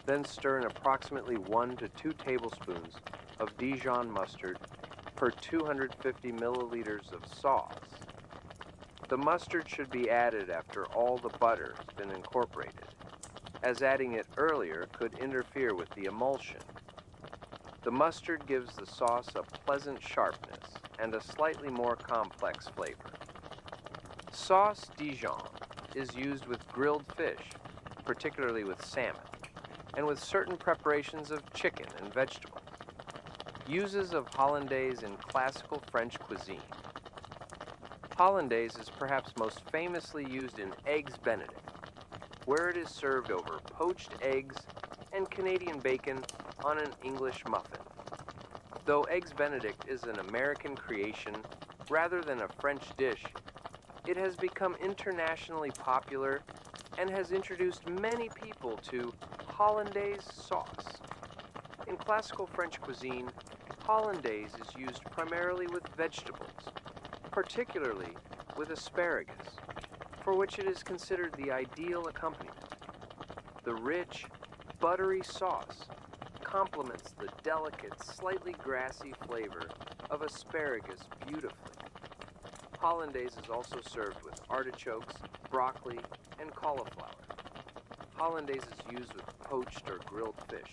then stir in approximately 1 to 2 tablespoons of Dijon mustard per 250 milliliters of sauce. The mustard should be added after all the butter has been incorporated, as adding it earlier could interfere with the emulsion. The mustard gives the sauce a pleasant sharpness and a slightly more complex flavor. Sauce Dijon is used with grilled fish, particularly with salmon, and with certain preparations of chicken and vegetables. Uses of hollandaise in classical French cuisine. Hollandaise is perhaps most famously used in eggs Benedict, where it is served over poached eggs and Canadian bacon on an English muffin. Though Eggs Benedict is an American creation rather than a French dish, it has become internationally popular and has introduced many people to hollandaise sauce. In classical French cuisine, hollandaise is used primarily with vegetables, particularly with asparagus, for which it is considered the ideal accompaniment. The rich, buttery sauce complements the delicate, slightly grassy flavor of asparagus beautifully. Hollandaise is also served with artichokes, broccoli, and cauliflower. Hollandaise is used with poached or grilled fish,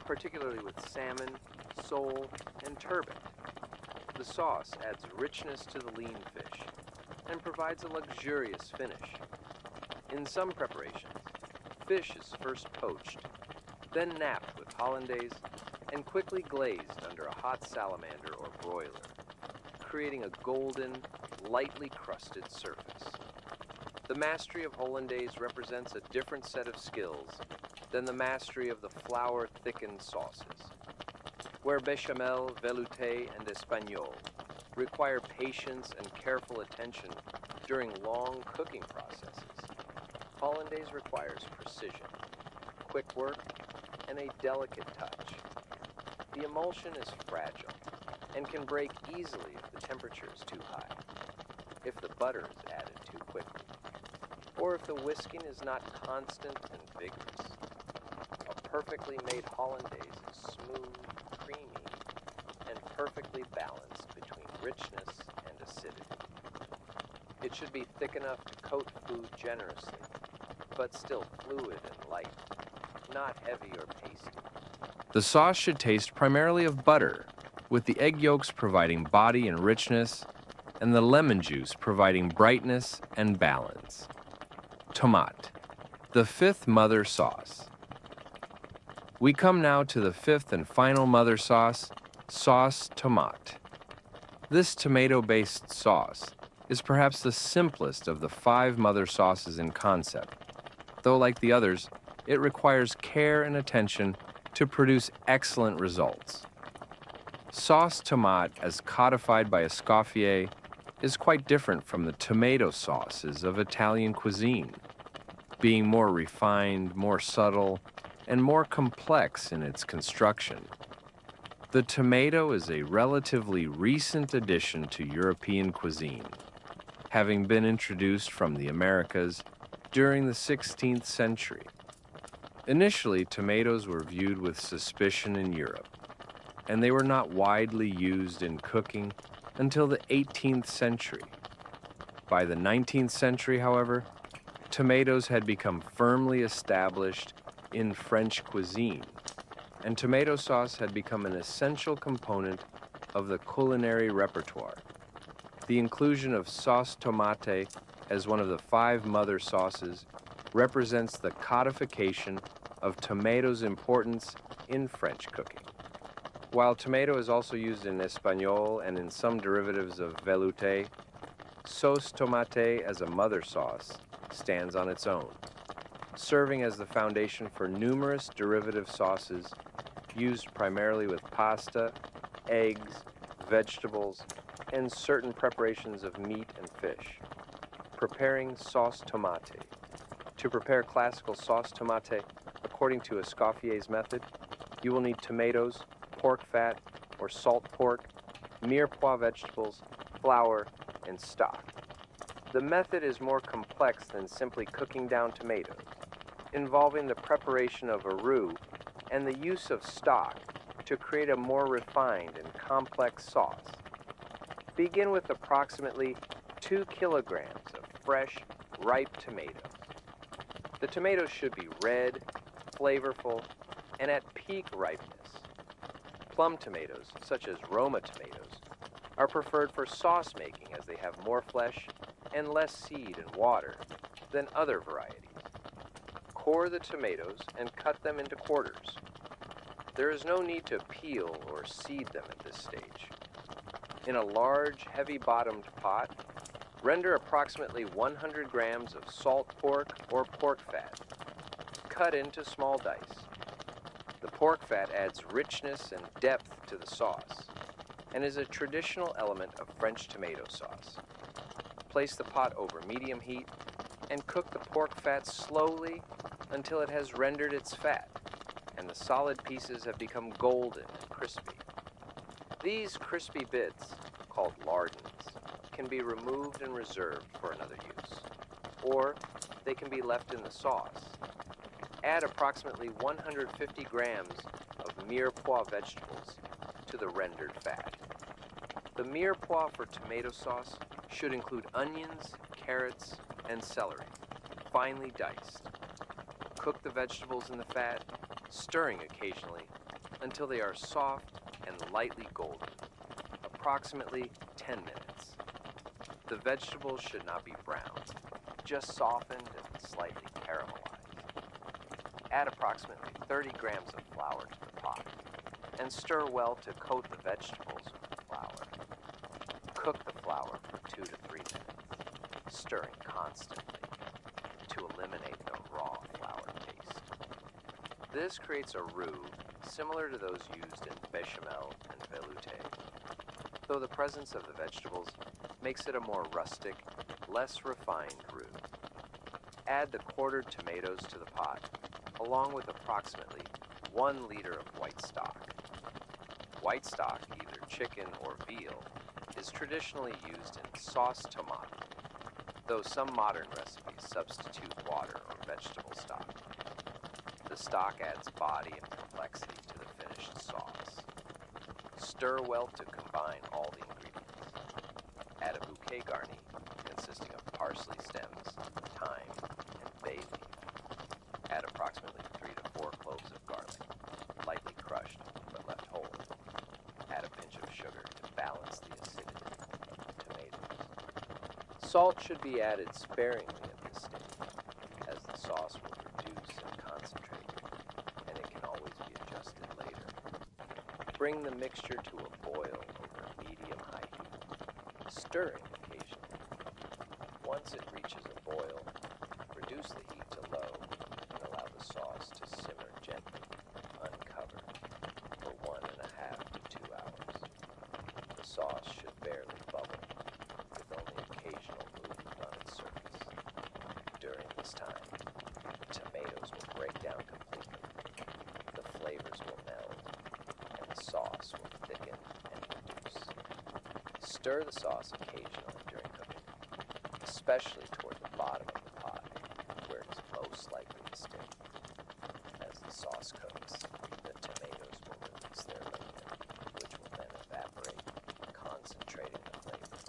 particularly with salmon, sole, and turbot. The sauce adds richness to the lean fish and provides a luxurious finish. In some preparations, fish is first poached, then napped with hollandaise and quickly glazed under a hot salamander or broiler, creating a golden, lightly crusted surface. The The mastery of hollandaise represents a different set of skills than the mastery of the flour-thickened sauces, where bechamel, velouté, and espagnole require patience and careful attention during long cooking processes. Hollandaise requires precision, quick work, and a delicate touch. The emulsion is fragile and can break easily if the temperature is too high, if the butter is added too quickly, or if the whisking is not constant and vigorous. A perfectly made hollandaise is smooth, creamy, and perfectly balanced between richness and acidity. It should be thick enough to coat food generously, but still fluid and light, not heavy or pasty. The sauce should taste primarily of butter, with the egg yolks providing body and richness, and the lemon juice providing brightness and balance. Tomate, the fifth mother sauce. We come now to the fifth and final mother sauce, sauce tomate. This tomato-based sauce is perhaps the simplest of the 5 mother sauces in concept, though like the others, it requires care and attention to produce excellent results. Sauce tomate, as codified by Escoffier, is quite different from the tomato sauces of Italian cuisine, being more refined, more subtle, and more complex in its construction. The tomato is a relatively recent addition to European cuisine, having been introduced from the Americas during the 16th century. Initially, tomatoes were viewed with suspicion in Europe, and they were not widely used in cooking until the 18th century. By the 19th century, however, tomatoes had become firmly established in French cuisine, and tomato sauce had become an essential component of the culinary repertoire. The inclusion of sauce tomate as one of the 5 mother sauces represents the codification of tomato's importance in French cooking. While tomato is also used in Espanol and in some derivatives of velouté, sauce tomate as a mother sauce stands on its own, serving as the foundation for numerous derivative sauces used primarily with pasta, eggs, vegetables, and certain preparations of meat and fish. Preparing sauce tomate. To prepare classical sauce tomate, according to Escoffier's method, you will need tomatoes, pork fat or salt pork, mirepoix vegetables, flour, and stock. The method is more complex than simply cooking down tomatoes, involving the preparation of a roux and the use of stock to create a more refined and complex sauce. Begin with approximately 2 kilograms of fresh, ripe tomatoes. The tomatoes should be red, flavorful, and at peak ripeness. Plum tomatoes, such as Roma tomatoes, are preferred for sauce making as they have more flesh and less seed and water than other varieties. Core the tomatoes and cut them into quarters. There is no need to peel or seed them at this stage. In a large, heavy-bottomed pot, render approximately 100 grams of salt pork or pork fat, cut into small dice. The pork fat adds richness and depth to the sauce and is a traditional element of French tomato sauce. Place the pot over medium heat and cook the pork fat slowly until it has rendered its fat and the solid pieces have become golden and crispy. These crispy bits, called lardons, can be removed and reserved for another use, or they can be left in the sauce. Add approximately 150 grams of mirepoix vegetables to the rendered fat. The mirepoix for tomato sauce should include onions, carrots, and celery, finely diced. Cook the vegetables in the fat, stirring occasionally until they are soft and lightly golden, approximately 10 minutes. The vegetables should not be brown, just softened and slightly caramelized. Add approximately 30 grams of flour to the pot and stir well to coat the vegetables with the flour. Cook the flour for 2 to 3 minutes, stirring constantly eliminate the raw flour taste. This creates a roux similar to those used in bechamel and velouté, though the presence of the vegetables makes it a more rustic, less refined roux. Add the quartered tomatoes to the pot, along with approximately 1 liter of white stock. White stock, either chicken or veal, is traditionally used in sauce tomate, though some modern recipes substitute water or vegetable stock. The stock adds body and complexity to the finished sauce. Stir well to combine all the ingredients. Add a bouquet garni consisting of parsley stems, thyme, and bay leaf. Add approximately 3 to 4 cloves of garlic, lightly crushed but left whole. Add a pinch of sugar to balance the acidity of the tomatoes. Salt should be added sparingly at this stage, as the sauce will reduce and concentrate, and it can always be adjusted later. Bring the mixture to a boil over medium-high heat, stirring occasionally. Once it reaches a boil, reduce the heat to low and allow the sauce to simmer gently, uncovered, for 1.5 to 2 hours. The sauce should barely bubble, with only occasional movement on its surface. During this time, the tomatoes will break down completely, the flavors will meld, and the sauce will thicken and reduce. Stir the sauce occasionally during cooking, especially toward the bottom of the pot, where it is most likely to stick. As the sauce cooks, the tomatoes will release their liquid, which will then evaporate, concentrating the flavors.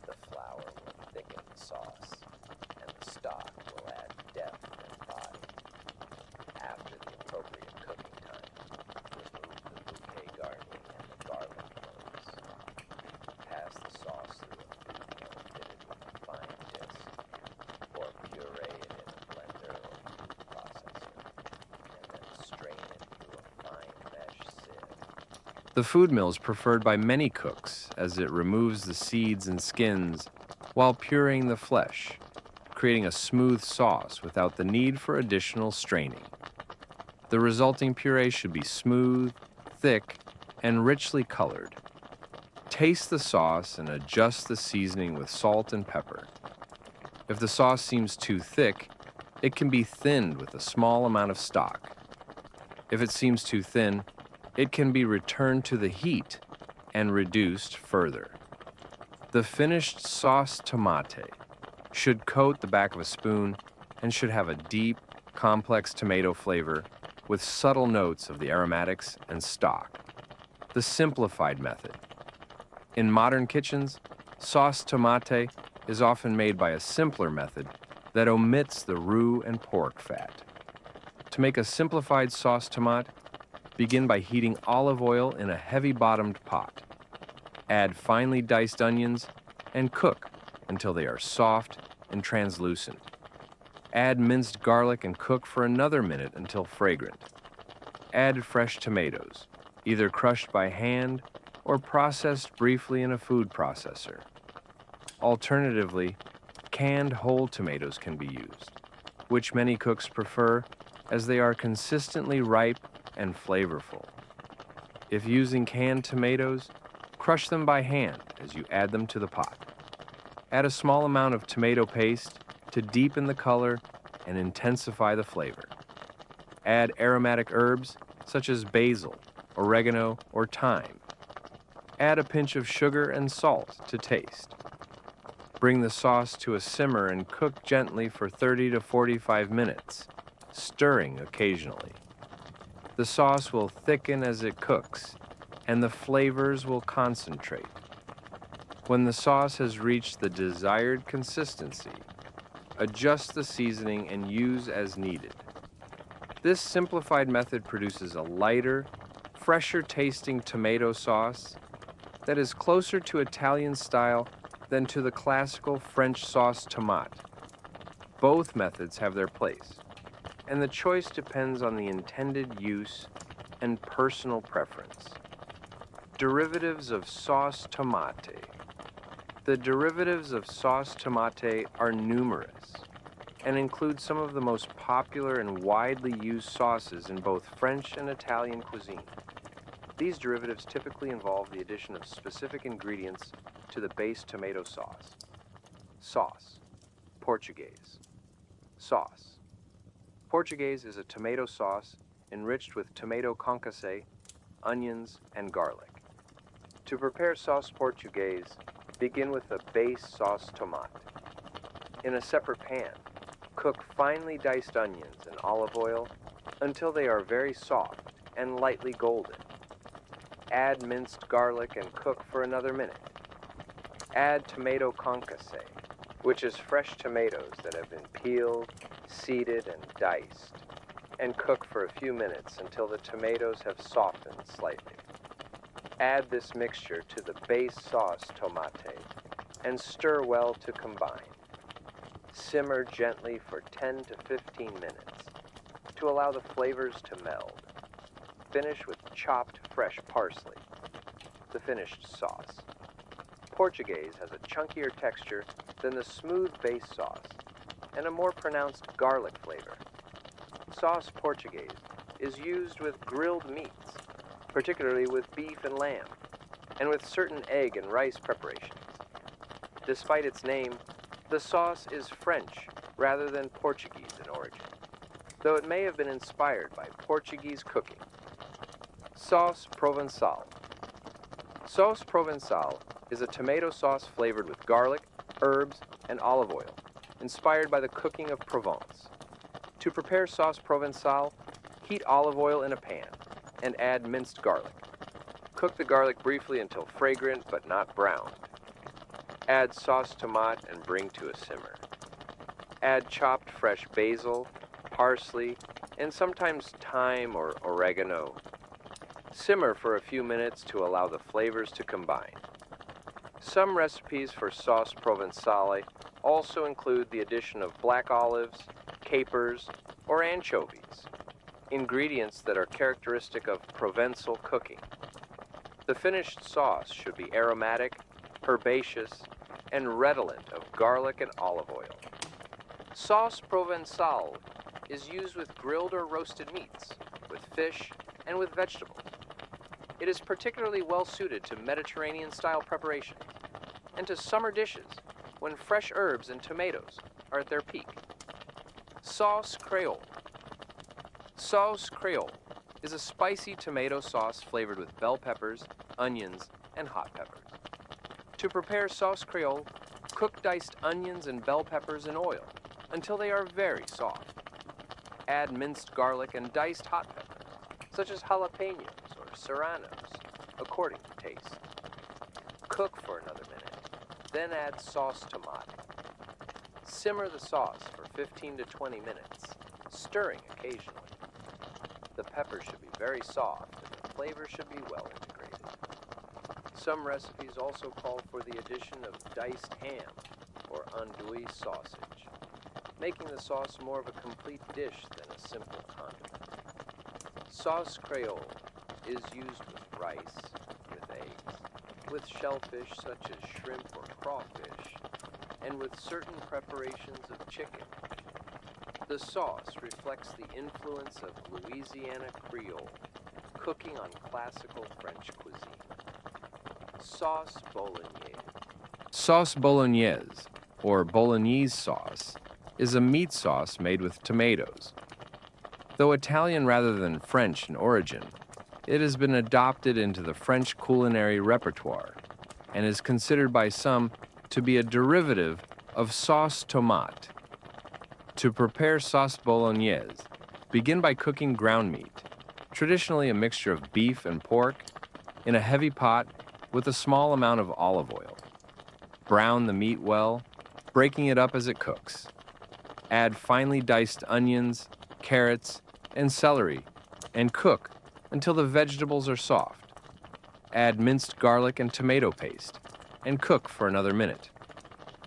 The flour will thicken the sauce, and the stock will add depth and body. After the appropriate cooking time, remove the bouquet garni and the garlic cloves. Pass the sauce through a food mill fitted with a fine disc, or puree it in a blender or food processor, and then strain it through a fine mesh sieve. The food mill is preferred by many cooks as it removes the seeds and skins while pureeing the flesh, creating a smooth sauce without the need for additional straining. The resulting puree should be smooth, thick, and richly colored. Taste the sauce and adjust the seasoning with salt and pepper. If the sauce seems too thick, it can be thinned with a small amount of stock. If it seems too thin, it can be returned to the heat and reduced further. The finished sauce tomate should coat the back of a spoon and should have a deep, complex tomato flavor with subtle notes of the aromatics and stock. The simplified method. In modern kitchens, sauce tomate is often made by a simpler method that omits the roux and pork fat. To make a simplified sauce tomate, begin by heating olive oil in a heavy-bottomed pot. Add finely diced onions and cook until they are soft and translucent. Add minced garlic and cook for another minute until fragrant. Add fresh tomatoes, either crushed by hand or processed briefly in a food processor. Alternatively, canned whole tomatoes can be used, which many cooks prefer as they are consistently ripe and flavorful. If using canned tomatoes, crush them by hand as you add them to the pot. Add a small amount of tomato paste to deepen the color and intensify the flavor. Add aromatic herbs such as basil, oregano, or thyme. Add a pinch of sugar and salt to taste. Bring the sauce to a simmer and cook gently for 30 to 45 minutes, stirring occasionally. The sauce will thicken as it cooks, and the flavors will concentrate. When the sauce has reached the desired consistency, adjust the seasoning and use as needed. This simplified method produces a lighter, fresher tasting tomato sauce that is closer to Italian style than to the classical French sauce tomate. Both methods have their place, and the choice depends on the intended use and personal preference. Derivatives of sauce tomate. The derivatives of sauce tomate are numerous. and includes some of the most popular and widely used sauces in both French and Italian cuisine. These derivatives typically involve the addition of specific ingredients to the base tomato sauce. Sauce. Portuguese. Sauce. Portuguese is a tomato sauce enriched with tomato concasse, onions, and garlic. To prepare sauce portugaise, begin with a base sauce tomate. In a separate pan, cook finely diced onions in olive oil until they are very soft and lightly golden. Add minced garlic and cook for another minute. Add tomato concasse, which is fresh tomatoes that have been peeled, seeded, and diced, and cook for a few minutes until the tomatoes have softened slightly. Add this mixture to the base sauce tomate and stir well to combine. Simmer gently for 10 to 15 minutes to allow the flavors to meld. Finish with chopped fresh parsley. The finished sauce. Portuguese has a chunkier texture than the smooth base sauce and a more pronounced garlic flavor. Sauce Portuguese is used with grilled meats, particularly with beef and lamb, and with certain egg and rice preparations. Despite its name, the sauce is French rather than Portuguese in origin, though it may have been inspired by Portuguese cooking. Sauce Provençale. Sauce Provençale is a tomato sauce flavored with garlic, herbs, and olive oil, inspired by the cooking of Provence. To prepare sauce Provençale, heat olive oil in a pan and add minced garlic. Cook the garlic briefly until fragrant but not browned. Add sauce tomate and bring to a simmer. Add chopped fresh basil, parsley, and sometimes thyme or oregano. Simmer for a few minutes to allow the flavors to combine. Some recipes for sauce Provençale also include the addition of black olives, capers, or anchovies, ingredients that are characteristic of Provençal cooking. The finished sauce should be aromatic, herbaceous, and redolent of garlic and olive oil. Sauce Provençale is used with grilled or roasted meats, with fish, and with vegetables. It is particularly well suited to Mediterranean-style preparations and to summer dishes when fresh herbs and tomatoes are at their peak. Sauce Creole. Sauce Creole is a spicy tomato sauce flavored with bell peppers, onions, and hot peppers. To prepare sauce Creole, cook diced onions and bell peppers in oil until they are very soft. Add minced garlic and diced hot peppers, such as jalapenos or serranos, according to taste. Cook for another minute, then add sauce tomate. Simmer the sauce for 15 to 20 minutes, stirring occasionally. The peppers should be very soft and the flavor should be well integrated. Some recipes also call for the addition of diced ham or andouille sausage, making the sauce more of a complete dish than a simple condiment. Sauce Creole is used with rice, with eggs, with shellfish such as shrimp or crawfish, and with certain preparations of chicken. The sauce reflects the influence of Louisiana Creole, cooking on classical French cuisine. Sauce Bolognaise. Sauce Bolognaise, or Bolognese sauce, is a meat sauce made with tomatoes. Though Italian rather than French in origin, it has been adopted into the French culinary repertoire and is considered by some to be a derivative of sauce tomate. To prepare sauce Bolognaise, begin by cooking ground meat, traditionally a mixture of beef and pork, in a heavy pot with a small amount of olive oil. Brown the meat well, breaking it up as it cooks. Add finely diced onions, carrots, and celery, and cook until the vegetables are soft. Add minced garlic and tomato paste, and cook for another minute.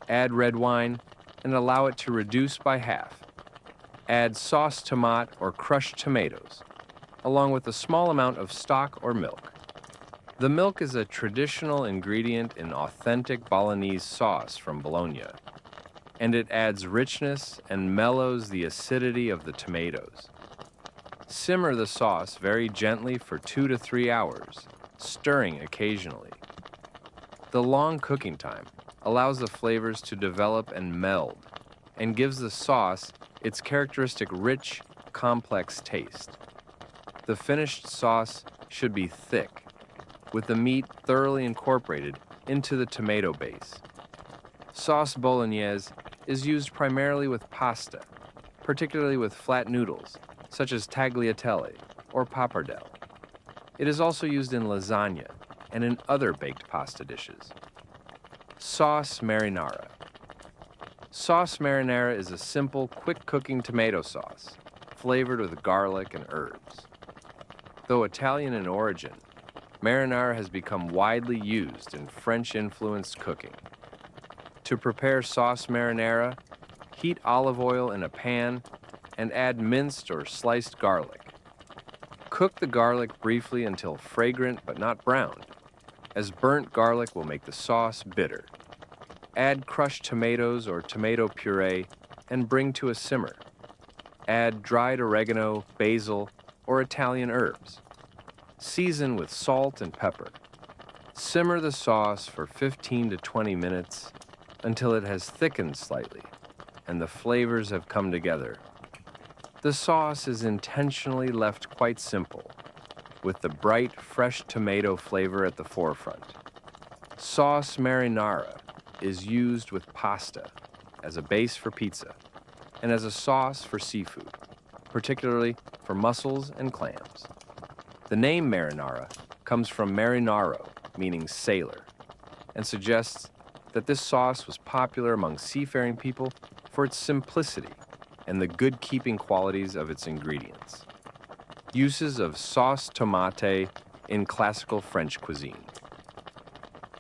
Add red wine, and allow it to reduce by half. Add sauce tomate or crushed tomatoes, along with a small amount of stock or milk. The milk is a traditional ingredient in authentic Bolognese sauce from Bologna. and it adds richness and mellows the acidity of the tomatoes. Simmer the sauce very gently for 2 to 3 hours, stirring occasionally. The long cooking time allows the flavors to develop and meld, and gives the sauce its characteristic rich, complex taste. The finished sauce should be thick, with the meat thoroughly incorporated into the tomato base. Sauce bolognese is used primarily with pasta, particularly with flat noodles, such as tagliatelle or pappardelle. It is also used in lasagna and in other baked pasta dishes. Sauce marinara. Sauce marinara is a simple, quick-cooking tomato sauce, flavored with garlic and herbs. Though Italian in origin, marinara has become widely used in French-influenced cooking. To prepare sauce marinara, heat olive oil in a pan and add minced or sliced garlic. Cook the garlic briefly until fragrant but not browned, as burnt garlic will make the sauce bitter. Add crushed tomatoes or tomato puree and bring to a simmer. Add dried oregano, basil, or Italian herbs. Season with salt and pepper. Simmer the sauce for 15 to 20 minutes until it has thickened slightly and the flavors have come together. The sauce is intentionally left quite simple, with the bright, fresh tomato flavor at the forefront. Sauce marinara is used with pasta as a base for pizza and as a sauce for seafood, particularly for mussels and clams. The name marinara comes from marinaro, meaning sailor, and suggests that this sauce was popular among seafaring people for its simplicity and the good-keeping qualities of its ingredients. Uses of sauce tomate in classical French cuisine.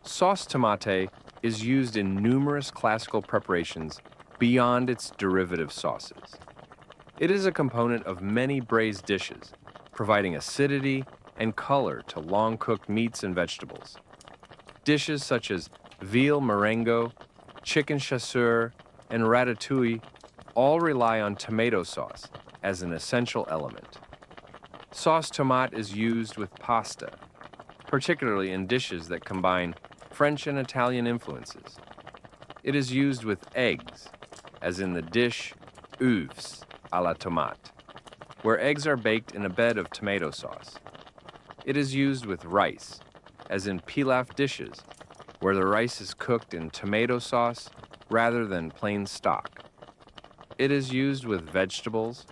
Sauce tomate is used in numerous classical preparations beyond its derivative sauces. It is a component of many braised dishes, providing acidity and color to long-cooked meats and vegetables. Dishes such as veal marengo, chicken chasseur, and ratatouille all rely on tomato sauce as an essential element. Sauce tomate is used with pasta, particularly in dishes that combine French and Italian influences. It is used with eggs, as in the dish œufs à la tomate, where eggs are baked in a bed of tomato sauce. It is used with rice, as in pilaf dishes, where the rice is cooked in tomato sauce rather than plain stock. It is used with vegetables,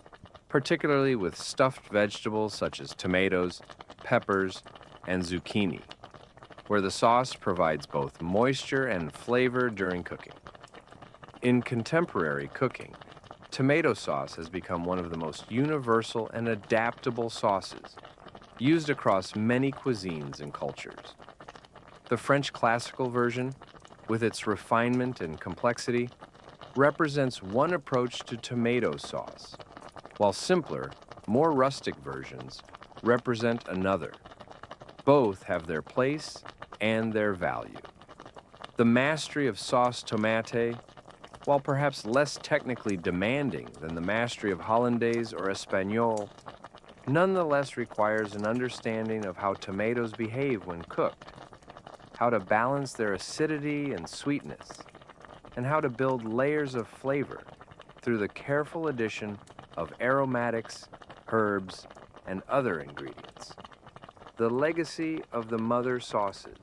particularly with stuffed vegetables such as tomatoes, peppers, and zucchini, where the sauce provides both moisture and flavor during cooking. In contemporary cooking, tomato sauce has become one of the most universal and adaptable sauces, used across many cuisines and cultures. The French classical version, with its refinement and complexity, represents one approach to tomato sauce, while simpler, more rustic versions represent another. Both have their place and their value. The mastery of sauce tomate, while perhaps less technically demanding than the mastery of Hollandaise or Espagnole, nonetheless requires an understanding of how tomatoes behave when cooked, how to balance their acidity and sweetness, and how to build layers of flavor through the careful addition of aromatics, herbs, and other ingredients. The legacy of the mother sauces.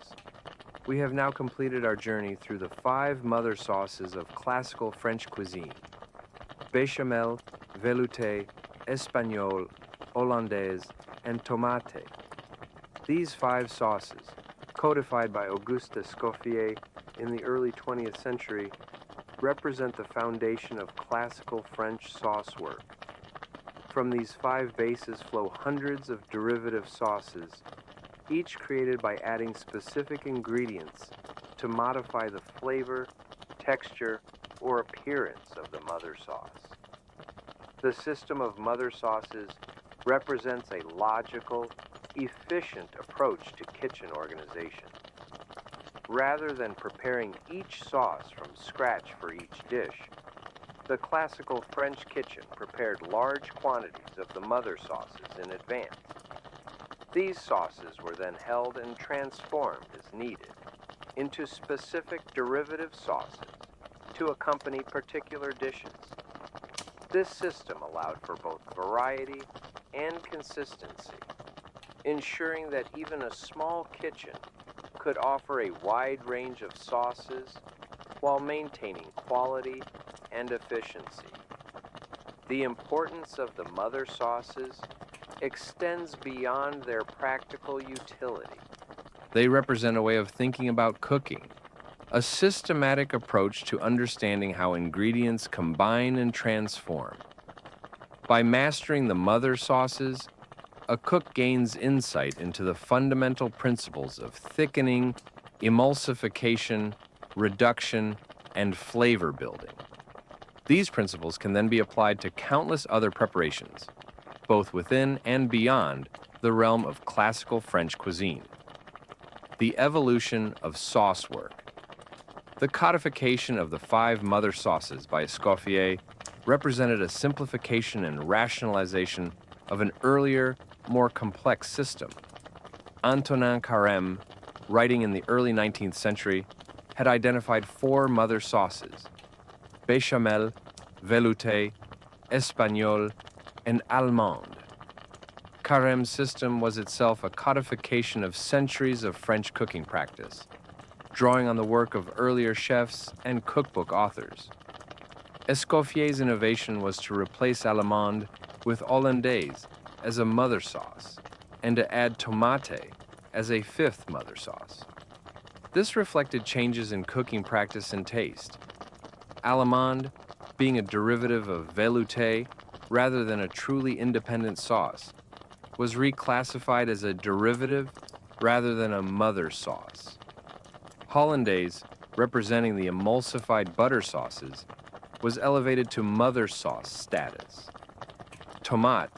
We have now completed our journey through the 5 mother sauces of classical French cuisine: béchamel, velouté, espagnole, hollandaise, and tomate. These 5 sauces, codified by Auguste Escoffier in the early 20th century, represent the foundation of classical French sauce work. From these 5 bases flow hundreds of derivative sauces, each created by adding specific ingredients to modify the flavor, texture, or appearance of the mother sauce. The system of mother sauces represents a logical, efficient approach to kitchen organization. Rather than preparing each sauce from scratch for each dish, The classical French kitchen prepared large quantities of the mother sauces in advance. These sauces were then held and transformed as needed into specific derivative sauces to accompany particular dishes. This system allowed for both variety and consistency, ensuring that even a small kitchen could offer a wide range of sauces while maintaining quality and efficiency. The importance of the mother sauces extends beyond their practical utility. They represent a way of thinking about cooking, a systematic approach to understanding how ingredients combine and transform. By mastering the mother sauces, a cook gains insight into the fundamental principles of thickening, emulsification, reduction, and flavor building. These principles can then be applied to countless other preparations, both within and beyond the realm of classical French cuisine. The evolution of sauce work. The codification of the 5 mother sauces by Escoffier represented a simplification and rationalization of an earlier, more complex system. Antonin Carême, writing in the early 19th century, had identified 4 mother sauces: béchamel, velouté, espagnole, and allemande. Carême's system was itself a codification of centuries of French cooking practice, drawing on the work of earlier chefs and cookbook authors. Escoffier's innovation was to replace allemande with hollandaise as a mother sauce, and to add tomate as a 5th mother sauce. This reflected changes in cooking practice and taste. Allemande, being a derivative of velouté rather than a truly independent sauce, was reclassified as a derivative rather than a mother sauce. Hollandaise, representing the emulsified butter sauces, was elevated to mother sauce status. Tomate,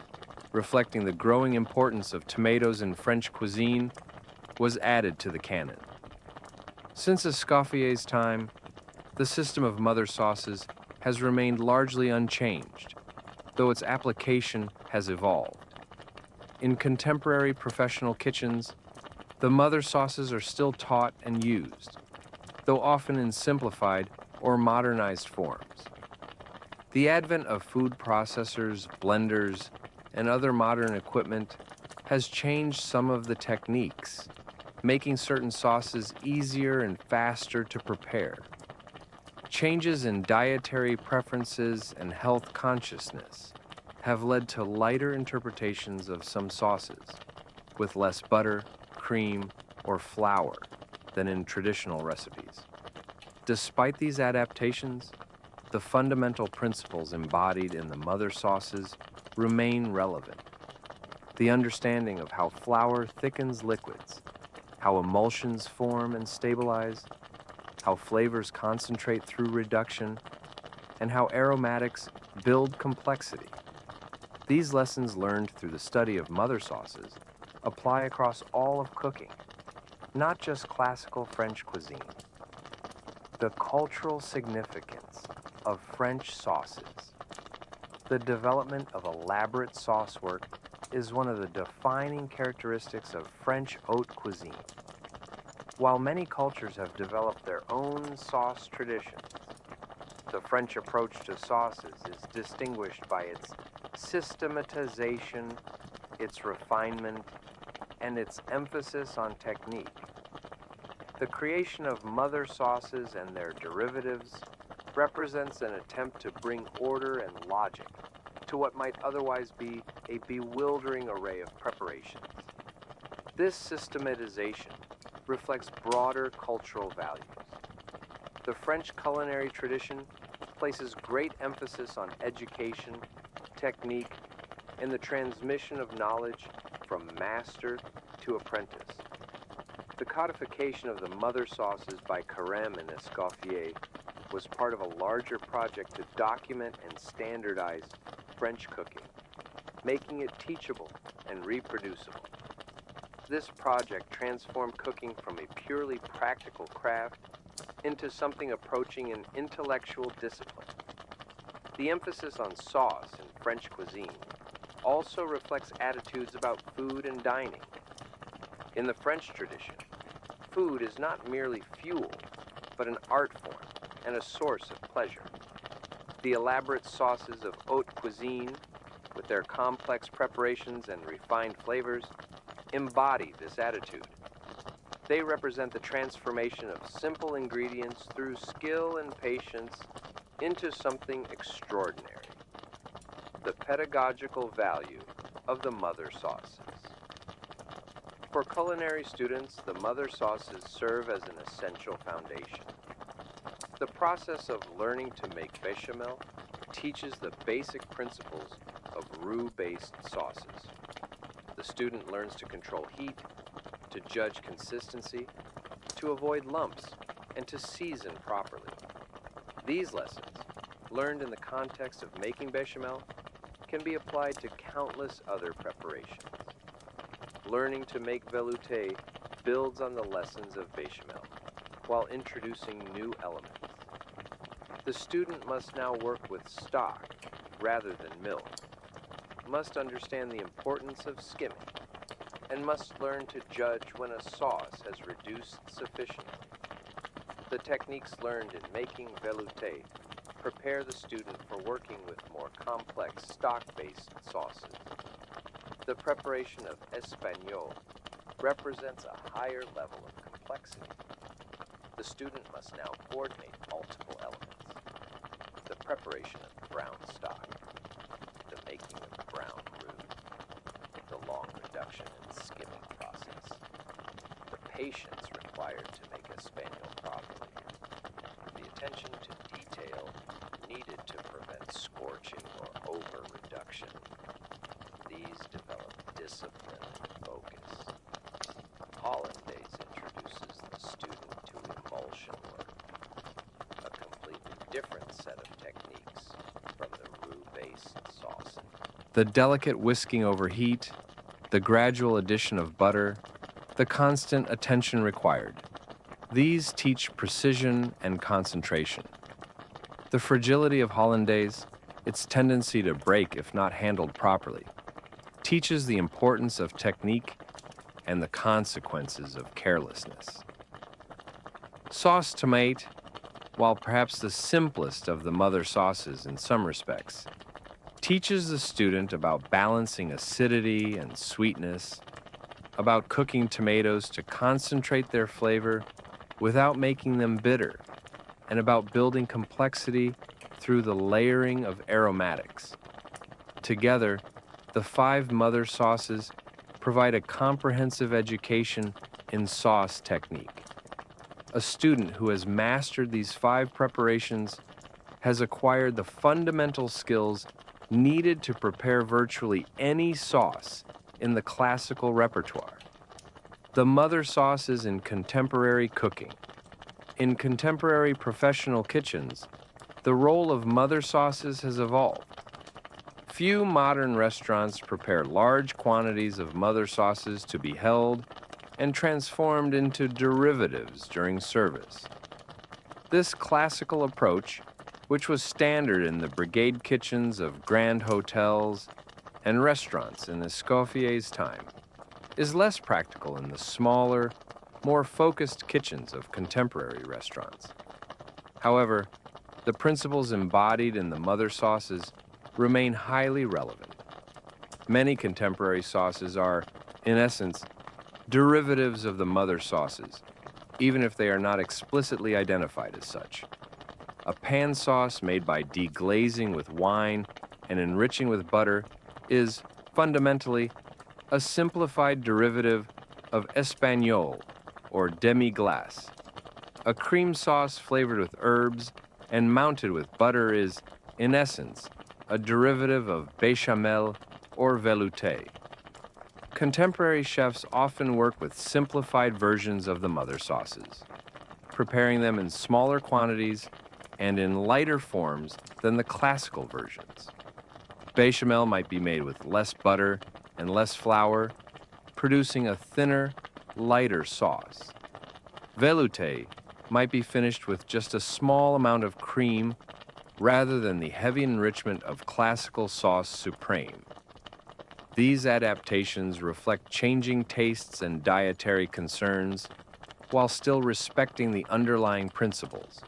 reflecting the growing importance of tomatoes in French cuisine, was added to the canon. Since Escoffier's time, the system of mother sauces has remained largely unchanged, though its application has evolved. In contemporary professional kitchens, the mother sauces are still taught and used, though often in simplified or modernized forms. The advent of food processors, blenders, and other modern equipment has changed some of the techniques, making certain sauces easier and faster to prepare. Changes in dietary preferences and health consciousness have led to lighter interpretations of some sauces, with less butter, cream, or flour than in traditional recipes. Despite these adaptations, the fundamental principles embodied in the mother sauces remain relevant. The understanding of how flour thickens liquids, how emulsions form and stabilize, how flavors concentrate through reduction, and how aromatics build complexity. These lessons learned through the study of mother sauces apply across all of cooking, not just classical French cuisine. The cultural significance of French sauces. The development of elaborate sauce work is one of the defining characteristics of French haute cuisine. While many cultures have developed their own sauce traditions, the French approach to sauces is distinguished by its systematization, its refinement, and its emphasis on technique. The creation of mother sauces and their derivatives represents an attempt to bring order and logic to what might otherwise be a bewildering array of preparations. This systematization reflects broader cultural values. The French culinary tradition places great emphasis on education, technique, and the transmission of knowledge from master to apprentice. The codification of the mother sauces by Carême and Escoffier was part of a larger project to document and standardize French cooking, making it teachable and reproducible. This project transformed cooking from a purely practical craft into something approaching an intellectual discipline. The emphasis on sauce in French cuisine also reflects attitudes about food and dining. In the French tradition, food is not merely fuel, but an art form and a source of pleasure. The elaborate sauces of haute cuisine, with their complex preparations and refined flavors, embody this attitude. They represent the transformation of simple ingredients through skill and patience into something extraordinary. The pedagogical value of the mother sauces. For culinary students, the mother sauces serve as an essential foundation. The process of learning to make bechamel teaches the basic principles of roux-based sauces. The student learns to control heat, to judge consistency, to avoid lumps, and to season properly. These lessons, learned in the context of making bechamel, can be applied to countless other preparations. Learning to make velouté builds on the lessons of bechamel, while introducing new elements. The student must now work with stock rather than milk, must understand the importance of skimming, and must learn to judge when a sauce has reduced sufficiently. The techniques learned in making velouté prepare the student for working with more complex stock-based sauces. The preparation of espagnole represents a higher level of complexity. The student must now coordinate multiple elements. The preparation of brown stock, the making of brown roux, the long reduction and skimming process, the patience required to make espagnole properly, the attention to detail needed to prevent scorching or over-reduction. These develop discipline and focus. Hollandaise introduces the student to emulsion work, a completely different set of techniques from the roux-based sauce. The delicate whisking over heat, the gradual addition of butter, the constant attention required. These teach precision and concentration. The fragility of hollandaise, its tendency to break if not handled properly, teaches the importance of technique and the consequences of carelessness. Sauce tomate, while perhaps the simplest of the mother sauces in some respects, teaches the student about balancing acidity and sweetness, about cooking tomatoes to concentrate their flavor without making them bitter, and about building complexity through the layering of aromatics. Together, the 5 mother sauces provide a comprehensive education in sauce technique. A student who has mastered these 5 preparations has acquired the fundamental skills needed to prepare virtually any sauce in the classical repertoire. The mother sauces in contemporary cooking. In contemporary professional kitchens, the role of mother sauces has evolved. Few modern restaurants prepare large quantities of mother sauces to be held and transformed into derivatives during service. This classical approach, which was standard in the brigade kitchens of grand hotels and restaurants in Escoffier's time, is less practical in the smaller, more focused kitchens of contemporary restaurants. However, the principles embodied in the mother sauces remain highly relevant. Many contemporary sauces are, in essence, derivatives of the mother sauces, even if they are not explicitly identified as such. A pan sauce made by deglazing with wine and enriching with butter is, fundamentally, a simplified derivative of espagnole, or demi-glace. A cream sauce flavored with herbs and mounted with butter is, in essence, a derivative of bechamel or velouté. Contemporary chefs often work with simplified versions of the mother sauces, preparing them in smaller quantities and in lighter forms than the classical versions. Bechamel might be made with less butter and less flour, producing a thinner, lighter sauce. Velouté might be finished with just a small amount of cream rather than the heavy enrichment of classical sauce supreme. These adaptations reflect changing tastes and dietary concerns while still respecting the underlying principles.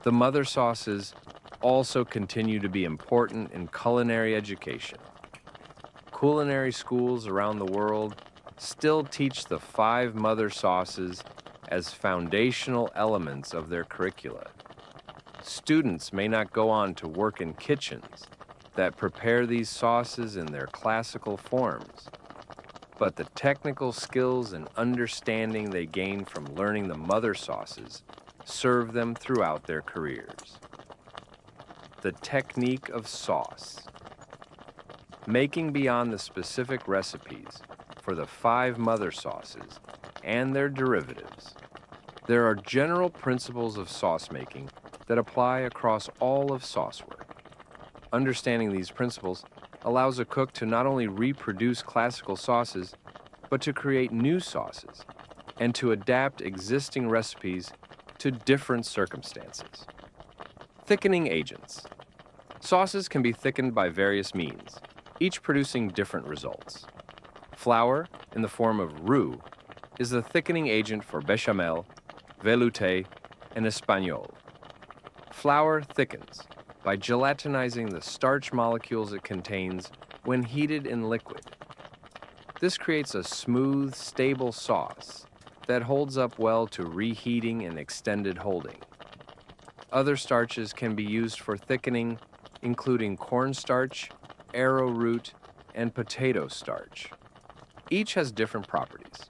The mother sauces also continue to be important in culinary education. Culinary schools around the world still teach the 5 mother sauces as foundational elements of their curricula. Students may not go on to work in kitchens that prepare these sauces in their classical forms, but the technical skills and understanding they gain from learning the mother sauces serve them throughout their careers. The technique of sauce. Making beyond the specific recipes for the 5 mother sauces and their derivatives, there are general principles of sauce making that apply across all of sauce work. Understanding these principles allows a cook to not only reproduce classical sauces, but to create new sauces and to adapt existing recipes to different circumstances. Thickening agents. Sauces can be thickened by various means, each producing different results. Flour, in the form of roux, is the thickening agent for béchamel, velouté, and espagnole. Flour thickens by gelatinizing the starch molecules it contains when heated in liquid. This creates a smooth, stable sauce that holds up well to reheating and extended holding. Other starches can be used for thickening, including cornstarch, arrowroot, and potato starch. Each has different properties.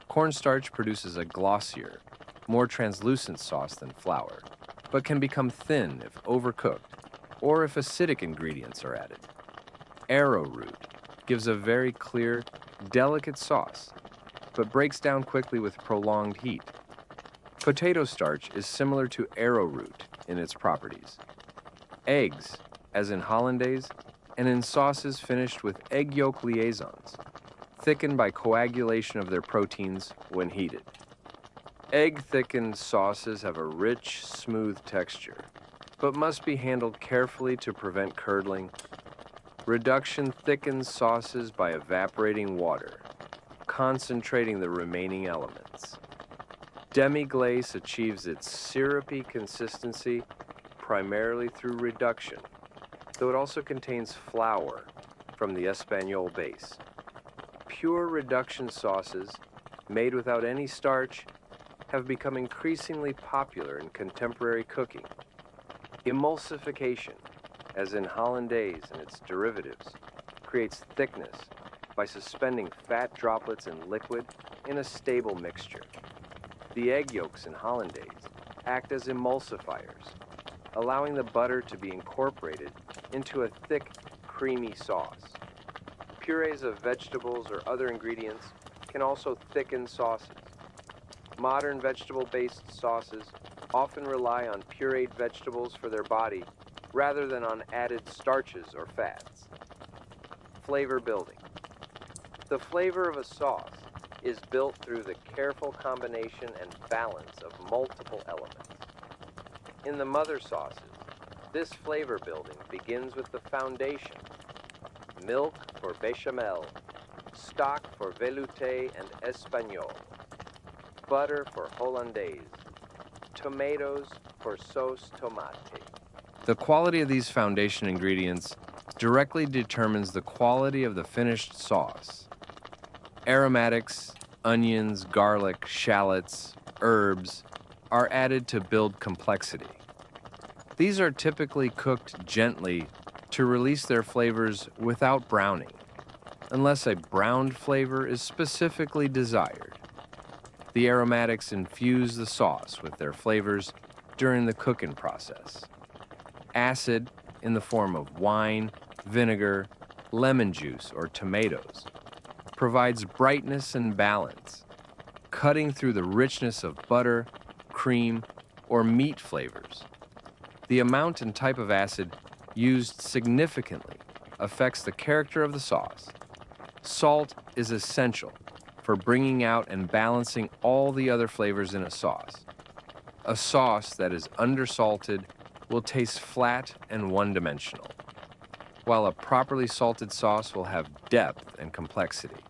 Cornstarch produces a glossier, more translucent sauce than flour, but can become thin if overcooked or if acidic ingredients are added. Arrowroot gives a very clear, delicate sauce, but breaks down quickly with prolonged heat. Potato starch is similar to arrowroot in its properties. Eggs, as in hollandaise, and in sauces finished with egg yolk liaisons, thicken by coagulation of their proteins when heated. Egg-thickened sauces have a rich, smooth texture, but must be handled carefully to prevent curdling. Reduction thickens sauces by evaporating water, concentrating the remaining elements. Demi-glace achieves its syrupy consistency primarily through reduction, though it also contains flour from the espagnole base. Pure reduction sauces, made without any starch, have become increasingly popular in contemporary cooking. Emulsification, as in hollandaise and its derivatives, creates thickness by suspending fat droplets in liquid in a stable mixture. The egg yolks in hollandaise act as emulsifiers, allowing the butter to be incorporated into a thick, creamy sauce. Purees of vegetables or other ingredients can also thicken sauces. Modern vegetable-based sauces often rely on pureed vegetables for their body rather than on added starches or fats. Flavor building. The flavor of a sauce is built through the careful combination and balance of multiple elements. In the mother sauces, this flavor building begins with the foundation: milk for béchamel, stock for velouté and espagnole, butter for hollandaise, tomatoes for sauce tomate. The quality of these foundation ingredients directly determines the quality of the finished sauce. Aromatics, onions, garlic, shallots, herbs are added to build complexity. These are typically cooked gently to release their flavors without browning, unless a browned flavor is specifically desired. The aromatics infuse the sauce with their flavors during the cooking process. Acid, in the form of wine, vinegar, lemon juice, or tomatoes, provides brightness and balance, cutting through the richness of butter, cream, or meat flavors. The amount and type of acid used significantly affects the character of the sauce. Salt is essential for bringing out and balancing all the other flavors in a sauce. A sauce that is undersalted will taste flat and one-dimensional, while a properly salted sauce will have depth and complexity.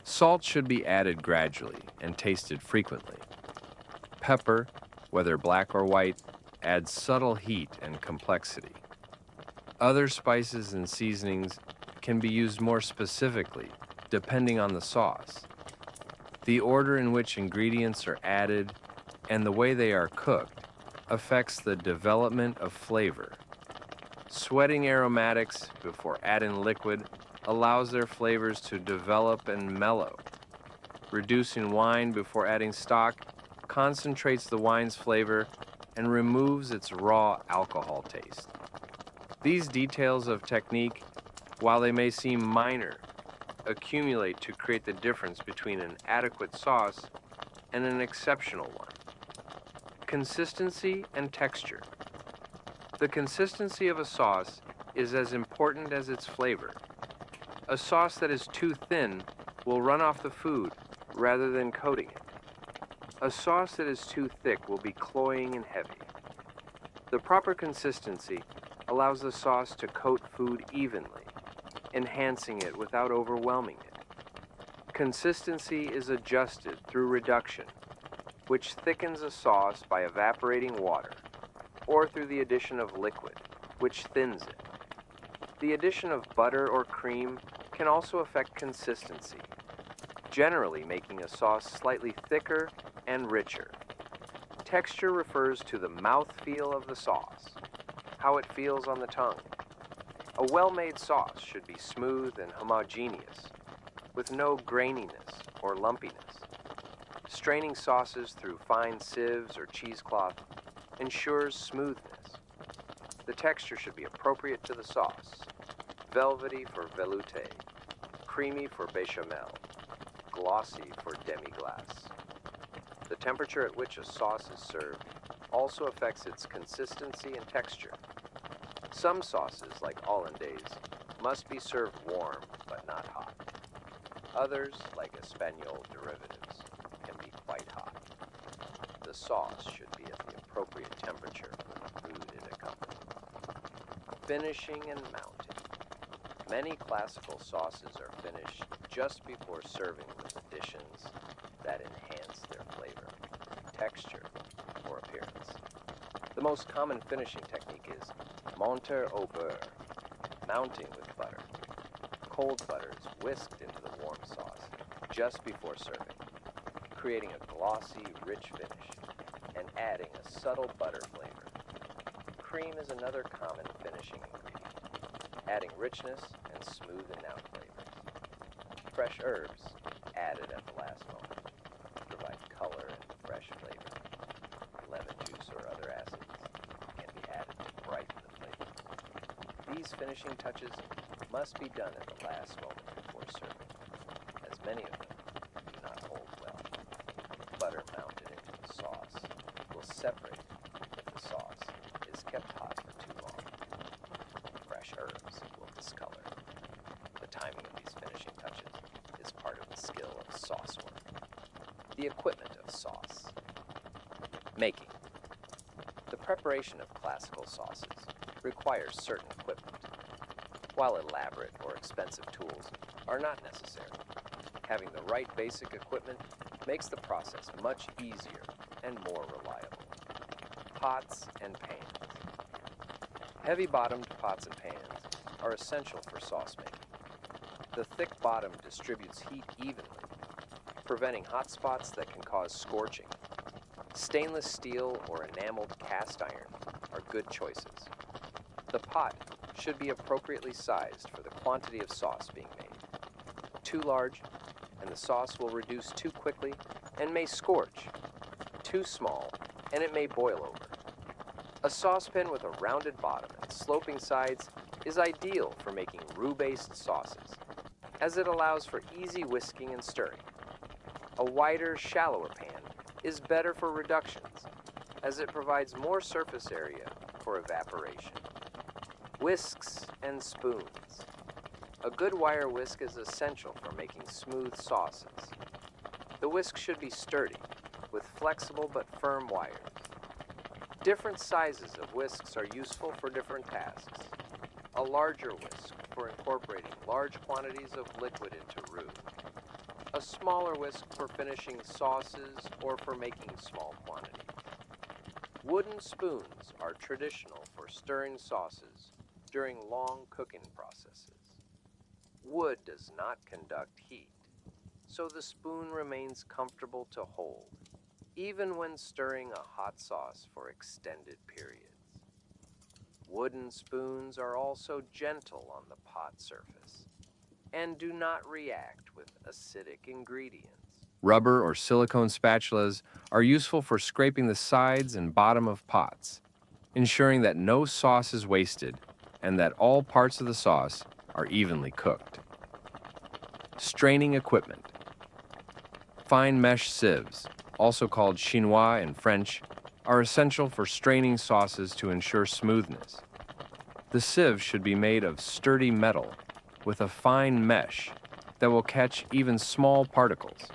Salt should be added gradually and tasted frequently. Pepper, whether black or white, adds subtle heat and complexity. Other spices and seasonings can be used more specifically, depending on the sauce. The order in which ingredients are added and the way they are cooked affects the development of flavor. Sweating aromatics before adding liquid allows their flavors to develop and mellow. Reducing wine before adding stock concentrates the wine's flavor and removes its raw alcohol taste. These details of technique, while they may seem minor, accumulate to create the difference between an adequate sauce and an exceptional one. Consistency and texture. The consistency of a sauce is as important as its flavor. A sauce that is too thin will run off the food rather than coating it. A sauce that is too thick will be cloying and heavy. The proper consistency allows the sauce to coat food evenly, enhancing it without overwhelming it. Consistency is adjusted through reduction, which thickens a sauce by evaporating water, or through the addition of liquid, which thins it. The addition of butter or cream can also affect consistency, generally making a sauce slightly thicker and richer. Texture refers to the mouthfeel of the sauce, how it feels on the tongue. A well-made sauce should be smooth and homogeneous, with no graininess or lumpiness. Straining sauces through fine sieves or cheesecloth ensures smoothness. The texture should be appropriate to the sauce, velvety for velouté, creamy for béchamel, glossy for demi-glace. The temperature at which a sauce is served also affects its consistency and texture. Some sauces, like hollandaise, must be served warm but not hot. Others, like Espagnole derivatives, can be quite hot. The sauce should be at the appropriate temperature for the food it accompanies. Finishing and mounting. Many classical sauces are finished just before serving with additions that enhance their flavor, texture, or appearance. The most common finishing technique is monter au beurre, mounting with butter. Cold butter is whisked into the warm sauce just before serving, creating a glossy, rich finish and adding a subtle butter flavor. Cream is another common finishing ingredient, adding richness and smoothing out flavors. Fresh herbs, added at the last moment, provide color and fresh flavor. Lemon juice or other acids can be added to brighten the flavor. These finishing touches must be done at the last moment before serving, as many of them do not hold well. Butter mounted into the sauce will separate if the sauce is kept hot for too long. Fresh herbs will discolor. The timing of these finishing touches is part of the skill of sauce work. The equipment of sauce. Making. The preparation of classical sauces requires certain equipment. While elaborate or expensive tools are not necessary, having the right basic equipment makes the process much easier and more reliable. Pots and pans. Heavy-bottomed pots and pans are essential for sauce making. The thick bottom distributes heat evenly, preventing hot spots that can cause scorching. Stainless steel or enameled cast iron are good choices. The pot should be appropriately sized for the quantity of sauce being made. Too large, and the sauce will reduce too quickly and may scorch. Too small, and it may boil over. A saucepan with a rounded bottom and sloping sides is ideal for making roux-based sauces, as it allows for easy whisking and stirring. A wider, shallower pan is better for reductions, as it provides more surface area for evaporation. Whisks and spoons. A good wire whisk is essential for making smooth sauces. The whisk should be sturdy, with flexible but firm wires. Different sizes of whisks are useful for different tasks. A larger whisk for incorporating large quantities of liquid into roux. A smaller whisk for finishing sauces or for making small quantities. Wooden spoons are traditional for stirring sauces during long cooking processes. Wood does not conduct heat, so the spoon remains comfortable to hold, even when stirring a hot sauce for extended periods. Wooden spoons are also gentle on the pot surface and do not react with acidic ingredients. Rubber or silicone spatulas are useful for scraping the sides and bottom of pots, ensuring that no sauce is wasted and that all parts of the sauce are evenly cooked. Straining equipment. Fine mesh sieves, also called chinois in French, are essential for straining sauces to ensure smoothness. The sieve should be made of sturdy metal with a fine mesh that will catch even small particles.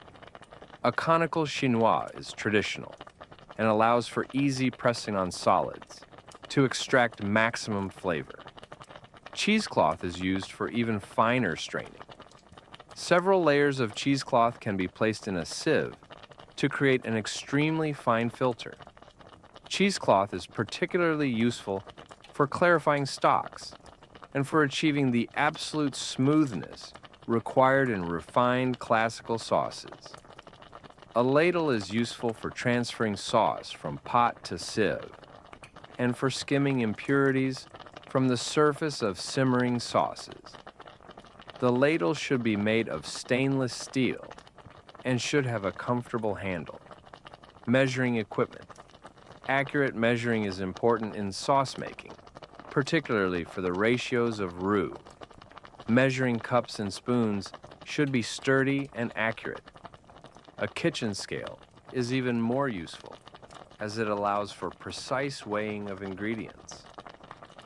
A conical chinois is traditional and allows for easy pressing on solids to extract maximum flavor. Cheesecloth is used for even finer straining. Several layers of cheesecloth can be placed in a sieve to create an extremely fine filter. Cheesecloth is particularly useful for clarifying stocks and for achieving the absolute smoothness required in refined classical sauces. A ladle is useful for transferring sauce from pot to sieve and for skimming impurities from the surface of simmering sauces. The ladle should be made of stainless steel and should have a comfortable handle. Measuring equipment. Accurate measuring is important in sauce making, particularly for the ratios of roux. Measuring cups and spoons should be sturdy and accurate. A kitchen scale is even more useful, as it allows for precise weighing of ingredients.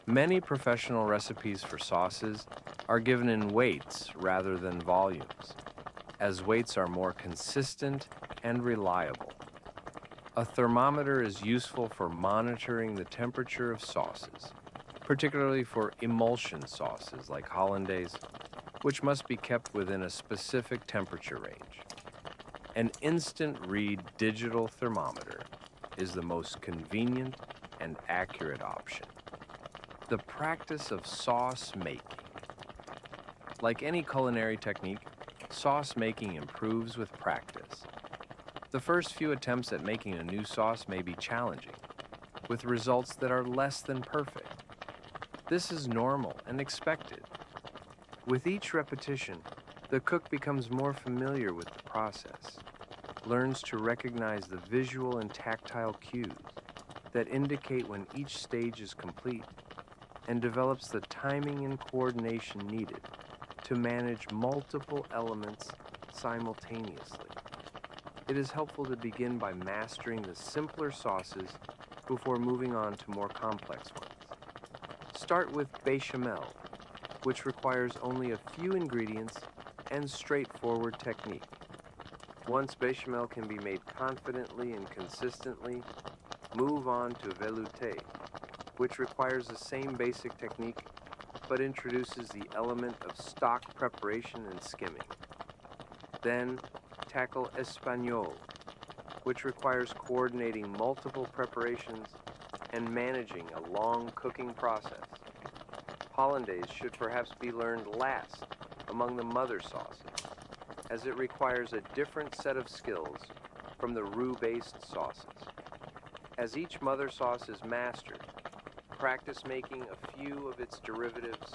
Many professional recipes for sauces are given in weights rather than volumes, as weights are more consistent and reliable. A thermometer is useful for monitoring the temperature of sauces, particularly for emulsion sauces like hollandaise, which must be kept within a specific temperature range. An instant read digital thermometer is the most convenient and accurate option. The practice of sauce making. Like any culinary technique, sauce making improves with practice. The first few attempts at making a new sauce may be challenging, with results that are less than perfect. This is normal and expected. With each repetition, the cook becomes more familiar with the process, learns to recognize the visual and tactile cues that indicate when each stage is complete, and develops the timing and coordination needed to manage multiple elements simultaneously. It is helpful to begin by mastering the simpler sauces before moving on to more complex ones. Start with bechamel, which requires only a few ingredients and straightforward technique. Once bechamel can be made confidently and consistently, move on to velouté, which requires the same basic technique but introduces the element of stock preparation and skimming. Then tackle espagnole, which requires coordinating multiple preparations and managing a long cooking process. Hollandaise should perhaps be learned last among the mother sauces, as it requires a different set of skills from the roux-based sauces. As each mother sauce is mastered, practice making a few of its derivatives.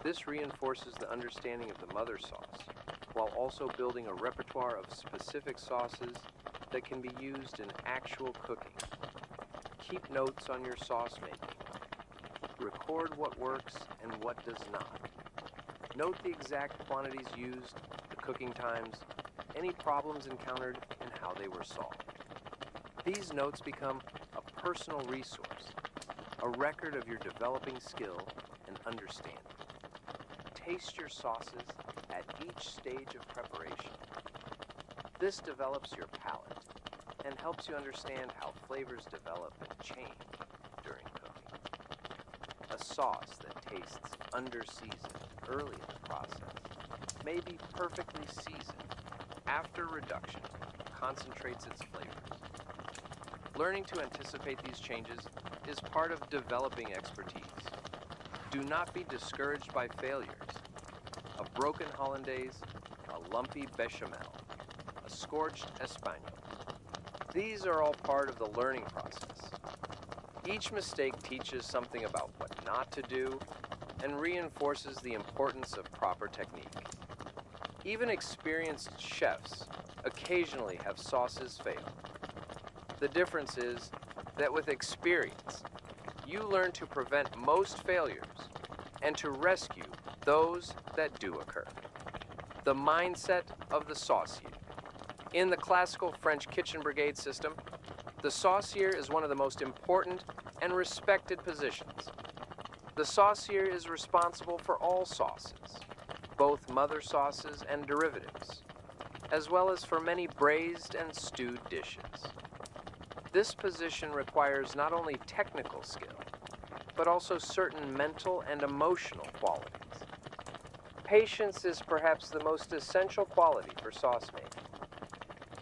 This reinforces the understanding of the mother sauce, while also building a repertoire of specific sauces that can be used in actual cooking. Keep notes on your sauce making. Record what works and what does not. Note the exact quantities used, the cooking times, any problems encountered, and how they were solved. These notes become a personal resource, a record of your developing skill and understanding. Taste your sauces at each stage of preparation. This develops your palate and helps you understand how flavors develop and change during cooking. A sauce that tastes under-seasoned early in the process may be perfectly seasoned after reduction concentrates its flavors. Learning to anticipate these changes is part of developing expertise. Do not be discouraged by failures. A broken hollandaise, a lumpy bechamel, a scorched espagnole. These are all part of the learning process. Each mistake teaches something about what not to do and reinforces the importance of proper technique. Even experienced chefs occasionally have sauces fail. The difference is that with experience, you learn to prevent most failures and to rescue those that do occur. The mindset of the saucier. In the classical French kitchen brigade system, the saucier is one of the most important and respected positions. The saucier is responsible for all sauces, both mother sauces and derivatives, as well as for many braised and stewed dishes. This position requires not only technical skill, but also certain mental and emotional qualities. Patience is perhaps the most essential quality for sauce making.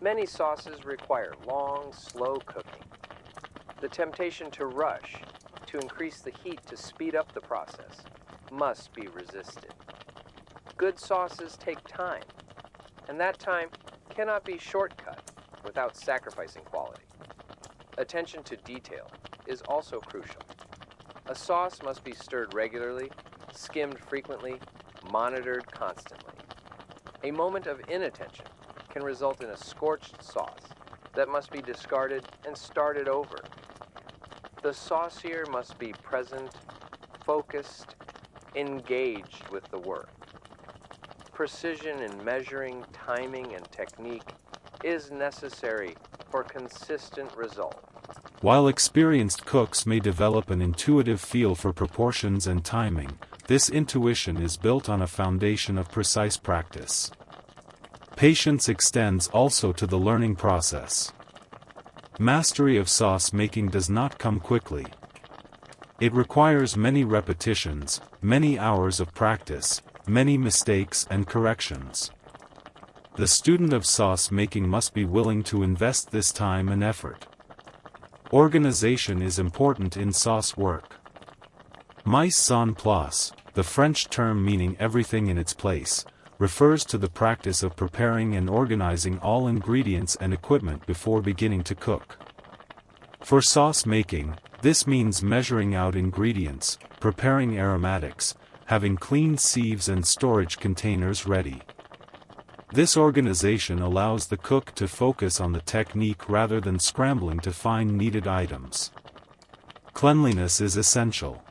Many sauces require long, slow cooking. The temptation to rush, to increase the heat to speed up the process, must be resisted. Good sauces take time, and that time cannot be shortcut without sacrificing quality. Attention to detail is also crucial. A sauce must be stirred regularly, skimmed frequently, monitored constantly. A moment of inattention can result in a scorched sauce that must be discarded and started over. The saucier must be present, focused, engaged with the work. Precision in measuring, timing, and technique is necessary for consistent results. While experienced cooks may develop an intuitive feel for proportions and timing, this intuition is built on a foundation of precise practice. Patience extends also to the learning process. Mastery of sauce making does not come quickly. It requires many repetitions, many hours of practice, many mistakes and corrections. The student of sauce making must be willing to invest this time and effort. Organization is important in sauce work. Mise en place, the French term meaning everything in its place, refers to the practice of preparing and organizing all ingredients and equipment before beginning to cook. For sauce making, this means measuring out ingredients, preparing aromatics, having clean sieves and storage containers ready. This organization allows the cook to focus on the technique rather than scrambling to find needed items. Cleanliness is essential.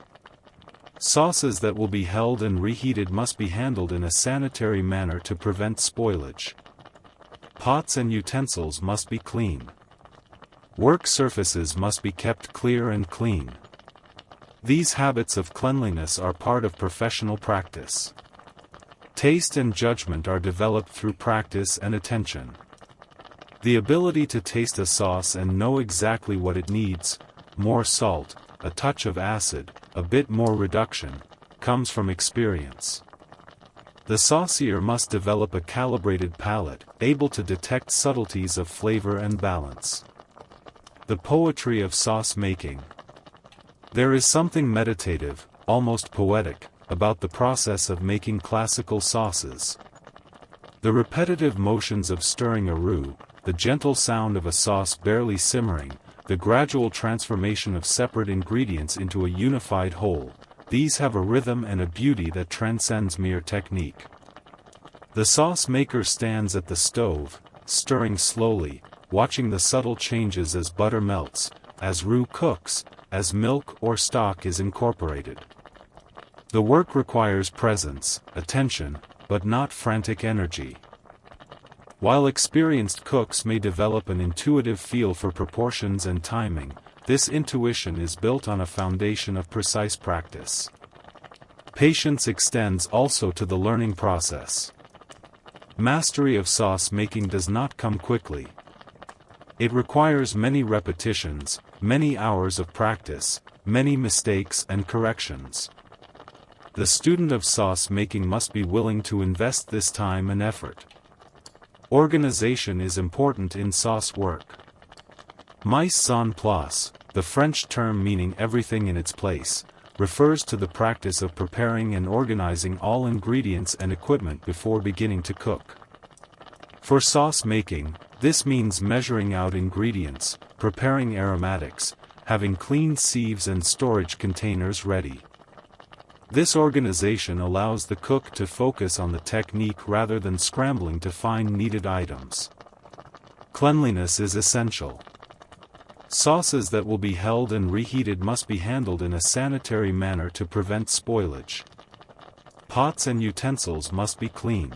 Sauces that will be held and reheated must be handled in a sanitary manner to prevent spoilage. Pots and utensils must be clean. Work surfaces must be kept clear and clean. These habits of cleanliness are part of professional practice. Taste and judgment are developed through practice and attention. The ability to taste a sauce and know exactly what it needs, more salt, a touch of acid, a bit more reduction, comes from experience. The saucier must develop a calibrated palate, able to detect subtleties of flavor and balance. The poetry of sauce making. There is something meditative, almost poetic, about the process of making classical sauces. The repetitive motions of stirring a roux, the gentle sound of a sauce barely simmering, the gradual transformation of separate ingredients into a unified whole, these have a rhythm and a beauty that transcends mere technique. The sauce maker stands at the stove, stirring slowly, watching the subtle changes as butter melts, as roux cooks, as milk or stock is incorporated. The work requires presence, attention, but not frantic energy. While experienced cooks may develop an intuitive feel for proportions and timing, this intuition is built on a foundation of precise practice. Patience extends also to the learning process. Mastery of sauce making does not come quickly. It requires many repetitions, many hours of practice, many mistakes and corrections. The student of sauce making must be willing to invest this time and effort. Organization is important in sauce work. Mise en place, the French term meaning everything in its place, refers to the practice of preparing and organizing all ingredients and equipment before beginning to cook. For sauce making, this means measuring out ingredients, preparing aromatics, having clean sieves and storage containers ready. This organization allows the cook to focus on the technique rather than scrambling to find needed items. Cleanliness is essential. Sauces that will be held and reheated must be handled in a sanitary manner to prevent spoilage. Pots and utensils must be clean.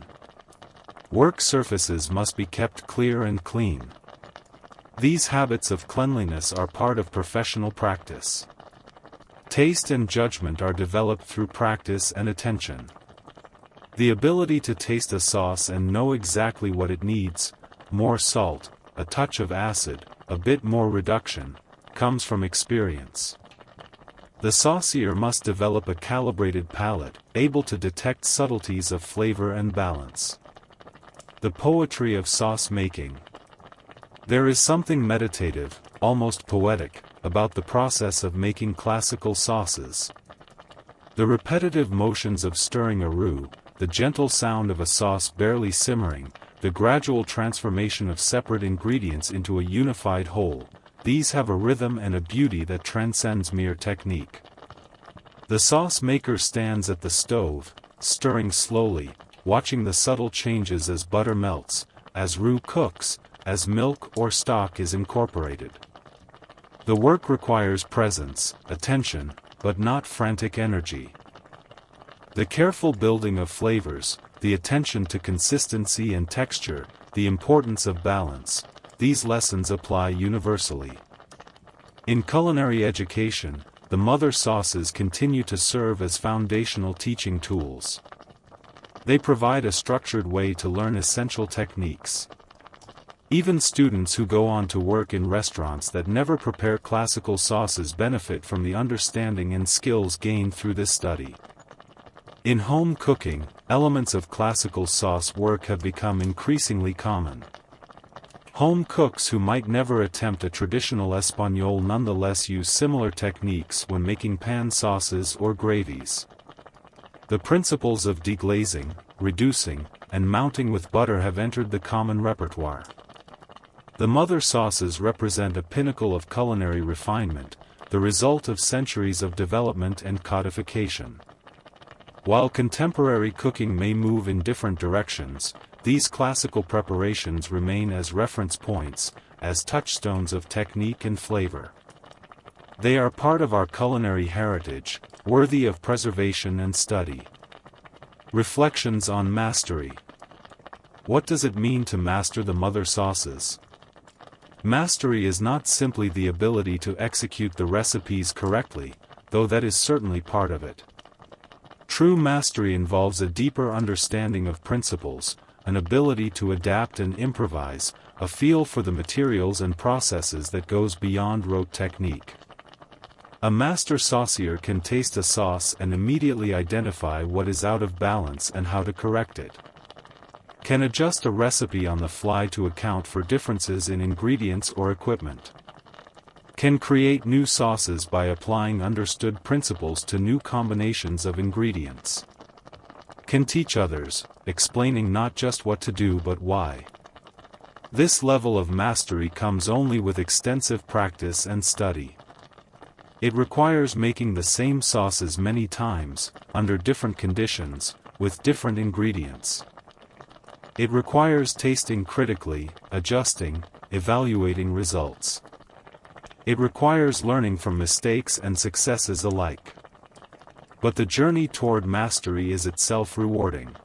Work surfaces must be kept clear and clean. These habits of cleanliness are part of professional practice. Taste and judgment are developed through practice and attention. The ability to taste a sauce and know exactly what it needs, more salt, a touch of acid, a bit more reduction, comes from experience. The saucier must develop a calibrated palate, able to detect subtleties of flavor and balance. The poetry of sauce making. There is something meditative, almost poetic, about the process of making classical sauces. The repetitive motions of stirring a roux, the gentle sound of a sauce barely simmering, the gradual transformation of separate ingredients into a unified whole, these have a rhythm and a beauty that transcends mere technique. The sauce maker stands at the stove, stirring slowly, watching the subtle changes as butter melts, as roux cooks, as milk or stock is incorporated. The work requires presence, attention, but not frantic energy. The careful building of flavors, the attention to consistency and texture, the importance of balance, these lessons apply universally. In culinary education, the mother sauces continue to serve as foundational teaching tools. They provide a structured way to learn essential techniques. Even students who go on to work in restaurants that never prepare classical sauces benefit from the understanding and skills gained through this study. In home cooking, elements of classical sauce work have become increasingly common. Home cooks who might never attempt a traditional espagnole nonetheless use similar techniques when making pan sauces or gravies. The principles of deglazing, reducing, and mounting with butter have entered the common repertoire. The mother sauces represent a pinnacle of culinary refinement, the result of centuries of development and codification. While contemporary cooking may move in different directions, these classical preparations remain as reference points, as touchstones of technique and flavor. They are part of our culinary heritage, worthy of preservation and study. Reflections on mastery. What does it mean to master the mother sauces? Mastery is not simply the ability to execute the recipes correctly, though that is certainly part of it. True mastery involves a deeper understanding of principles, an ability to adapt and improvise, a feel for the materials and processes that goes beyond rote technique. A master saucier can taste a sauce and immediately identify what is out of balance and how to correct it. Can adjust a recipe on the fly to account for differences in ingredients or equipment. Can create new sauces by applying understood principles to new combinations of ingredients. Can teach others, explaining not just what to do but why. This level of mastery comes only with extensive practice and study. It requires making the same sauces many times, under different conditions, with different ingredients. It requires tasting critically, adjusting, evaluating results. It requires learning from mistakes and successes alike. But the journey toward mastery is itself rewarding.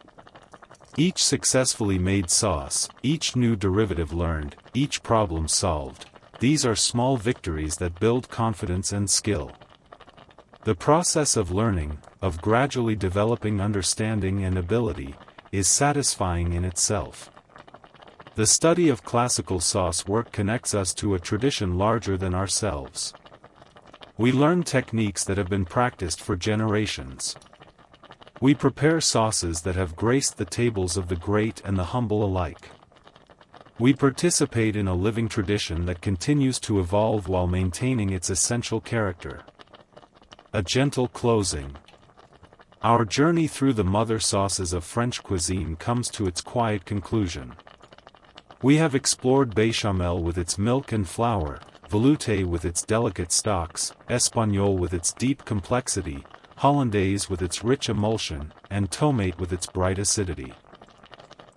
Each successfully made sauce, each new derivative learned, each problem solved, these are small victories that build confidence and skill. The process of learning, of gradually developing understanding and ability, is satisfying in itself. The study of classical sauce work connects us to a tradition larger than ourselves. We learn techniques that have been practiced for generations. We prepare sauces that have graced the tables of the great and the humble alike. We participate in a living tradition that continues to evolve while maintaining its essential character. A gentle closing. Our journey through the mother sauces of French cuisine comes to its quiet conclusion. We have explored béchamel with its milk and flour, velouté with its delicate stocks, espagnole with its deep complexity, hollandaise with its rich emulsion, and tomate with its bright acidity.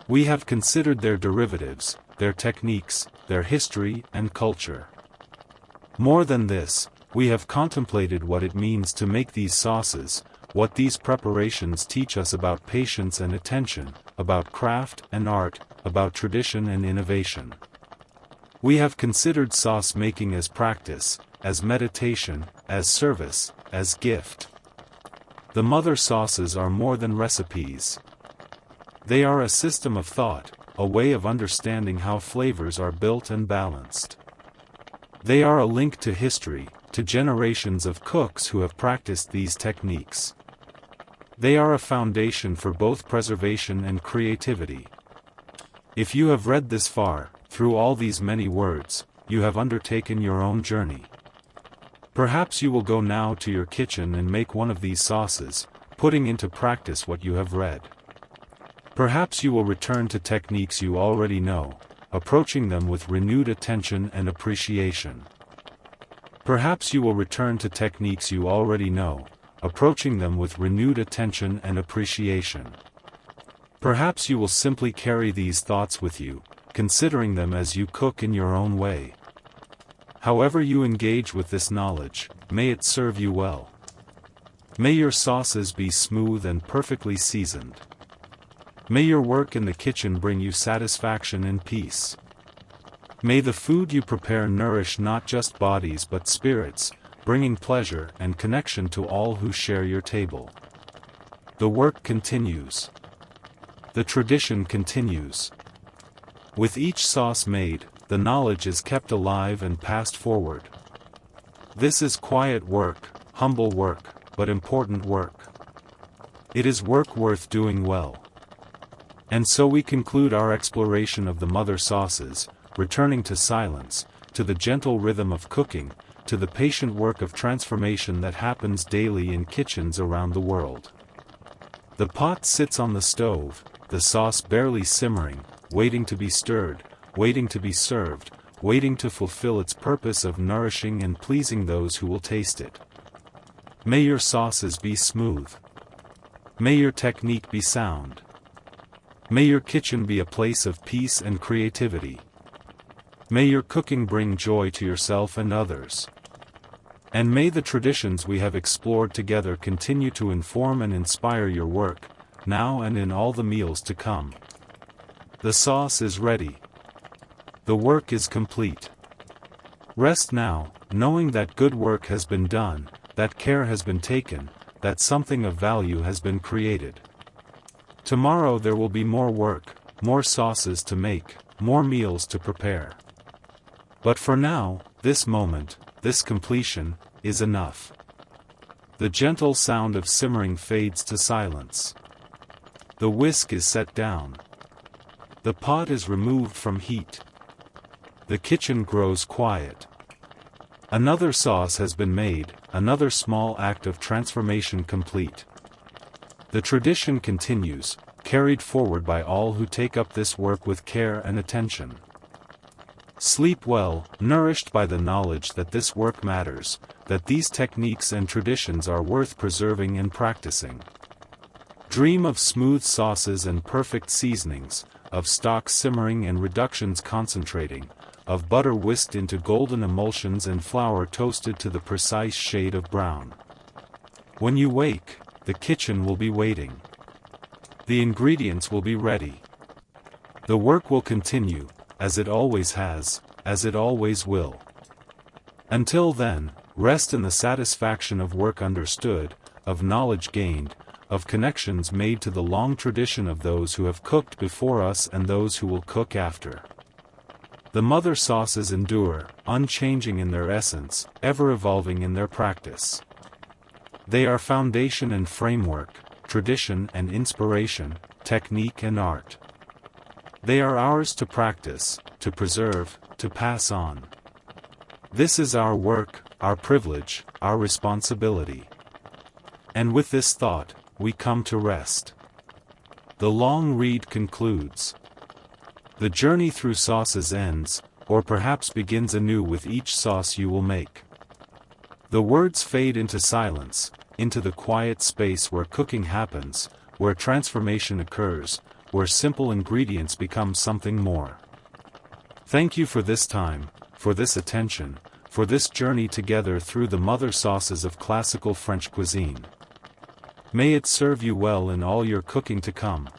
We have considered their derivatives, their techniques, their history and culture. More than this, we have contemplated what it means to make these sauces, what these preparations teach us about patience and attention, about craft and art, about tradition and innovation. We have considered sauce making as practice, as meditation, as service, as gift. The mother sauces are more than recipes. They are a system of thought, a way of understanding how flavors are built and balanced. They are a link to history, to generations of cooks who have practiced these techniques. They are a foundation for both preservation and creativity. If you have read this far, through all these many words, you have undertaken your own journey. Perhaps you will go now to your kitchen and make one of these sauces, putting into practice what you have read. Perhaps you will return to techniques you already know, approaching them with renewed attention and appreciation. Perhaps you will return to techniques you already know, approaching them with renewed attention and appreciation. Perhaps you will simply carry these thoughts with you, considering them as you cook in your own way. However you engage with this knowledge, may it serve you well. May your sauces be smooth and perfectly seasoned. May your work in the kitchen bring you satisfaction and peace. May the food you prepare nourish not just bodies but spirits, bringing pleasure and connection to all who share your table. The work continues. The tradition continues. With each sauce made, the knowledge is kept alive and passed forward. This is quiet work, humble work, but important work. It is work worth doing well. And so we conclude our exploration of the mother sauces, returning to silence, to the gentle rhythm of cooking, to the patient work of transformation that happens daily in kitchens around the world. The pot sits on the stove, the sauce barely simmering, waiting to be stirred, waiting to be served, waiting to fulfill its purpose of nourishing and pleasing those who will taste it. May your sauces be smooth. May your technique be sound. May your kitchen be a place of peace and creativity. May your cooking bring joy to yourself and others. And may the traditions we have explored together continue to inform and inspire your work, now and in all the meals to come. The sauce is ready. The work is complete. Rest now, knowing that good work has been done, that care has been taken, that something of value has been created. Tomorrow there will be more work, more sauces to make, more meals to prepare. But for now, this moment, this completion, is enough. The gentle sound of simmering fades to silence. The whisk is set down. The pot is removed from heat. The kitchen grows quiet. Another sauce has been made, another small act of transformation complete. The tradition continues, carried forward by all who take up this work with care and attention. Sleep well, nourished by the knowledge that this work matters, that these techniques and traditions are worth preserving and practicing. Dream of smooth sauces and perfect seasonings, of stock simmering and reductions concentrating, of butter whisked into golden emulsions and flour toasted to the precise shade of brown. When you wake, the kitchen will be waiting. The ingredients will be ready. The work will continue, as it always has, as it always will. Until then, rest in the satisfaction of work understood, of knowledge gained, of connections made to the long tradition of those who have cooked before us and those who will cook after. The mother sauces endure, unchanging in their essence, ever evolving in their practice. They are foundation and framework, tradition and inspiration, technique and art. They are ours to practice, to preserve, to pass on. This is our work, our privilege, our responsibility. And with this thought, we come to rest. The long read concludes. The journey through sauces ends, or perhaps begins anew with each sauce you will make. The words fade into silence, into the quiet space where cooking happens, where transformation occurs, where simple ingredients become something more. Thank you for this time, for this attention, for this journey together through the mother sauces of classical French cuisine. May it serve you well in all your cooking to come.